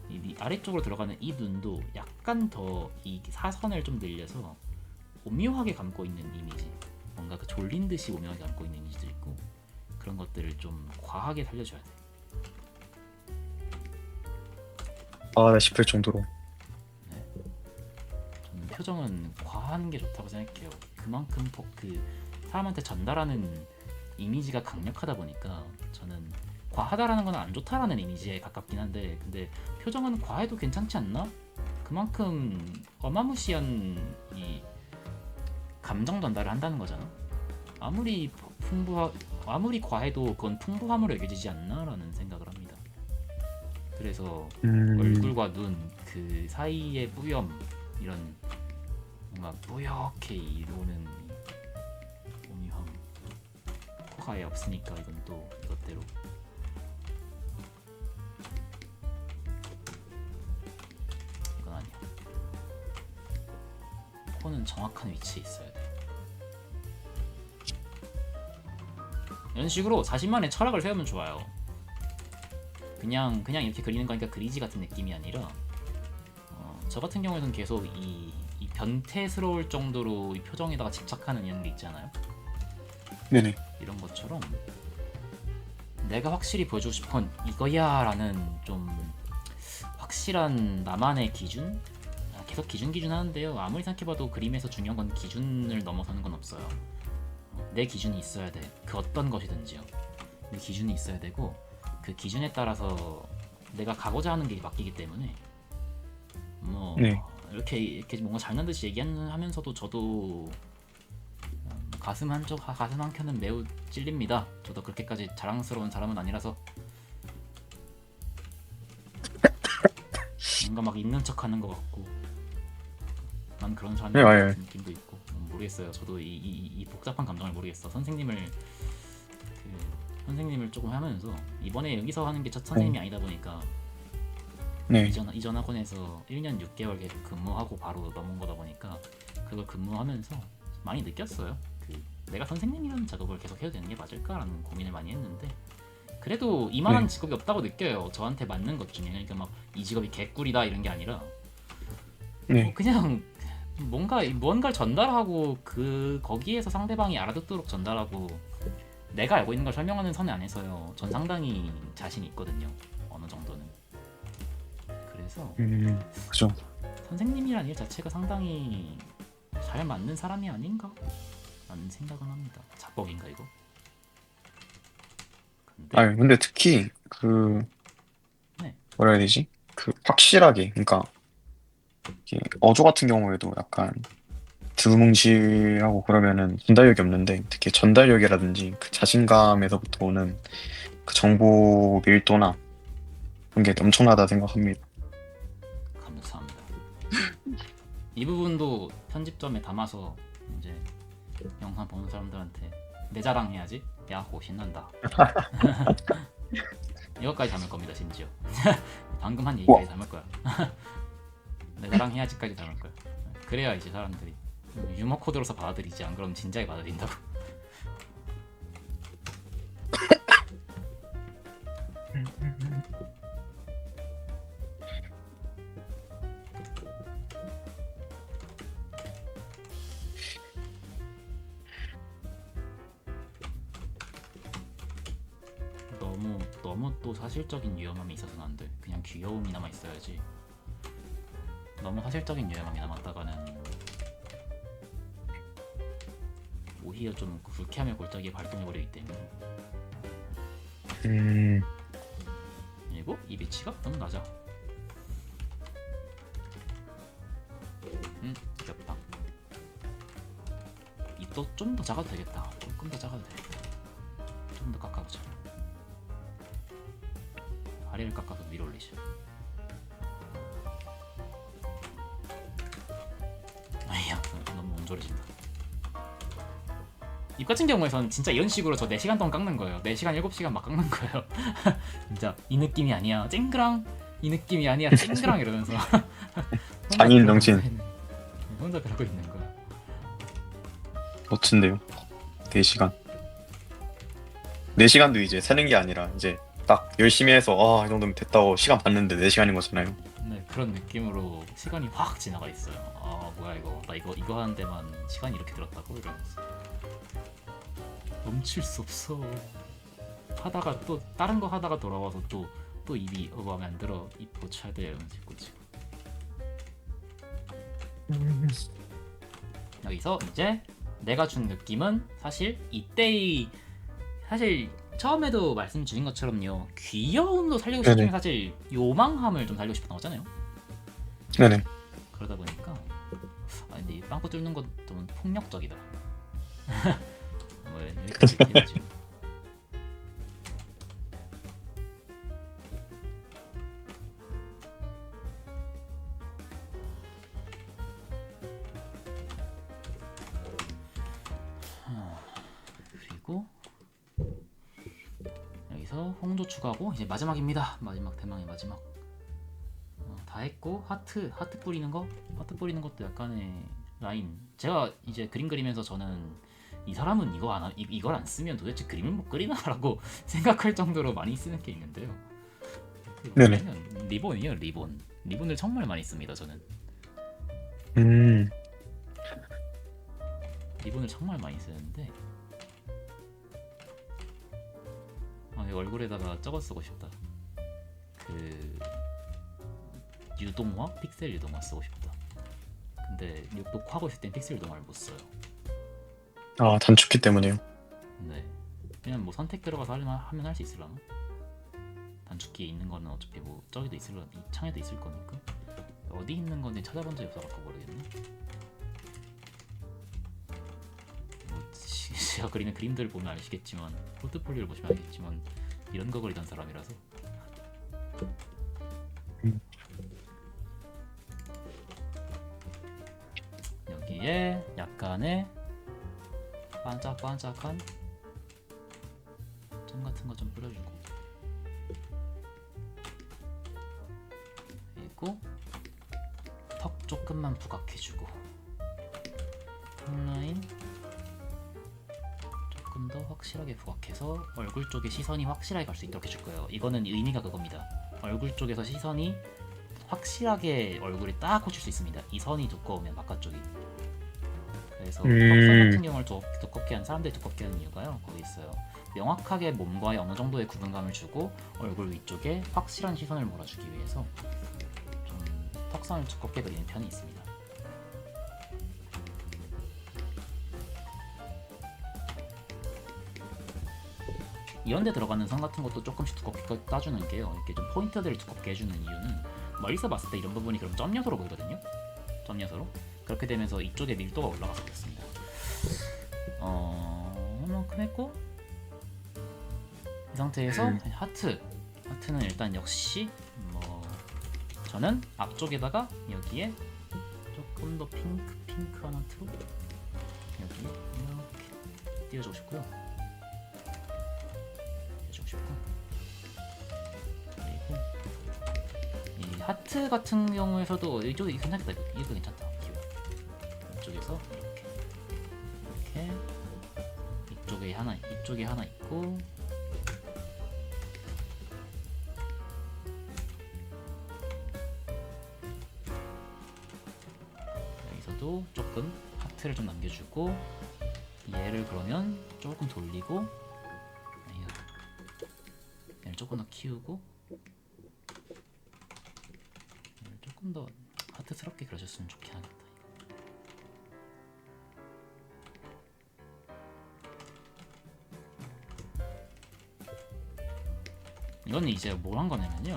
이 아래쪽으로 들어가는 이 눈도 약간 더 이 사선을 좀 늘려서 오묘하게 감고 있는 이미지. 뭔가 그 졸린 듯이 오묘하게 감고 있는 이미지도 있고 그런 것들을 좀 과하게 살려줘야 돼. 아, 싶을 정도로. 저는 표정은 과한 게 좋다고 생각해요. 그만큼 그 사람한테 전달하는 이미지가 강력하다 보니까 저는 과하다라는 건 안 좋다라는 이미지에 가깝긴 한데, 근데 표정은 과해도 괜찮지 않나? 그만큼 어마무시한 이 감정 전달을 한다는 거잖아. 아무리 과해도 그건 풍부함으로 여겨지지 않나라는 생각을 합니다. 그래서 얼굴과 눈 그 사이의 뿌염, 이런 뭔가 뿌옇게 이루는 오묘함, 코가 아예 없으니까 이건 또 이것대로 이건 아니야. 코는 정확한 위치에 있어야 돼. 이런 식으로 자신만의 철학을 세우면 좋아요. 그냥 이렇게 그리는 거니까 그리지 같은 느낌이 아니라, 저 같은 경우에는 계속 이 변태스러울 정도로 이 표정에다가 집착하는 이런 게 있잖아요. 네네. 이런 것처럼 내가 확실히 보여주고 싶은 건 이거야 라는 좀 확실한 나만의 기준? 계속 기준 하는데요. 아무리 생각해봐도 그림에서 중요한 건 기준을 넘어서는 건 없어요. 내 기준이 있어야 돼. 그 어떤 것이든지요. 내 기준이 있어야 되고, 그 기준에 따라서 내가 가고자 하는 게 바뀌기 때문에 뭐 네. 이렇게 뭔가 잘난 듯이 얘기하면서도 저도 가슴 한 켠은 매우 찔립니다. 저도 그렇게까지 자랑스러운 사람은 아니라서 뭔가 막 있는 척하는 것 같고, 난 그런 사람이 네, 같은 느낌도 있고, 모르겠어요. 저도 이 복잡한 감정을 모르겠어. 선생님을 조금 하면서, 이번에 여기서 하는 게 첫 선생님이 아니다 보니까 네. 이전 학원에서 1년 6개월 계속 근무하고 바로 넘은 거다 보니까 그걸 근무하면서 많이 느꼈어요. 내가 선생님이라는 작업을 계속 해도 되는 게 맞을까라는 고민을 많이 했는데, 그래도 이만한 네. 직업이 없다고 느껴요. 저한테 맞는 것 중에. 그러니까 막 이 직업이 개꿀이다 이런 게 아니라, 네. 그냥 뭔가를 전달하고 거기에서 상대방이 알아듣도록 전달하고, 내가 알고 있는 걸 설명하는 선 안에서요, 전 상당히 자신이 있거든요. 어느 정도는. 그래서 그죠. 선생님이란 일 자체가 상당히 잘 맞는 사람이 아닌가 라는 생각은 합니다. 자뻑인가 이거? 근데 근데 특히 네. 뭐라 해야 되지? 확실하게, 그러니까 이게 어조 같은 경우에도 약간 두루뭉실하고 그러면은 전달력이 없는데, 특히 전달력이라든지 그 자신감에서부터 오는 그 정보 밀도나 그런 게 엄청나다 생각합니다. 감사합니다. 이 부분도 편집점에 담아서 이제 영상 보는 사람들한테 내 자랑해야지. 야호 신난다. 이것까지 담을 겁니다. 심지어 방금 한 얘기까지 담을 거야. 내 자랑해야지까지 담을 거야. 그래야 이제 사람들이 유머 코드로서 받아들이지, 안 그러면 진작에 받아들인다고. 너무 또 사실적인 위험함이 있어서는 안 돼. 그냥 귀여움이 남아 있어야지. 너무 사실적인 위험함이 남았다가는 오히려 좀 불쾌함의 골짜기에 발동해 버리기 때문에. 그리고 이 위치가 너무 낮아. 귀엽다. 입도 좀 더 작아도 되겠다. 조금 더 작아도 되겠다. 좀 더 깎아보자. 아래를 깎아서 위로 올리죠. 아이야, 너무 옹졸해진다. 입 같은 경우에선 진짜 이런 식으로 저 4시간 동안 깎는 거예요. 4시간, 7시간 막 깎는 거예요. 진짜 이 느낌이 아니야. 쨍그랑. 이 느낌이 아니야. 쨍그랑 이러면서 장인 정신. 혼자 그러고 있는 거야. 멋진데요. 4시간. 4시간도 이제 세는 게 아니라 이제 딱 열심히 해서 이 정도면 됐다고 시간 봤는데 4시간인 거잖아요. 네, 그런 느낌으로 시간이 확 지나가 있어요. 뭐야 이거. 나 이거 하는 데만 시간이 이렇게 들었다고 이러면서. 멈출 수 없어. 하다가 또 다른 거 하다가 돌아와서 또 입이 마음에 안 들어 입 고쳐야 돼요. 이러면서 입 고치고. 여기서 이제 내가 준 느낌은 사실 이때의 사실 처음에도 말씀 주신 것처럼요, 귀여움도 살리고 싶지만 네네. 사실 요망함을 좀 살리고 싶었던 거잖아요. 네네. 그러다 보니까 근데 이 빵꾸 뚫는 건 좀 폭력적이다. 뭐 여기까지 해야지. 그리고 여기서 홍조 추가하고 이제 마지막입니다. 마지막 대망의 마지막. 다 했고 하트 뿌리는 것도 약간의 라인. 제가 이제 그림 그리면서 저는 이 사람은 이걸 안 쓰면 도대체 그림을 못 그리나라고 생각할 정도로 많이 쓰는 게 있는데요. 네네. 리본이에요. 리본을 정말 많이 씁니다. 저는 음. 리본을 정말 많이 쓰는데 이 얼굴에다가 적어 쓰고 싶다. 그 유동화? 픽셀 유동화 쓰고 싶다. 근데 녹화하고 있을 땐 픽셀 유동화를 못 써요. 아, 단축키 때문에요. 네. 그냥 뭐 선택 들어가서 하면 할 수 있으려나? 단축키에 있는 거는 어차피 뭐 저기도 있을려나? 이 창에도 있을 거니까. 어디 있는 건지 찾아본 적이 없어서 모르겠네. 뭐 제가 그리는 그림들을 보면 아시겠지만, 포트폴리오를 보시면 알겠지만 이런 거 그리던 사람이라서. 여기에 약간의 반짝반짝한 점 같은 거 좀 뿌려주고, 그리고 턱 조금만 부각해주고, 턱라인 조금 더 확실하게 부각해서 얼굴 쪽에 시선이 확실하게 갈 수 있도록 해줄 거예요. 이거는 의미가 그겁니다. 얼굴 쪽에서 시선이 확실하게 얼굴에 딱 꽂힐 수 있습니다. 이 선이 두꺼우면 바깥쪽이. 그래서 턱선 같은 경우를 두껍게 한 사람들이 두껍게 하는 이유가요, 거기 있어요. 명확하게 몸과의 어느 정도의 구분감을 주고 얼굴 위쪽에 확실한 시선을 몰아주기 위해서 좀 턱선을 두껍게 그리는 편이 있습니다. 이런데 들어가는 선 같은 것도 조금씩 두껍게 따주는 게요, 이렇게 좀 포인트들을 두껍게 해주는 이유는 멀리서 봤을 때 이런 부분이 그럼 점 요소로 보이거든요. 점 요소로. 그렇게 되면서 이쪽에 밀도가 올라가서 그렇습니다. 이만큼 했고, 이 상태에서 하트는 일단 역시 뭐 저는 앞쪽에다가 여기에 조금 더 핑크한 하트로 여기 이렇게 띄워주고 싶고요. 그리고 이 하트 같은 경우에서도 이쪽이 괜찮겠다. 이거 괜찮다. 이쪽에서 이렇게 이쪽에 하나 있고, 여기서도 조금 하트를 좀 남겨주고, 얘를 그러면 조금 돌리고, 얘를 조금 더 키우고, 얘를 조금 더 하트스럽게 그려줬으면 좋긴 하겠다. 이거는 이제 뭘 한 거냐면요,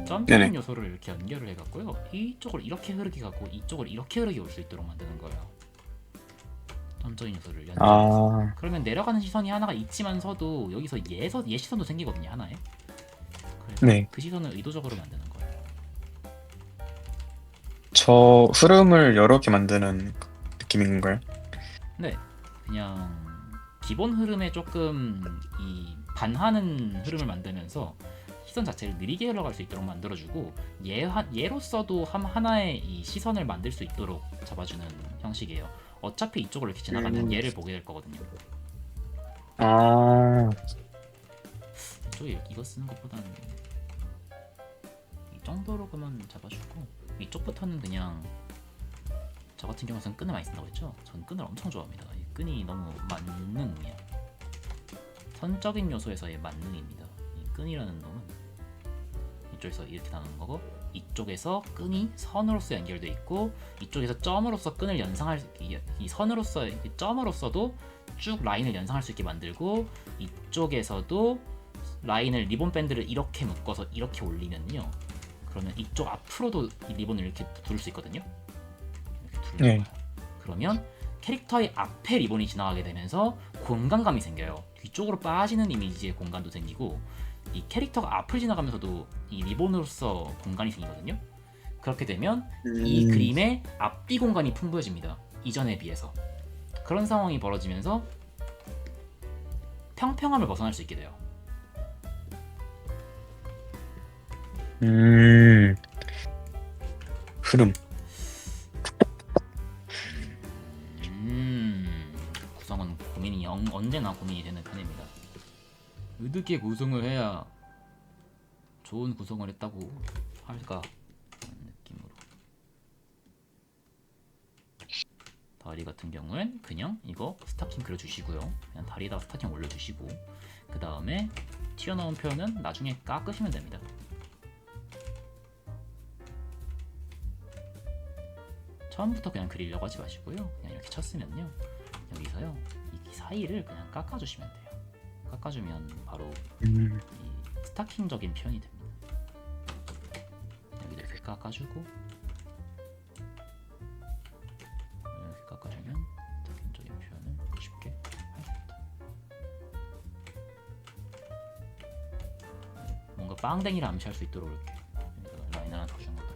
점프는 요소를 이렇게 연결을 해갖고요, 이쪽을 이렇게 흐르게 가고 이쪽을 이렇게 흐르게 올 수 있도록 만드는 거예요. 점적인 요소를 연결해서. 그러면 내려가는 시선이 하나가 있지만서도 여기서 얘 시선도 생기거든요, 하나에. 그래서 네. 그 시선을 의도적으로 만드는 거예요. 저 흐름을 여러 개 만드는 느낌인 건가요? 네, 그냥 기본 흐름에 조금 이 반하는 흐름을 만들면서 시선 자체를 느리게 흘러갈 수 있도록 만들어주고, 얘로서도 하나의 이 시선을 만들 수 있도록 잡아주는 형식이에요. 어차피 이쪽으로 이렇게 지나가면 얘를 보게 될 거거든요. 이쪽에 이거 쓰는 것보다는 이 정도로 그만 잡아주고, 이쪽부터는 그냥, 저 같은 경우는 끈을 많이 쓴다고 했죠. 전 끈을 엄청 좋아합니다. 이 끈이 너무 맞는 의미야. 선적인 요소에서의 만능입니다. 이 끈이라는 놈은 이쪽에서 이렇게 나오는 거고, 이쪽에서 끈이 선으로서 연결돼 있고, 이쪽에서 점으로서 끈을 연상할 이 선으로서 이 점으로서도 쭉 라인을 연상할 수 있게 만들고, 이쪽에서도 라인을 리본 밴드를 이렇게 묶어서 이렇게 올리면요, 그러면 이쪽 앞으로도 이 리본을 이렇게 두를 수 있거든요. 이렇게 두르는 네. 거예요. 그러면 캐릭터의 앞에 리본이 지나가게 되면서 공간감이 생겨요. 뒤쪽으로 빠지는 이미지의 공간도 생기고, 이 캐릭터가 앞을 지나가면서도 이 리본으로서 공간이 생기거든요. 그렇게 되면 이 그림의 앞뒤 공간이 풍부해집니다. 이전에 비해서. 그런 상황이 벌어지면서 평평함을 벗어날 수 있게 돼요. 흐름. 구성은 고민이 언제나 고민이 되는 편입니다. 어떻게 구성을 해야 좋은 구성을 했다고 할까 하는 느낌으로. 다리 같은 경우엔 그냥 이거 스타킹 그려주시고요. 그냥 다리에다가 스타킹 올려주시고, 그 다음에 튀어나온 표현은 나중에 깎으시면 됩니다. 처음부터 그냥 그리려고 하지 마시고요. 그냥 이렇게 쳤으면요, 여기서요 이 사이를 그냥 깎아주시면 돼요. 깎아주면 바로 이 스타킹적인 표현이 됩니다. 여기도 이렇게 깎아주고, 이렇게 깎아주면 스타킹적인 표현을 쉽게 할 수 있다. 뭔가 빵댕이를 암시할 수 있도록 이렇게 라인 하나 더 준 것도.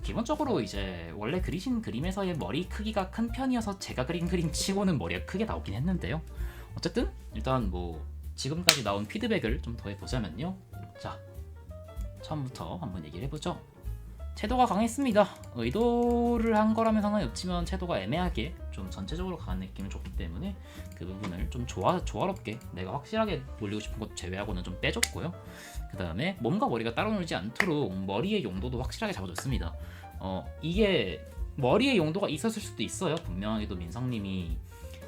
기본적으로 이제 원래 그리신 그림에서의 머리 크기가 큰 편이어서 제가 그린 그림 치고는 머리가 크게 나오긴 했는데요. 어쨌든 일단 뭐 지금까지 나온 피드백을 좀 더 해보자면요. 자, 처음부터 한번 얘기를 해보죠. 채도가 강했습니다. 의도를 한 거라면 상관이 없지만 채도가 애매하게 좀 전체적으로 강한 느낌을 줬기 때문에 그 부분을 좀 조화롭게 내가 확실하게 올리고 싶은 것 제외하고는 좀 빼줬고요. 그 다음에 몸과 머리가 따로 놀지 않도록 머리의 용도도 확실하게 잡아줬습니다. 이게 머리의 용도가 있었을 수도 있어요. 분명하게도 민성님이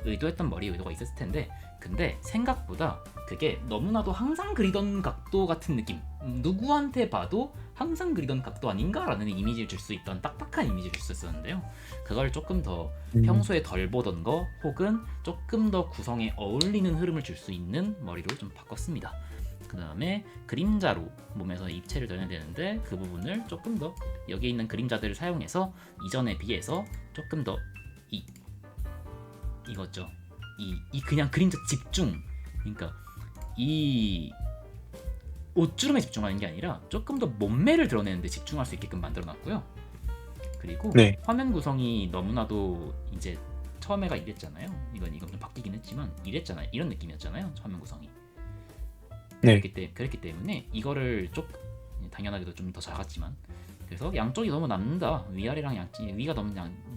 의도했던 머리의 의도가 있었을 텐데, 근데 생각보다 그게 너무나도 항상 그리던 각도 같은 느낌, 누구한테 봐도 항상 그리던 각도 아닌가라는 이미지를 줄 수 있던 딱딱한 이미지를 줄 수 있었는데요. 그걸 조금 더 평소에 덜 보던 거, 혹은 조금 더 구성에 어울리는 흐름을 줄 수 있는 머리로 좀 바꿨습니다. 그 다음에 그림자로 몸에서 입체를 넣어야 되는데, 그 부분을 조금 더 여기에 있는 그림자들을 사용해서 이전에 비해서 조금 더 이거죠. 이 그냥 그림자 집중, 그러니까 이 옷주름에 집중하는 게 아니라 조금 더 몸매를 드러내는데 집중할 수 있게끔 만들어놨고요. 그리고 네. 화면 구성이 너무나도 이제 처음에가 이랬잖아요. 이건 좀 바뀌긴 했지만 이랬잖아요. 이런 느낌이었잖아요. 화면 구성이. 네. 그랬기 때문에 이거를 당연하게도 좀 더 작았지만, 그래서 양쪽이 너무 남는다, 위아래랑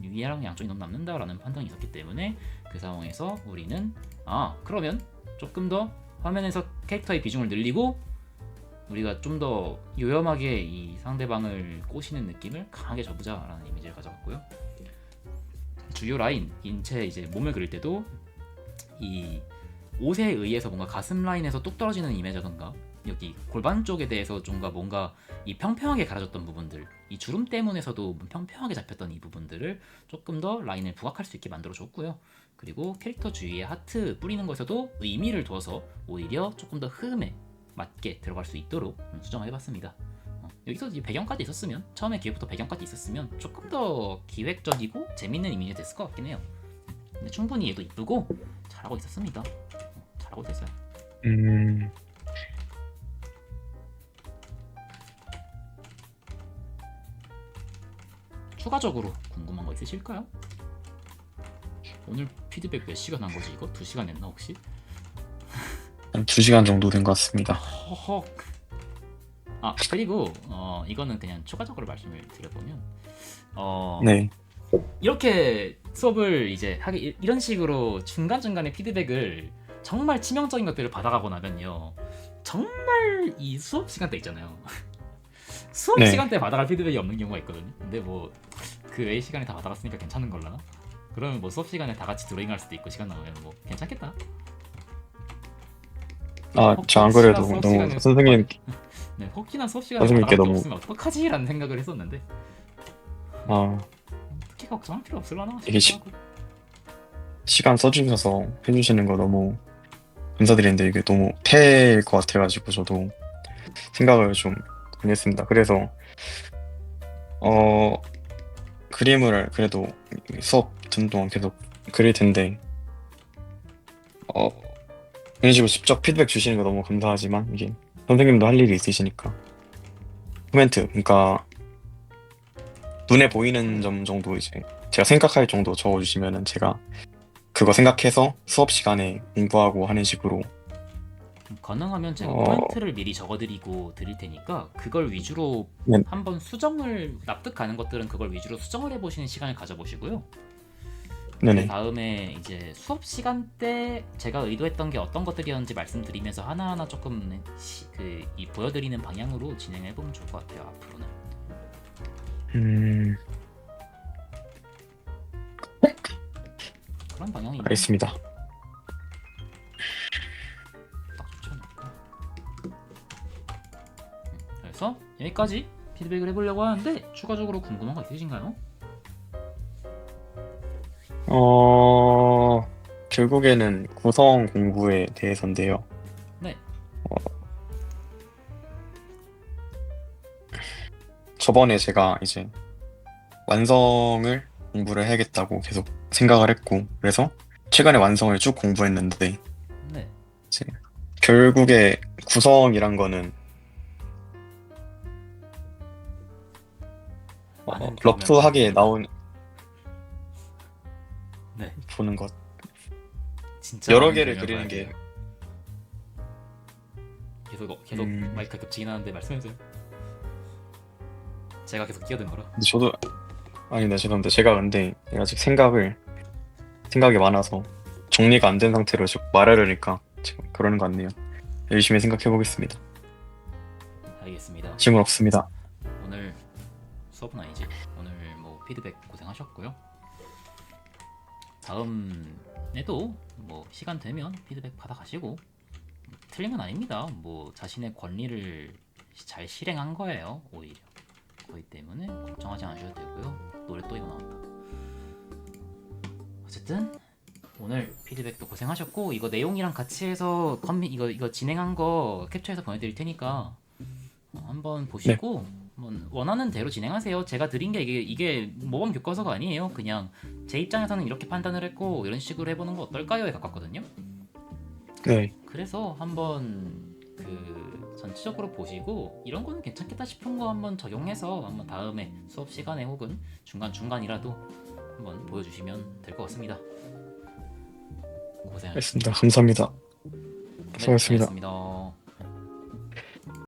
위아랑 양쪽이 너무 남는다라는 판단이 있었기 때문에 그 상황에서 우리는 그러면 조금 더 화면에서 캐릭터의 비중을 늘리고 우리가 좀 더 요염하게 이 상대방을 꼬시는 느낌을 강하게 줘보자라는 이미지를 가져갔고요. 주요 라인, 인체 이제 몸을 그릴 때도 이 옷에 의해서 뭔가 가슴 라인에서 뚝 떨어지는 이미지라던가, 여기 골반 쪽에 대해서 뭔가 이 평평하게 갈아졌던 부분들, 이 주름 때문에서도 평평하게 잡혔던 이 부분들을 조금 더 라인을 부각할 수 있게 만들어줬고요. 그리고 캐릭터 주위에 하트 뿌리는 것에서도 의미를 둬서 오히려 조금 더 흐름에 맞게 들어갈 수 있도록 수정을 해봤습니다. 여기서 이 배경까지 있었으면, 처음에 기획부터 배경까지 있었으면 조금 더 기획적이고 재밌는 이미지가 됐을 것 같긴 해요. 근데 충분히 얘도 이쁘고 잘하고 있었습니다. 잘하고 됐어요. 추가적으로 궁금한 거 있으실까요? 오늘 피드백 몇 시간 한 거지 이거? 2시간 했나 혹시? 한 2시간 정도 된 것 같습니다. 허헉. 그리고 이거는 그냥 추가적으로 말씀을 드려보면 네. 이렇게 수업을 이제 이런 식으로 중간중간에 피드백을 정말 치명적인 것들을 받아가고 나면요, 정말 이 수업 시간대 있잖아요. 수업 네. 시간대 받아갈 피드백이 없는 경우가 있거든요. 근데 뭐 그 외의 시간에 다 받아갔으니까 괜찮은 걸라나? 그러면 뭐 수업 시간에 다 같이 드로잉 할 수도 있고 시간 나오면 뭐 괜찮겠다. 아, 저 안 혹시나 그래도 수업 너무 시간에 선생님, 네, 혹시나 수업 시간에 선생님께 받아갈 게 너무, 없으면 어떡하지라는 생각을 했었는데 아, 특히 걱정할 필요 없을라나 이게 싶기도 하고. 시간 써주셔서 해주시는 거 너무 감사드리는데 이게 너무 폐일 것 같아가지고 저도 생각을 좀 많이 했습니다. 그래서, 어, 그림을 그래도 수업 듣는 동안 계속 그릴 텐데, 어, 이런 식으로 직접 피드백 주시는 거 너무 감사하지만 이게 선생님도 할 일이 있으시니까 코멘트, 그러니까 눈에 보이는 점 정도 이제 제가 생각할 정도 적어주시면은 제가 그거 생각해서 수업 시간에 공부하고 하는 식으로 가능하면 제가 어, 코멘트를 미리 적어드리고 드릴 테니까 그걸 위주로 네, 한번 수정을 납득 가는 것들은 그걸 위주로 수정을 해보시는 시간을 가져보시고요. 그 네네. 다음에 이제 수업 시간 때 제가 의도했던 게 어떤 것들이었는지 말씀드리면서 하나하나 조금 이 보여드리는 방향으로 진행해 보면 좋을 것 같아요. 앞으로는 음, 그런 방향이면 알겠습니다. 딱 좋지 않을까. 그래서 여기까지 피드백을 해보려고 하는데 추가적으로 궁금한 거 있으신가요? 어, 결국에는 구성 공부에 대해서인데요. 네, 저번에 제가 이제 완성을 공부를 해야겠다고 계속 생각을 했고, 그래서 최근에 완성을 쭉 공부했는데, 네. 이제 결국에 구성이란 거는 많은 그림을 러프하게 그리십니다. 나온 네, 보는 것 진짜 여러 많은 개를 그림을 그리는 봐야 게 돼요. 계속 음, 마이크가 겹치긴 하는데 말씀해주세요. 제가 계속 끼어든 거라. 근데 저도 아니다 죄송합니다. 제가 근데 아직 생각이 많아서 정리가 안 된 상태로 쭉 말하려니까 지금 그러는 것 같네요. 열심히 생각해 보겠습니다. 알겠습니다. 질문 없습니다. 오늘 수업은 아니지. 오늘 뭐 피드백 고생하셨고요. 다음에도 뭐 시간 되면 피드백 받아가시고 틀린 건 아닙니다. 뭐 자신의 권리를 잘 실행한 거예요. 오히려 그렇기 때문에 걱정하지 않으셔도 되고요. 노래 또 이거 나왔다. 어쨌든 오늘 피드백도 고생하셨고 이거 내용이랑 같이 해서 이거 진행한 거 캡처해서 보내드릴 테니까 한번 네, 보시고 한번 원하는 대로 진행하세요. 제가 드린 게 이게 모범 교과서가 아니에요. 그냥 제 입장에서는 이렇게 판단을 했고 이런 식으로 해보는 거 어떨까요에 가깝거든요. 네, 그래서 한번 그 전체적으로 보시고 이런 거는 괜찮겠다 싶은 거 한번 적용해서 한번 다음에 수업 시간에 혹은 중간 중간이라도 한번 보여주시면 될 것 같습니다. 고생하셨습니다. 알겠습니다. 감사합니다. 네, 수고하셨습니다. 고생하셨습니다.